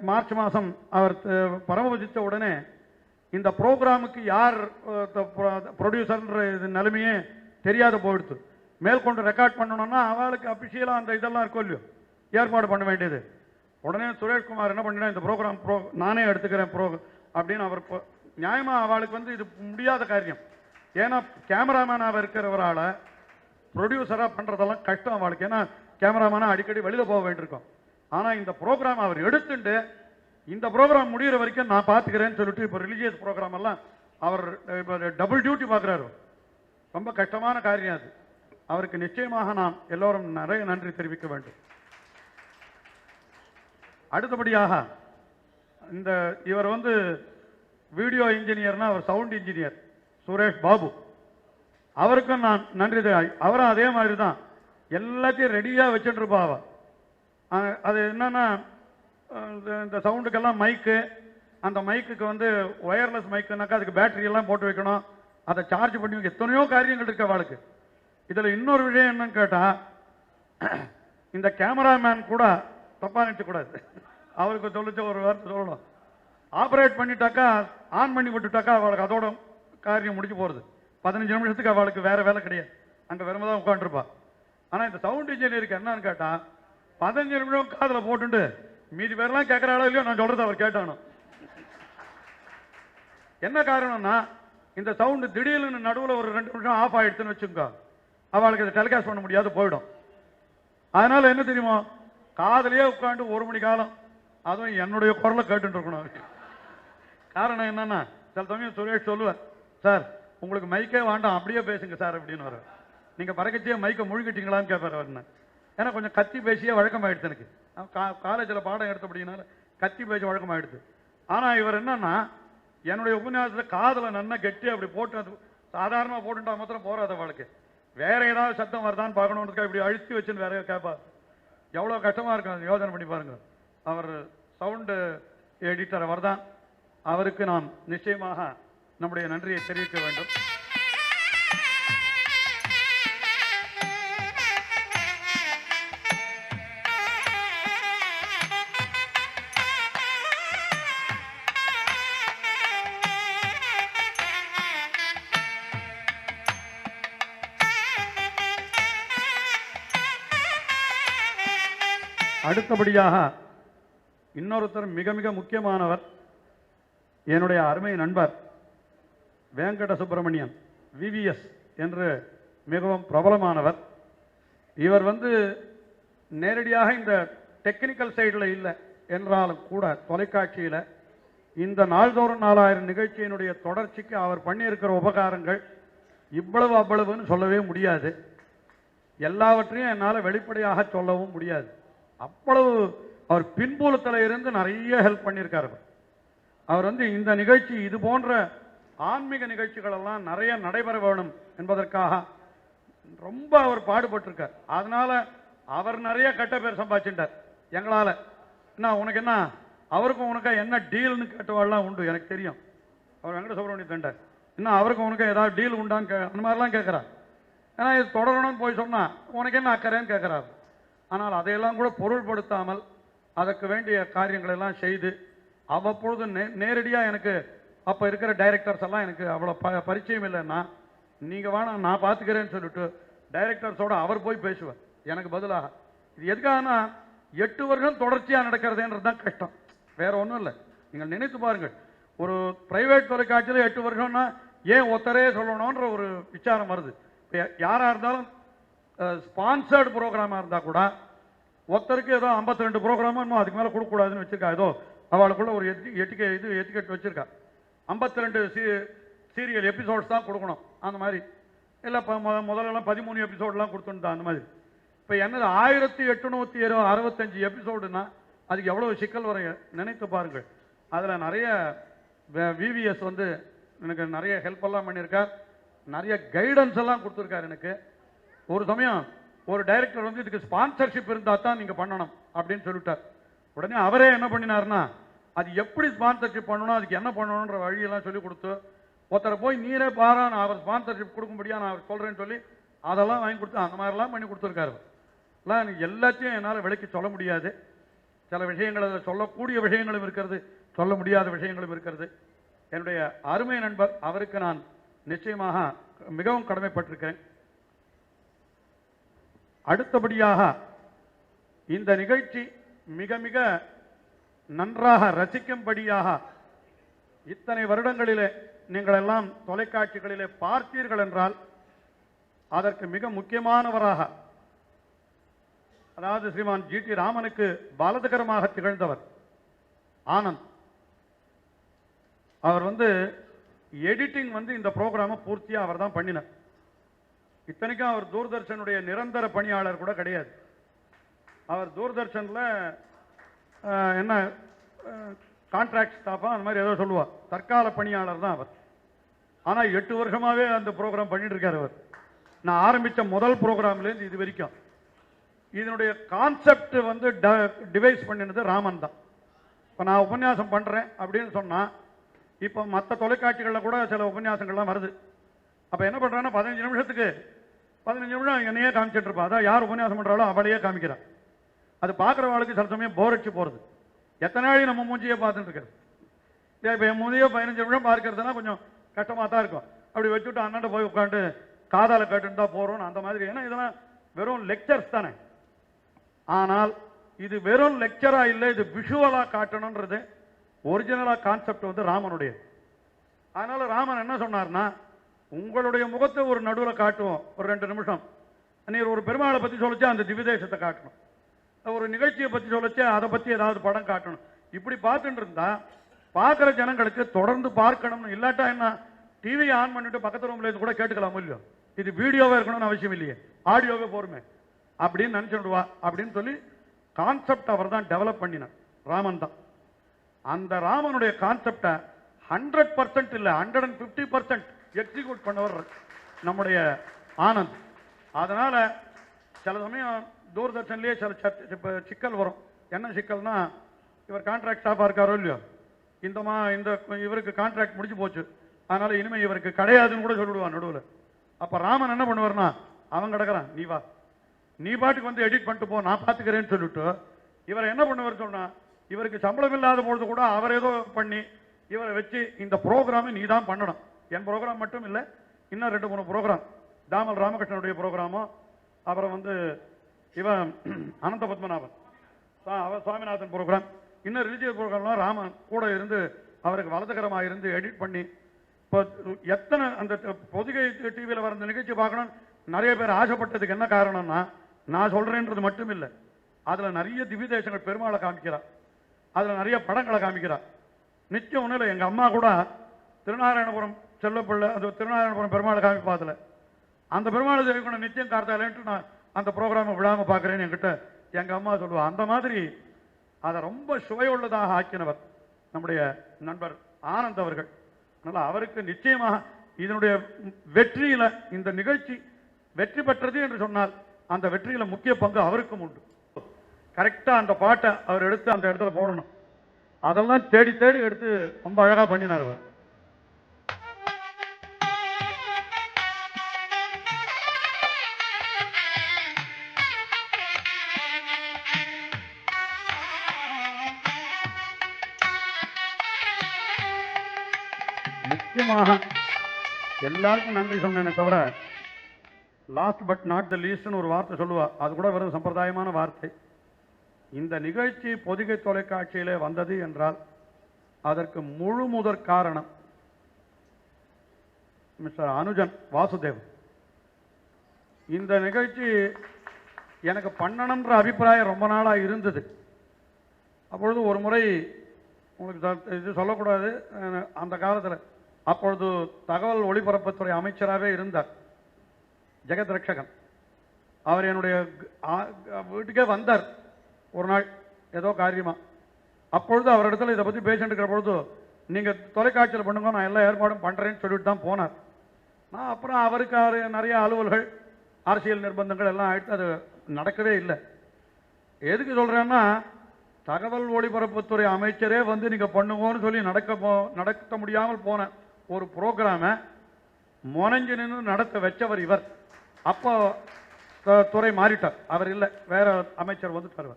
மார்ச் மாதம் அவர் பரமபதித்த உடனே இந்த ப்ரோக்ராமுக்கு யார் ப்ரொடியூசர்ன்ற இது நிலைமையே தெரியாத போயிடுது. மேற்கொண்டு ரெக்கார்ட் பண்ணணும்னா அவளுக்கு அஃபிஷியலாக அந்த இதெல்லாம் இருக்கும் இல்லையோ, ஏற்பாடு பண்ண வேண்டியது. உடனே சுரேஷ்குமார் என்ன பண்ணினா, இந்த ப்ரோக்ராம் நானே எடுத்துக்கிறேன் அப்படின்னு அவர் நியாயமாக அவளுக்கு வந்து இது முடியாத காரியம். ஏன்னா கேமராமேனாக இருக்கிறவரால் ப்ரொடியூசராக பண்ணுறதெல்லாம் கஷ்டம் அவளுக்கு. ஏன்னா கேமராமேனாக அடிக்கடி வெளியில் போக வேண்டியிருக்கும். ஆனால் இந்த ப்ரோக்ராம் அவர் எடுத்துட்டு இந்த ப்ரோக்ராம் முடிகிற வரைக்கும் நான் பார்த்துக்கிறேன்னு சொல்லிட்டு இப்போ ரிலீஜியஸ் ப்ரோக்ராம் எல்லாம் அவர் இப்போ டபுள் டியூட்டி பார்க்குறாரு. ரொம்ப கஷ்டமான காரியம் அது. அவருக்கு நிச்சயமாக நாம் எல்லோரும் நிறைய நன்றி தெரிவிக்க வேண்டும். அடுத்தபடியாக இந்த இவர் வந்து வீடியோ இன்ஜினியர்னா அவர் சவுண்ட் இன்ஜினியர் சுரேஷ் பாபு, அவருக்கும் நான் நன்றி. அவரும் அதே மாதிரி தான் எல்லாத்தையும் ரெடியாக வச்சுட்டு இருப்பாவ. அது என்னன்னா இந்த சவுண்டுக்கெல்லாம் மைக்கு, அந்த மைக்குக்கு வந்து ஒயர்லெஸ் மைக்குனாக்கா அதுக்கு பேட்டரி எல்லாம் போட்டு வைக்கணும், அதை சார்ஜ் பண்ணி வைக்க எத்தனையோ காரியங்கள் இருக்கு அவளுக்கு. இதில் இன்னொரு விஷயம் என்னன்னு கேட்டால், இந்த கேமராமேன் கூட தப்பாக நினச்சக்கூடாது. அவருக்கு சொல்லிச்ச ஒரு வார்த்தை சொல்லணும், ஆப்ரேட் பண்ணிட்டாக்கா ஆன் பண்ணி விட்டுட்டாக்கா அவளுக்கு அதோட காரியம் முடிச்சு போகிறது. 15 நிமிஷத்துக்கு அவளுக்கு வேற வேலை கிடையாது, அங்கே வெறுமை தான் உட்காந்துருப்பா. ஆனால் இந்த சவுண்ட் இன்ஜினியருக்கு என்னன்னு கேட்டால் 15 நிமிஷம் காதில் போட்டுட்டு மீதி பேரெல்லாம் கேட்குறாளோ இல்லையோ நான் சொல்கிறது அவர் கேட்டானோ. என்ன காரணம்னா, இந்த சவுண்டு திடீர்னு நடுவில் ஒரு 2 நிமிஷம் ஆஃப் ஆகிடுச்சுன்னு வச்சுக்கோ, அவளுக்கு இதை டெலிகாஸ்ட் பண்ண முடியாது, போயிடும். அதனால என்ன தெரியுமோ, காதலையே உட்காந்து 1 மணி காலம் அதுவும் என்னுடைய குரலை கேட்டுட்டு இருக்கணும். காரணம் என்னன்னா, சில சமயம் சுரேஷ் சொல்லுவேன், சார் உங்களுக்கு மைக்கே வேண்டாம் அப்படியே பேசுங்க சார் அப்படின்னு வர. நீங்கள் பறக்கச்சியே மைக்கை முழுகிட்டீங்களான்னு கேட்பார் அவர். ஏன்னா கொஞ்சம் கத்தி பேசியே வழக்கமாயிடுச்சு எனக்கு. காலேஜில் பாடம் எடுத்தபடினால கத்தி பேசி வழக்கமாயிடுது. ஆனால் இவர் என்னன்னா, என்னுடைய உபன்யாசத்தில் காதில் நன்னா கெட்டி அப்படி போட்டு, அது சாதாரணமாக போட்டுட்டா மாத்திரம் போகாத வாழ்க்கை, வேற ஏதாவது சத்தம் வருதான்னு பார்க்கணுன்றதுக்காக இப்படி அழுத்தி வச்சுன்னு வேற கேட்பார். எவ்வளோ கஷ்டமாக இருக்கும் அது யோசனை பண்ணி பாருங்க. அவர் சவுண்டு எடிட்டர் அவர் தான். அவருக்கு நாம் நிச்சயமாக நம்முடைய நன்றியை தெரிவிக்க வேண்டும். அடுத்தபடியாக இன்னொருத்தர் மிக மிக முக்கியமானவர், என்னுடைய அருமை நண்பர் வேங்கட சுப்பிரமணியன் விவிஎஸ் என்று மிகவும் பிரபலமானவர். இவர் வந்து நேரடியாக இந்த டெக்னிக்கல் சைடில் இல்லை என்றாலும் கூட தொலைக்காட்சியில் இந்த நாள்தோறும் 4000 நிகழ்ச்சியினுடைய தொடர்ச்சிக்கு அவர் பண்ணியிருக்கிற உபகாரங்கள் இவ்வளவு அவ்வளவுன்னு சொல்லவே முடியாது. எல்லாவற்றையும் என்னால் வெளிப்படையாக சொல்லவும் முடியாது. அவ்வளவு அவர் பின்புலத்தில் இருந்து நிறைய ஹெல்ப் பண்ணியிருக்கார். அவர் வந்து இந்த நிகழ்ச்சி, இது போன்ற ஆன்மீக நிகழ்ச்சிகள் எல்லாம் நிறைய நடைபெற வேணும் என்பதற்காக ரொம்ப அவர் பாடுபட்டிருக்கார். அதனால அவர் நிறைய கெட்ட பேர் சம்பாதிச்சுட்டார் எங்களால். என்ன உனக்கு என்ன, அவருக்கும் உனக்கா என்ன டீல்னு கேட்டவாள்லாம் உண்டு, எனக்கு தெரியும். அவர் வெங்கட சுப்பிரமணியம் தண்டார், இன்னும் அவருக்கும் உனக்கு ஏதாவது டீல் உண்டான்னு அந்த மாதிரிலாம் கேட்குறார். ஏன்னா இது தொடரணும்னு போய் சொன்னால் உனக்கு என்ன அக்கறைன்னு கேட்குறாரு. ஆனால் அதையெல்லாம் கூட பொருள்படுத்தாமல் அதற்கு வேண்டிய காரியங்கள் எல்லாம் செய்து அவ்வப்பொழுது நேரடியாக எனக்கு அப்போ இருக்கிற டைரக்டர்ஸ் எல்லாம் எனக்கு அவ்வளோ பரிச்சயம் இல்லைன்னா, நீங்கள் வேணாம் நான் பார்த்துக்கிறேன்னு சொல்லிட்டு டைரக்டர்ஸோட அவர் போய் பேசுவார் எனக்கு பதிலாக. இது எதுக்காகனா 8 வருஷம் தொடர்ச்சியாக நடக்கிறதுன்றது தான் கஷ்டம், வேற ஒன்றும் இல்லை. நீங்கள் நினைத்து பாருங்கள், ஒரு பிரைவேட் தொலைக்காட்சியில் 8 வருஷம்னா ஏன் ஒத்தரே சொல்லணுன்ற ஒரு விசாரம் வருது. இப்போ யாராக இருந்தாலும் ஸ்பான்சர்டு ப்ரோக்ராமாக இருந்தால் கூட ஒருத்தருக்கு ஏதோ 52 ப்ரோக்ராமும் இன்னும் அதுக்கு மேலே கொடுக்கக்கூடாதுன்னு வச்சுருக்கா. ஏதோ அவளுக்குள்ள ஒரு எட்டிக்கெட் வச்சுருக்கா. 52 சீரியல் எபிசோட்ஸ் தான் கொடுக்கணும் அந்த மாதிரி. இல்லை இப்போ முதல்லலாம் 13 எபிசோடெலாம் கொடுத்துருந்தா அந்த மாதிரி. இப்போ என்னது 1865 எபிசோடுன்னா அதுக்கு எவ்வளோ சிக்கல் வர நினைத்து பாருங்கள். அதில் நிறைய விவிஎஸ் வந்து எனக்கு நிறைய ஹெல்ப் எல்லாம் பண்ணியிருக்கார், நிறைய கைடன்ஸ் எல்லாம் கொடுத்துருக்கார் எனக்கு. ஒரு சமயம் ஒரு டைரக்டர் வந்து இதுக்கு ஸ்பான்சர்ஷிப் இருந்தால் தான் நீங்கள் பண்ணணும் அப்படின்னு சொல்லிட்டார். உடனே அவரே என்ன பண்ணினார்னா, அது எப்படி ஸ்பான்சர்ஷிப் பண்ணணும், அதுக்கு என்ன பண்ணணுன்ற வழியெல்லாம் சொல்லி கொடுத்து ஒருத்தரை போய் நீரே பாரா நான் அவர் ஸ்பான்சர்ஷிப் கொடுக்கும்படியா நான் அவர் சொல்கிறேன்னு சொல்லி அதெல்லாம் வாங்கி கொடுத்து அந்த மாதிரிலாம் பண்ணி கொடுத்துருக்காரு. எல்லாம் எனக்கு எல்லாத்தையும் என்னால் விளக்கி சொல்ல முடியாது. சில விஷயங்கள் அதில் சொல்லக்கூடிய விஷயங்களும் இருக்கிறது, சொல்ல முடியாத விஷயங்களும் இருக்கிறது. என்னுடைய அருமை நண்பர் அவருக்கு நான் நிச்சயமாக மிகவும் கடமைப்பட்டிருக்கிறேன். அடுத்தபடியாக இந்த நிகழ்ச்சி மிக மிக நன்றாக ரசிக்கும்படியாக இத்தனை வருடங்களிலே நீங்கள் எல்லாம் தொலைக்காட்சிகளிலே பார்த்தீர்கள் என்றால் அதற்கு மிக முக்கியமானவராக, அதாவது ஸ்ரீமான் ஜி.டி. ராமனுக்கு பாலதகரமாக திகழ்ந்தவர் ஆனந்த். அவர் எடிட்டிங் இந்த ப்ரோக்ராமை பூர்த்தியாக அவர் தான் பண்ணினார். இத்தனைக்கும் அவர் தூர்தர்ஷனுடைய நிரந்தர பணியாளர் கூட கிடையாது. அவர் தூர்தர்ஷனில் என்ன கான்ட்ராக்ட் ஸ்டாஃபா அந்த மாதிரி ஏதோ சொல்லுவார், தற்கால பணியாளர் தான் அவர். ஆனால் 8 வருஷமாகவே அந்த ப்ரோக்ராம் பண்ணிட்டு இருக்கார் அவர். நான் ஆரம்பித்த முதல் ப்ரோக்ராம்லேருந்து இது வரைக்கும் இதனுடைய கான்செப்ட் டிவைஸ் பண்ணினது ராமன் தான். இப்போ நான் உபன்யாசம் பண்ணுறேன் அப்படின்னு சொன்னால் இப்போ மற்ற தொலைக்காட்சிகளில் கூட சில உபன்யாசங்கள்லாம் வருது. அப்போ என்ன பண்ணுறாங்கன்னா 15 நிமிஷத்துக்கு 15 நிமிஷம் என்னையே காமிச்சிட்டு இருப்பா. அதான் யார் உபன்யாசம் பண்ணுறாலோ அவளையே காமிக்கிறான். அது பார்க்குறவளுக்கு சில சமயம் போர் அடிச்சு போகிறது. எத்தனை நாளைக்கு நம்ம மூஞ்சியே பார்த்துட்டு இருக்கிறது. இப்போ என் மூஞ்சியே 15 நிமிஷம் பார்க்கறதுனா கொஞ்சம் கஷ்டமாக தான் இருக்கும். அப்படி வச்சுட்டு அண்ணாண்ட போய் உட்காந்து காதால கேட்டுன்னு தான் போகிறோம் அந்த மாதிரி. ஏன்னா இதெல்லாம் வெறும் லெக்சர்ஸ் தானே. ஆனால் இது வெறும் லெக்சராக இல்லை, இது விஷுவலாக காட்டணுன்றது ஒரிஜினலாக கான்செப்ட் ராமனுடைய. அதனால ராமன் என்ன சொன்னார்னா, உங்களுடைய முகத்தை ஒரு நடுவில் காட்டுவோம் ஒரு 2 நிமிஷம். நீர் ஒரு பெருமாளை பற்றி சொல்லிச்சா அந்த திவ்யதேசத்தை காட்டணும், ஒரு நிகழ்ச்சியை பற்றி சொல்லிச்சா அதை பற்றி ஏதாவது படம் காட்டணும். இப்படி பார்த்துட்டு இருந்தா பார்க்குற ஜனங்களுக்கு தொடர்ந்து பார்க்கணும்னு. இல்லாட்டா என்ன, டிவி ஆன் பண்ணிட்டு பக்கத்து ரூம்ல இருந்து கூட கேட்டுக்கலாம் இல்லையோ. இது வீடியோவே இருக்கணும்னு அவசியம் இல்லையே, ஆடியோவே போருமே அப்படின்னு நினச்சிடுவா அப்படின்னு சொல்லி கான்செப்ட் அவர் தான் டெவலப் பண்ணினார், ராமன் தான். அந்த ராமனுடைய கான்செப்டை 100% இல்லை 150% எக்ஸிக்யூட் பண்ணவர் நம்முடைய ஆனந்த். அதனால சில சமயம் தூர்தர்ஷன்லேயே சில சிக்கல் வரும். என்ன சிக்கல்னா, இவர் கான்ட்ராக்ட் ஸ்டாஃபாக இருக்காரோ இல்லையோ, இந்த இவருக்கு கான்ட்ராக்ட் முடிஞ்சு போச்சு, அதனால இனிமேல் இவருக்கு கிடையாதுன்னு கூட சொல்லிவிடுவான் நடுவில். அப்போ ராமன் என்ன பண்ணுவார்னா, அவன் கிடக்கிறான் நீ வா, நீ பாட்டுக்கு எடிட் பண்ணிட்டு போ நான் பார்த்துக்கிறேன்னு சொல்லிட்டு இவர் என்ன பண்ணுவார் சொன்னா, இவருக்கு சம்பளம் இல்லாத பொழுது கூட அவர் ஏதோ பண்ணி இவரை வச்சு இந்த ப்ரோக்ராமை நீ தான் பண்ணணும். என் ப்ரோக்ராம் மட்டும் இல்லை, இன்னும் 2-3 ப்ரோக்ராம், தாமல் ராமகிருஷ்ணனுடைய ப்ரோக்ராமும், அப்புறம் இவன் அனந்த பத்மநாபன் சுவாமிநாதன் ப்ரோக்ராம், இன்னும் ரிலீஜியஸ் ப்ரோக்ராம்லாம் ராமன் கூட இருந்து அவருக்கு வலதுகரமாக இருந்து எடிட் பண்ணி. இப்போ எத்தனை அந்த பொதிகை டிவியில் வர நிகழ்ச்சி பார்க்கணும் நிறைய பேர் ஆசைப்பட்டதுக்கு என்ன காரணம்னா, நான் சொல்றேன்றது மட்டும் இல்லை, அதில் நிறைய திவ்ய தேசங்கள் பெருமாளை காமிக்கிறார், அதில் நிறைய படங்களை காமிக்கிறார். நிச்சயம் ஒன்றும் இல்லை, எங்கள் அம்மா கூட திருநாராயணபுரம் செல்லப்பிள்ளை அந்த திருநாராயணபுரம் பெருமாளை காமிப்பாதில் அந்த பெருமாளை கூட நிச்சயம் கார்த்தாலேன்ட்டு நான் அந்த ப்ரோக்ராமை விடாமல் பார்க்குறேன்னு என்கிட்ட எங்கள் அம்மா சொல்லுவாள். அந்த மாதிரி அதை ரொம்ப சுவையுள்ளதாக ஆக்கினவர் நம்முடைய நண்பர் ஆனந்த் அவர்கள். அதனால் அவருக்கு நிச்சயமாக இதனுடைய வெற்றியில், இந்த நிகழ்ச்சி வெற்றி பெற்றது என்று சொன்னால் அந்த வெற்றியில் முக்கிய பங்கு அவருக்கும் உண்டு. கரெக்டாக அந்த பாட்டை அவர் எடுத்து அந்த இடத்துல போடணும், அதெல்லாம் தேடி தேடி எடுத்து ரொம்ப அழகாக பண்ணினார் அவர். முக்கியமாக எல்லாருக்கும் நன்றி சொன்னேனே தவிர, லாஸ்ட் பட் நாட் த லீஸ்ட்னு ஒரு வார்த்தை சொல்லுவா, அது கூட வெறும் சம்பிரதாயமான வார்த்தை. இந்த நிகழ்ச்சி பொதிகை தொலைக்காட்சியிலே வந்தது என்றால் அதற்கு முழு முதற் காரணம் மிஸ்டர் அனுஜன் வாசுதேவ். இந்த நிகழ்ச்சி எனக்கு பண்ணணுன்ற அபிப்பிராயம் ரொம்ப நாளாக இருந்தது. அப்பொழுது ஒரு முறை, உங்களுக்கு இது சொல்லக்கூடாது, அந்த காலத்தில் அப்பொழுது தகவல் ஒளிபரப்புத்துறை அமைச்சராகவே இருந்தார் ஜெகத் ரட்சகன். அவர் என்னுடைய வீட்டுக்கே வந்தார் ஒரு நாள் ஏதோ காரியமாக. அப்பொழுது அவரிடத்துல இதை பற்றி பேசிட்டு இருக்கிற பொழுது, நீங்கள் தொலைக்காட்சியில் பண்ணுங்க நான் எல்லா ஏற்பாடும் பண்ணுறேன்னு சொல்லிட்டு தான் போனார். நான் அப்புறம் அவருக்கு நிறைய அலுவல்கள் அரசியல் நிர்பந்தங்கள் எல்லாம் ஆகிட்டு அது நடக்கவே இல்லை. எதுக்கு சொல்கிறேன்னா, தகவல் ஒளிபரப்புத்துறை அமைச்சரே நீங்கள் பண்ணுங்கன்னு சொல்லி நடத்த முடியாமல் போன ஒரு ப்ரோக்ராமை முனைஞ்சு நின்று நடத்த வச்சவர் இவர். அப்போ துறை மாறிட்டார், அவர் இல்லை, வேற அமைச்சர் வந்துட்டார்.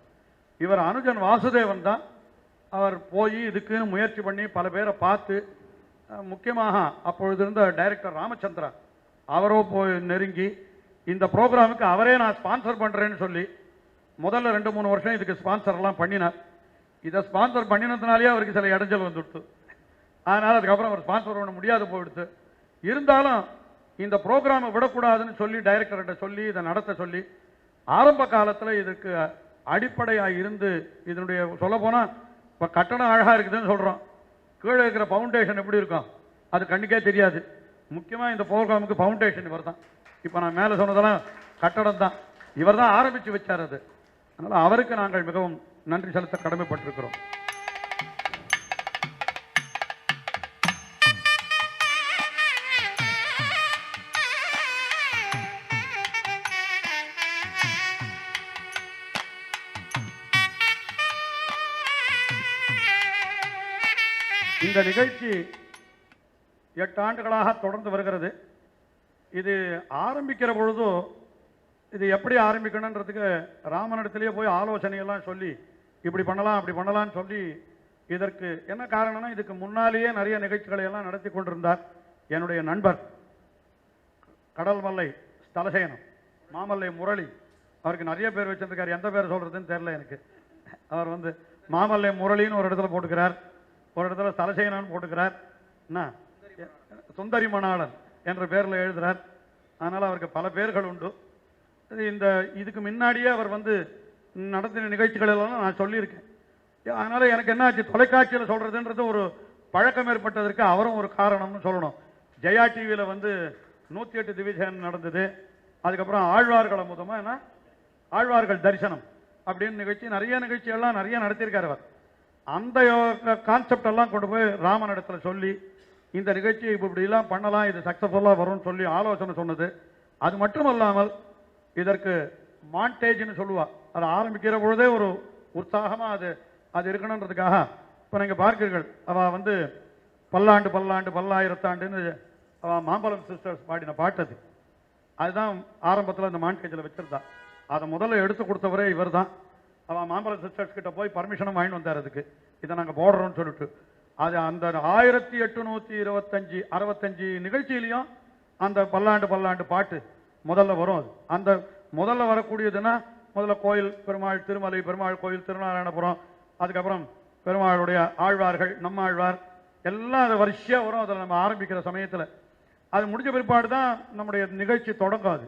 இவர் அனுஜன் வாசுதேவன் தான் அவர் போய் இதுக்குன்னு முயற்சி பண்ணி பல பேரை பார்த்து, முக்கியமாக அப்பொழுது இருந்த டைரக்டர் ராமச்சந்திரா அவரோ போய் நெருங்கி இந்த ப்ரோக்ராமுக்கு அவரே நான் ஸ்பான்சர் பண்ணுறேன்னு சொல்லி முதல்ல 2-3 வருஷம் இதுக்கு ஸ்பான்சர்லாம் பண்ணினார். இதை ஸ்பான்சர் பண்ணினதுனாலே அவருக்கு சில இடைஞ்சல் வந்துடுத்து. அதனால் அதுக்கப்புறம் அவர் ஸ்பான்சர் பண்ண முடியாது போயிடுத்து. இருந்தாலும் இந்த ப்ரோக்ராமை விடக்கூடாதுன்னு சொல்லி டைரக்டர்கிட்ட சொல்லி இதை நடத்த சொல்லி ஆரம்ப காலத்தில் இதுக்கு அடிப்படையாக இருந்து இதனுடைய சொல்லப்போனால் இப்போ கட்டணம் அழகாக இருக்குதுன்னு சொல்கிறோம், கீழே இருக்கிற ஃபவுண்டேஷன் எப்படி இருக்கும் அது கண்ணுக்கே தெரியாது. முக்கியமாக இந்த ப்ரோக்ராமுக்கு ஃபவுண்டேஷன் இவர் தான். இப்போ நான் மேலே சொன்னதெல்லாம் கட்டடம் தான், இவர் தான் ஆரம்பித்து வச்சார் அது. அதனால் அவருக்கு நாங்கள் மிகவும் நன்றி செலுத்த கடமைப்பட்டிருக்கிறோம். இந்த நிகழ்ச்சி 8 ஆண்டுகளாக தொடர்ந்து வருகிறது. இது ஆரம்பிக்கிற பொழுதோ இது எப்படி ஆரம்பிக்கணுன்றதுக்கு ராமனிடத்திலேயே போய் ஆலோசனையெல்லாம் சொல்லி இப்படி பண்ணலாம் அப்படி பண்ணலாம்னு சொல்லி, இதற்கு என்ன காரணம்னா இதுக்கு முன்னாலேயே நிறைய நிகழ்ச்சிகளை எல்லாம் நடத்தி கொண்டிருந்தார் என்னுடைய நண்பர் கடல் மல்லை ஸ்தலசேனம், மாமல்லை முரளி. அவருக்கு நிறைய பேர் வச்சிருக்காரு, எந்த பேர் சொல்றதுன்னு தெரியல எனக்கு. அவர் வந்து மாமல்லை முரளின்னு ஒரு இடத்துல போட்டுக்கிறார், ஒரு இடத்துல ஸ்தலசேனன்னு போட்டுக்கிறார், என்ன சுந்தரி மணாளன் என்ற பேரில் எழுதுகிறார். அதனால் அவருக்கு பல பேர்கள் உண்டு. இதுக்கு முன்னாடியே அவர் வந்து நடத்தின நிகழ்ச்சிகள் எல்லாம் நான் சொல்லியிருக்கேன். அதனால் எனக்கு என்ன ஆச்சு, தொலைக்காட்சியில் சொல்கிறதுன்றது ஒரு பழக்கம் ஏற்பட்டதற்கு அவரும் ஒரு காரணம்னு சொல்லணும். ஜெயா டிவியில் வந்து 108 திவிஜன் நடந்தது. அதுக்கப்புறம் ஆழ்வார்கள் அமுதமாக என்ன ஆழ்வார்கள் தரிசனம் அப்படின்னு நிகழ்ச்சி, நிறைய நிகழ்ச்சியெல்லாம் நிறைய நடத்தியிருக்கார் அவர். அந்த கான்செப்ட் எல்லாம் கொண்டு போய் ராமன் இடத்துல சொல்லி இந்த நிகழ்ச்சியை இப்படிலாம் பண்ணலாம், இது சக்ஸஸ்ஃபுல்லாக வரும்னு சொல்லி ஆலோசனை சொன்னது. அது மட்டும் இல்லாமல் இதற்கு மாண்டேஜ்னு சொல்லுவா, அதை ஆரம்பிக்கிற பொழுதே ஒரு உற்சாகமாக அது இருக்கணுன்றதுக்காக. இப்போ நீங்கள் பார்க்கிறீர்கள், அவள் வந்து பல்லாண்டு பல்லாண்டு பல்லாயிரத்தாண்டுன்னு அவள் மாம்பழம் சிஸ்டர்ஸ் பாடின பாட்டது. அதுதான் ஆரம்பத்தில் அந்த மாண்டேஜில் வச்சிருந்தா. அதை முதல்ல எடுத்து கொடுத்தவரே இவர் தான். அவன் மாம்பழம் சிஸ்டர்ஸ் கிட்ட போய் பர்மிஷனும் வாங்கிட்டு வந்தார், அதுக்கு இதை நாங்கள் போடுறோம்னு சொல்லிட்டு. அது அந்த 1825-65 நிகழ்ச்சியிலையும் அந்த பல்லாண்டு பல்லாண்டு பாட்டு முதல்ல வரும். அது அந்த முதல்ல வரக்கூடியதுன்னா முதல்ல கோயில் பெருமாள், திருமலை பெருமாள் கோயில், திருநாராயணபுரம், அதுக்கப்புறம் பெருமாளுடைய ஆழ்வார்கள், நம்ம ஆழ்வார் எல்லாம் அதை வரிசையாக வரும். அதில் நம்ம ஆரம்பிக்கிற சமயத்தில் அது முடிஞ்ச பிற்பாடு தான் நம்முடைய நிகழ்ச்சி தொடங்காது.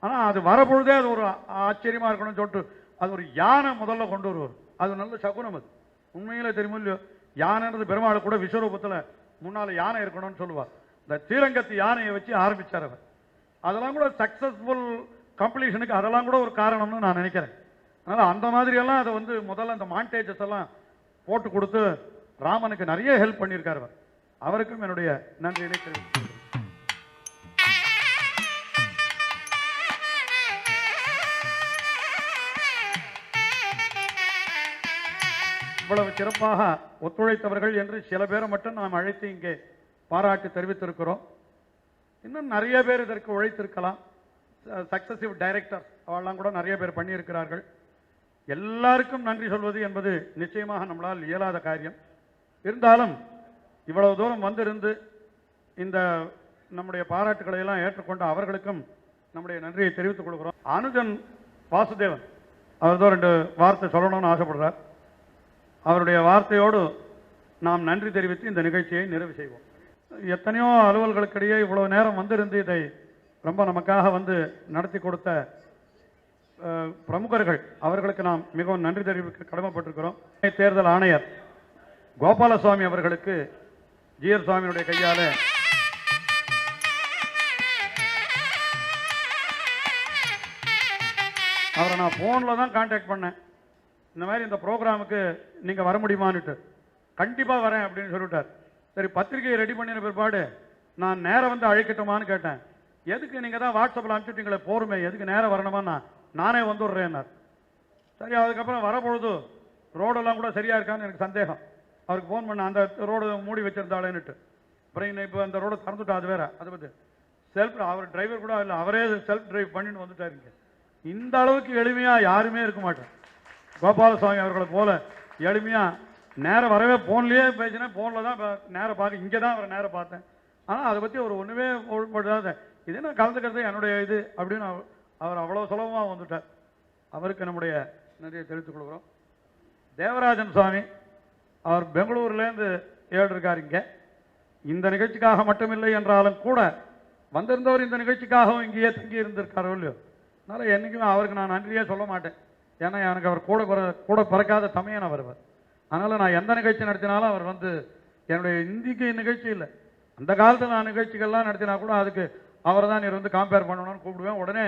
ஆனால் அது வரப்பொழுதே அது ஒரு ஆச்சரியமாக இருக்கணும்னு சொல்லிட்டு அது ஒரு யானை முதல்ல கொண்டு வருவார். அது நல்ல சகுனம். அது உண்மையிலே தெரியுமோ இல்லையோ, யானைன்றது பெருமாள் கூட விஸ்வரூபத்தில் முன்னால் யானை இருக்கணும்னு சொல்லுவார். இந்த ஸ்ரீரங்கத்து யானையை வச்சு ஆரம்பித்தார் அவர். அதெல்லாம் கூட சக்ஸஸ்ஃபுல் கம்ப்ளீஷனுக்கு அதெல்லாம் கூட ஒரு காரணம்னு நான் நினைக்கிறேன். அதனால் அந்த மாதிரியெல்லாம் அதை வந்து முதல்ல அந்த மாண்டேஜஸ் எல்லாம் போட்டு கொடுத்து ராமனுக்கு நிறைய ஹெல்ப் பண்ணியிருக்கார் அவர். அவருக்கும் என்னுடைய நன்றியை தெரிவித்துக்கிறேன். இவ்வளவு சிறப்பாக ஒத்துழைத்தவர்கள் என்று சில பேரை மட்டும் நாம் அழைத்து இங்கே பாராட்டு தெரிவித்திருக்கிறோம். இன்னும் நிறைய பேர் இதற்கு உழைத்திருக்கலாம். சக்சசிவ் டைரக்டர் அவெல்லாம் கூட நிறைய பேர் பண்ணியிருக்கிறார்கள். எல்லாருக்கும் நன்றி சொல்வது என்பது நிச்சயமாக நம்மளால் இயலாத காரியம். இருந்தாலும் இவ்வளவு தூரம் வந்திருந்து இந்த நம்முடைய பாராட்டுகளை எல்லாம் ஏற்றுக்கொண்ட அவர்களுக்கும் நம்முடைய நன்றியை தெரிவித்துக் கொள்கிறோம். அனுஜன் வாசுதேவன் அவர் தான் 2 வார்த்தை சொல்லணும்னு ஆசைப்படுறார். அவருடைய வார்த்தையோடு நாம் நன்றி தெரிவித்து இந்த நிகழ்ச்சியை நிறைவு செய்வோம். எத்தனையோ அலுவல்களுக்கிடையே இவ்வளவு நேரம் வந்திருந்து இதை ரொம்ப நமக்காக வந்து நடத்தி கொடுத்த பிரமுகர்கள் அவர்களுக்கு நாம் மிகவும் நன்றி தெரிவிக்க கடமைப்பட்டிருக்கிறோம். தேர்தல் ஆணையர் கோபாலசுவாமி அவர்களுக்கு ஜிஆர் சுவாமியுடைய கையால அவரை நான் ஃபோனில் தான் கான்டாக்ட் பண்ணேன். இந்த மாதிரி இந்த ப்ரோக்ராமுக்கு நீங்கள் வர முடியுமான்னுட்டு. கண்டிப்பாக வரேன் அப்படின்னு சொல்லிட்டார். சரி, பத்திரிகையை ரெடி பண்ணின பிற்பாடு நான் நேரம் வந்து அழைக்கட்டுமான்னு கேட்டேன். எதுக்கு நீங்கள் தான் வாட்ஸ்அப்பில் அனுப்பிச்சுட்டீங்களே போருமே, எதுக்கு நேரம் வரணுமா, நானே வந்துடுறேன்னார். சரி, அதுக்கப்புறம் வரப்பொழுது ரோடெல்லாம் கூட சரியாக இருக்கான்னு எனக்கு சந்தேகம். அவருக்கு ஃபோன் பண்ண, அந்த ரோடு மூடி வச்சிருந்தாளேன்னுட்டு. அப்புறம் இப்போ அந்த ரோடை திறந்துட்டா அது வேற. அதை பற்றி செல்ஃப் அவர் டிரைவர் கூட இல்லை, அவரே செல்ஃப் டிரைவ் பண்ணிட்டு வந்துட்டாருங்க. இந்த அளவுக்கு எளிமையாக யாருமே இருக்க மாட்டேன். கோபாலசுவாமி அவர்களை போல எளிமையாக நேரம் வரவே ஃபோன்லேயே பேசினேன், ஃபோனில் தான் நேரம் பார்க்க, இங்கே தான் அவரை நேரம் பார்த்தேன். ஆனால் அதை பற்றி ஒரு ஒன்றுமே போடாத இது என்ன கலந்துக்கிறது என்னுடைய இது அப்படின்னு அவர் அவ்வளோ சுலபமாக வந்துட்டார். அவருக்கு நம்முடைய நன்றியை தெரிவித்துக் கொள்கிறோம். தேவராஜன் சுவாமி அவர் பெங்களூர்லேருந்து ஏறிருக்கார் இங்கே. இந்த நிகழ்ச்சிக்காக மட்டுமில்லை என்றாலும் கூட வந்திருந்தவர் இந்த நிகழ்ச்சிக்காகவும் இங்கேயே தங்கி இருந்திருக்காரோ இல்லையோ. அதனால் என்றைக்குமே அவருக்கு நான் நன்றியே சொல்ல மாட்டேன். ஏன்னா எனக்கு அவர் கூட பிறக்காத தமையன் அவர். அதனால் நான் எந்த நிகழ்ச்சி நடத்தினாலும் அவர் வந்து என்னுடைய இந்திக்கு நிகழ்ச்சி இல்லை, அந்த காலத்தில் நான் நிகழ்ச்சிகள்லாம் நடத்தினா கூட அதுக்கு அவரை தான் நீர் வந்து கம்பேர் பண்ணணும்னு கூப்பிடுவேன். உடனே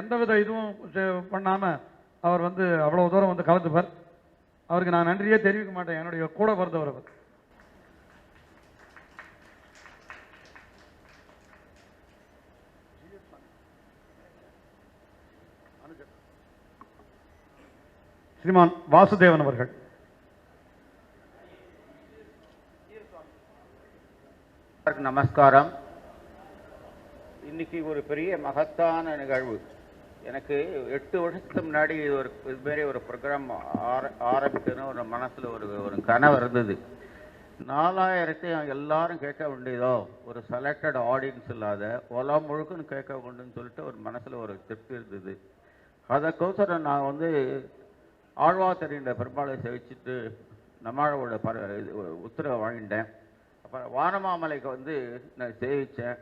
எந்தவித இதுவும் பண்ணாமல் அவர் வந்து அவ்வளோ தூரம் வந்து கலந்துப்பார். அவருக்கு நான் நன்றியே தெரிவிக்க மாட்டேன், என்னுடைய கூட பிறந்தவர் அவர். ஸ்ரீமான் வாசுதேவன் அவர்கள். நமஸ்காரம். இன்னைக்கு ஒரு பெரிய மகத்தான நிகழ்வு. எனக்கு 8 வருஷத்துக்கு முன்னாடி இதுமாரி ஒரு ப்ரோக்ராம் ஆரம்பிக்கணும் ஒரு மனசில் ஒரு கனவு இருந்தது. 4000 எல்லாரும் கேட்க வேண்டியதோ, ஒரு செலக்டட் ஆடியன்ஸ் இல்லாத உலகம் முழுக்குன்னு கேட்க வேண்டுன்னு சொல்லிட்டு ஒரு மனசில் ஒரு திருப்தி இருந்தது. அதற்கோசரம் நான் வந்து ஆழ்வார்த்தடின்ற பெருமாளை சேவிச்சுட்டு நம்மாழோட உத்தரவை வாங்கிட்டேன். அப்புறம் வானமாமலைக்கு வந்து நான் சேவித்தேன்.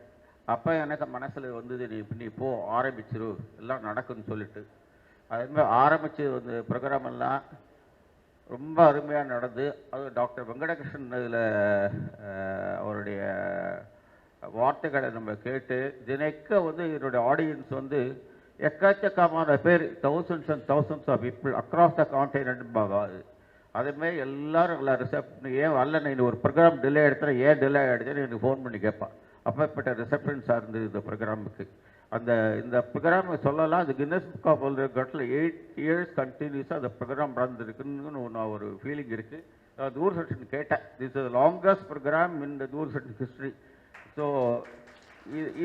அப்போ எனக்கு மனசில் வந்தது, நீ போ ஆரம்பிச்சிரு எல்லாம் நடக்குன்னு சொல்லிட்டு. அதுமாதிரி ஆரம்பித்து வந்து ப்ரோக்ராம் எல்லாம் ரொம்ப அருமையாக நடந்து, அது டாக்டர் வெங்கடகிருஷ்ணன் இதில் அவருடைய வார்த்தைகளை நம்ம கேட்டு தினைக்க வந்து என்னுடைய ஆடியன்ஸ் வந்து எக்கச்சக்கமான பேர், thousands and thousands of people across the continent பாகாது. அதேமாதிரி எல்லாரும் எல்லாம் ரிசப்ஷன் ஏன் வரல, நீ ஒரு ப்ரோக்ராம் டிலே எடுத்துகிறேன், ஏன் டிலே ஆகிடுச்சுன்னு எனக்கு ஃபோன் பண்ணி கேட்பான். அப்பேற்பட்ட ரிசப்ஷன்ஸாக இருந்தது இந்த ப்ரோக்ராமுக்கு. இந்த ப்ரோக்ராம் சொல்லலாம், அது கின்னஸ் புக் ஆஃப் வேர்ல்ட் ரெக்கார்ட்ஸில் 8 years கண்டினியூஸாக அந்த ப்ரோக்ராம் நடந்துருக்குன்னு ஒரு ஃபீலிங் இருக்குது. தூர்தர்ஷன் கேட்டேன், this is longest programme in the Doordarshan history. So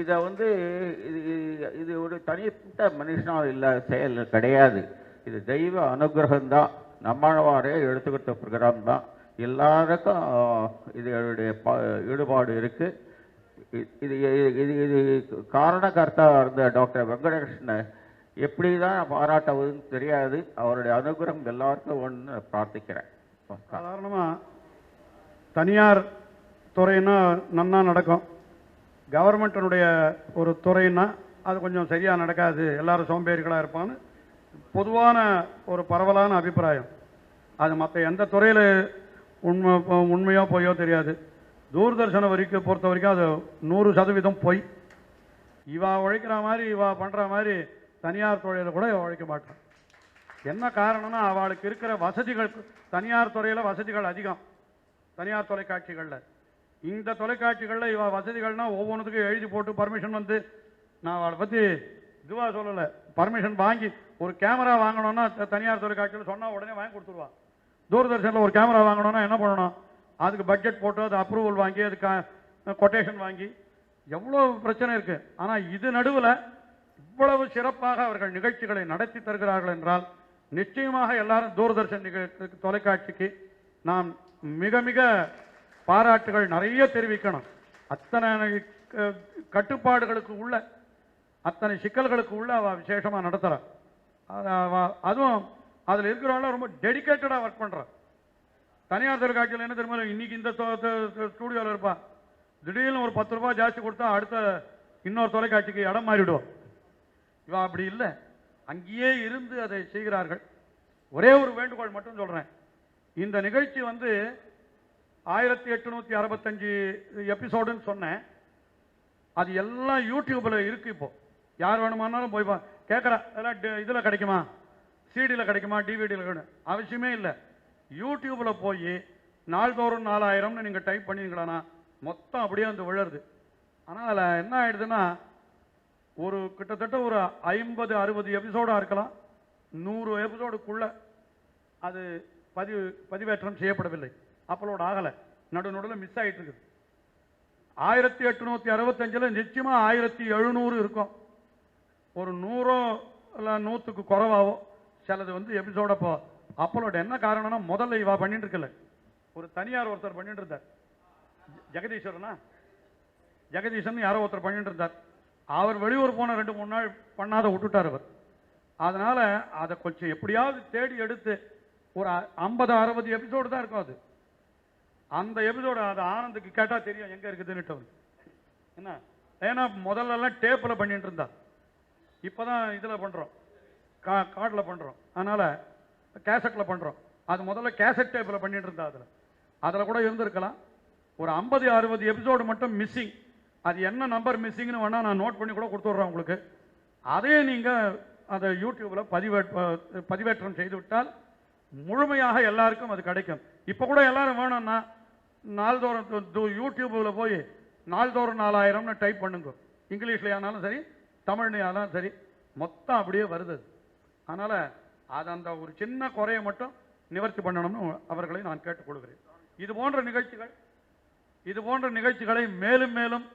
இதை வந்து இது ஒரு தனிப்பட்ட மனுஷனாக இல்லை செயல் கிடையாது, இது தெய்வ அனுகிரகம்தான். நம்மாழ்வாரே எடுத்துக்கிட்ட ப்ரோக்ராம் தான். எல்லாருக்கும் இதனுடைய ஈடுபாடு இருக்குது. இது இது இது காரணகர்த்தா இருந்த டாக்டர் வெங்கடகிருஷ்ணன் எப்படி தான் பாராட்டுவதுன்னு தெரியாது. அவருடைய அனுகிரகம் எல்லாருக்கும் ஒன்று பிரார்த்திக்கிறேன். சாதாரணமாக தனியார் துறைன்னா நன்னா நடக்கும், கவர்மெண்ட்டினுடைய ஒரு துறைன்னா அது கொஞ்சம் சரியாக நடக்காது, எல்லாரும் சோம்பேறிகளாக இருப்பான்னு பொதுவான ஒரு பரவலான அபிப்பிராயம். அது மற்ற எந்த துறையில் உண்மையோ பொய்யோ தெரியாது. தூர்தர்ஷனை பொறுத்த வரைக்கும் அது 100% பொய். இவா உழைக்கிற மாதிரி இவா பண்ணுற மாதிரி தனியார் துறையில் கூட உழைக்க மாட்டான். என்ன காரணம்னா அவளுக்கு இருக்கிற வசதிகள், தனியார் துறையில் வசதிகள் அதிகம். தனியார் தொலைக்காட்சிகளில், இந்த தொலைக்காட்சிகளில் இவா வசதிகள்னா ஒவ்வொன்றுத்துக்கும் எழுதி போட்டு பர்மிஷன் வந்து, நான் அவளை பற்றி இதுவாக சொல்லலை, பர்மிஷன் வாங்கி ஒரு கேமரா வாங்கணும்னா தனியார் தொலைக்காட்சியில் சொன்னால் உடனே வாங்கி கொடுத்துருவான். தூர்தர்ஷனில் ஒரு கேமரா வாங்கணும்னா என்ன பண்ணணும், அதுக்கு பட்ஜெட் போட்டு அது அப்ரூவல் வாங்கி அதுக்கு கொட்டேஷன் வாங்கி எவ்வளோ பிரச்சனை இருக்குது. ஆனால் இது நடுவில் இவ்வளவு சிறப்பாக அவர்கள் நிகழ்ச்சிகளை நடத்தி தருகிறார்கள் என்றால் நிச்சயமாக எல்லாரும் தூர்தர்ஷன் தொலைக்காட்சிக்கு நாம் மிக மிக பாராட்டுகள் நிறைய தெரிவிக்கணும். அத்தனை கட்டுப்பாடுகளுக்கு உள்ள, அத்தனை சிக்கல்களுக்கு உள்ள அவள் விசேஷமாக நடத்துகிறார். அதுவும் அதில் இருக்கிறவங்கள ரொம்ப டெடிக்கேட்டடாக ஒர்க் பண்ணுறான். தனியார் தொலைக்காட்சியில் என்ன தெரியுமா, இன்னைக்கு இந்த ஸ்டூடியோவில் இருப்பான், திடீர்னு ஒரு 10 ரூபாய் ஜாஸ்தி கொடுத்தா அடுத்த இன்னொரு தொலைக்காட்சிக்கு இடம் மாறிவிடும். இவா அப்படி இல்லை, அங்கேயே இருந்து அதை செய்கிறார்கள். ஒரே ஒரு வேண்டுகோள் மட்டும் சொல்கிறேன், இந்த நிகழ்ச்சி வந்து 1865 எபிசோடுன்னு சொன்னேன். அது எல்லாம் யூடியூப்பில் இருக்குது. இப்போ யார் வேணுமானாலும் போய் கேட்குறா, அதெல்லாம் இதில் கிடைக்குமா, சிடியில் கிடைக்குமா, டிவிடியில் கிடைக்கும், அவசியமே இல்லை. யூடியூப்பில் போய் நாள்தோறும் 4000ன்னு நீங்கள் டைப் பண்ணிங்களா மொத்தம் அப்படியே வந்து விழுறது. ஆனால் அதில் என்ன ஆகிடுதுன்னா, ஒரு கிட்டத்தட்ட ஒரு 50-60 எபிசோடாக இருக்கலாம், 100 எபிசோடுக்குள்ளே அது பதிவேற்றம் செய்யப்படவில்லை, அப்லோட் ஆகலை, நடுநடுவில் மிஸ் ஆகிட்டு இருக்குது. 1865 நிச்சயமா 1700 இருக்கும். ஒரு 100 இல்ல 100க்கு குறைவாவோ சிலது வந்து எபிசோட அப்பளோட என்ன காரணம்னா முதல்ல இவா பண்ணிட்டு இருக்கல, ஒரு தனியார் ஒருத்தர் பண்ணிட்டு இருந்தார். ஜெகதீஷன் யாரோ ஒருத்தர் பண்ணிட்டு இருந்தார். அவர் வெளியூர் போன 2-3 நாள் பண்ணாத விட்டுட்டார் அவர். அதனால அதை கொஞ்சம் எப்படியாவது தேடி எடுத்து ஒரு 50-60 எபிசோடு தான் இருக்கும். அது அந்த எபிசோடு அது ஆனந்துக்கு கேட்டா தெரியும் எங்க இருக்குதுன்னு என்ன. ஏன்னா முதல்ல எல்லாம் டேப்ல பண்ணிட்டு இருந்தா, இப்பதான் இதுல பண்றோம், கார்டுல பண்றோம், அதனால கேசட்ல பண்றோம். அது முதல்ல கேசட் டேப்ல பண்ணிட்டு இருந்தா, அதுல கூட இருந்திருக்கலாம். ஒரு 50-60 எபிசோடு மட்டும் மிஸ்ஸிங். அது என்ன நம்பர் மிஸ்ஸிங்னு வேணா நான் நோட் பண்ணி கூட கொடுத்துட்றேன் உங்களுக்கு. அதே நீங்க அதை யூடியூப்ல பதிவேற்றம் செய்து விட்டால் முழுமையாக எல்லாருக்கும் அது கிடைக்கும். இப்ப கூட எல்லாரும் வேணும்னா நாள்தோறும் யூடியூப்ல போய் நாள்தோறும் 4000 டைப் பண்ணுங்க. இங்கிலீஷ்ல ஆனாலும் சரி, தமிழ்லையானாலும் சரி, மொத்தம் அப்படியே வருது. அதனால அது அந்த ஒரு சின்ன குறையை மட்டும் நிவர்த்தி பண்ணணும்னு அவர்களை நான் கேட்டுக்கொள்கிறேன். இது போன்ற நிகழ்ச்சிகளை மேலும் மேலும்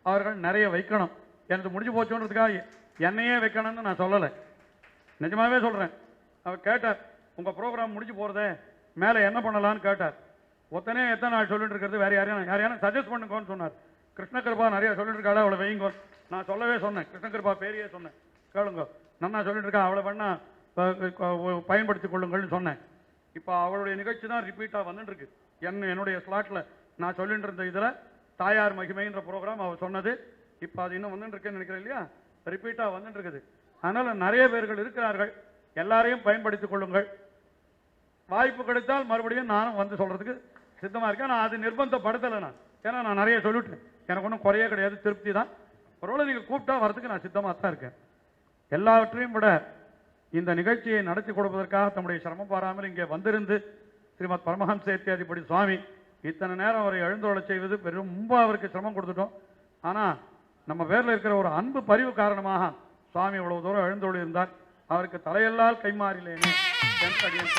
அவர்கள் நிறைய வைக்கணும். எனக்கு முடிஞ்சு போச்சுன்றதுக்காக என்னையே வைக்கணும்னு நான் சொல்லலை, நிஜமாவே சொல்றேன். அவர் கேட்டார், உங்க ப்ரோக்ராம் முடிஞ்சு போறதே மேல என்ன பண்ணலான்னு கேட்டார். ஒத்தனே எத்தனை நாள் சொல்லிட்டு இருக்கிறது, வேற யாரையான சஜஸ்ட் பண்ணுங்கன்னு சொன்னார். கிருஷ்ணகிருபா நிறைய சொல்லிட்டு இருக்காளா, அவளை வைங்க. நான் சொல்லவே சொன்னேன், கிருஷ்ணகிருபா பேரையே சொன்னேன், கேளுங்க நல்லா சொல்லிட்டு இருக்கா, அவளை வேணா பயன்படுத்திக் கொள்ளுங்கள்னு சொன்னேன். இப்போ அவளுடைய நிகழ்ச்சி தான் ரிப்பீட்டா வந்துட்டு இருக்கு. என்னுடைய ஸ்லாட்ல நான் சொல்லிட்டு இருந்த இதுல தாயார் மகிமைன்ற ப்ரோக்ராம் அவர் சொன்னது இப்போ அது இன்னும் வந்துட்டு இருக்குன்னு நினைக்கிறேன் இல்லையா, ரிப்பீட்டா வந்துட்டு இருக்குது. அதனால நிறைய பேர்கள் இருக்கிறார்கள், எல்லாரையும் பயன்படுத்திக் கொள்ளுங்கள். வாய்ப்பு கிடைத்தால் மறுபடியும் நானும் வந்து சொல்றதுக்கு சித்தமா இருக்கேன். நான் அது நிர்பந்தப்படுத்தலை நான், ஏன்னா நான் நிறைய சொல்லிட்டேன், எனக்கு ஒன்றும் குறைய கிடையாது, திருப்தி தான். ஒருவேளை நீங்க கூப்பிட்டா வரதுக்கு நான் சித்தமாக தான் இருக்கேன். எல்லாவற்றையும் விட இந்த நிகழ்ச்சியை நடத்தி கொடுப்பதற்காக தம்முடைய சிரமம் பாராமல் இங்கே வந்திருந்து ஸ்ரீமத் பரமஹம்சேத்தியாதிபதி சுவாமி இத்தனை நேரம் அவரை எழுந்தருளச் செய்வது ரொம்ப அவருக்கு சிரமம் கொடுத்துட்டோம். ஆனா நம்ம பேர்ல இருக்கிற ஒரு அன்பு பரிவு காரணமாக சுவாமி இவ்வளவு தூரம் எழுந்தருளி இருந்தார். அவருக்கு தலையெல்லால் கைமாறிலேனே என்று அடியேன்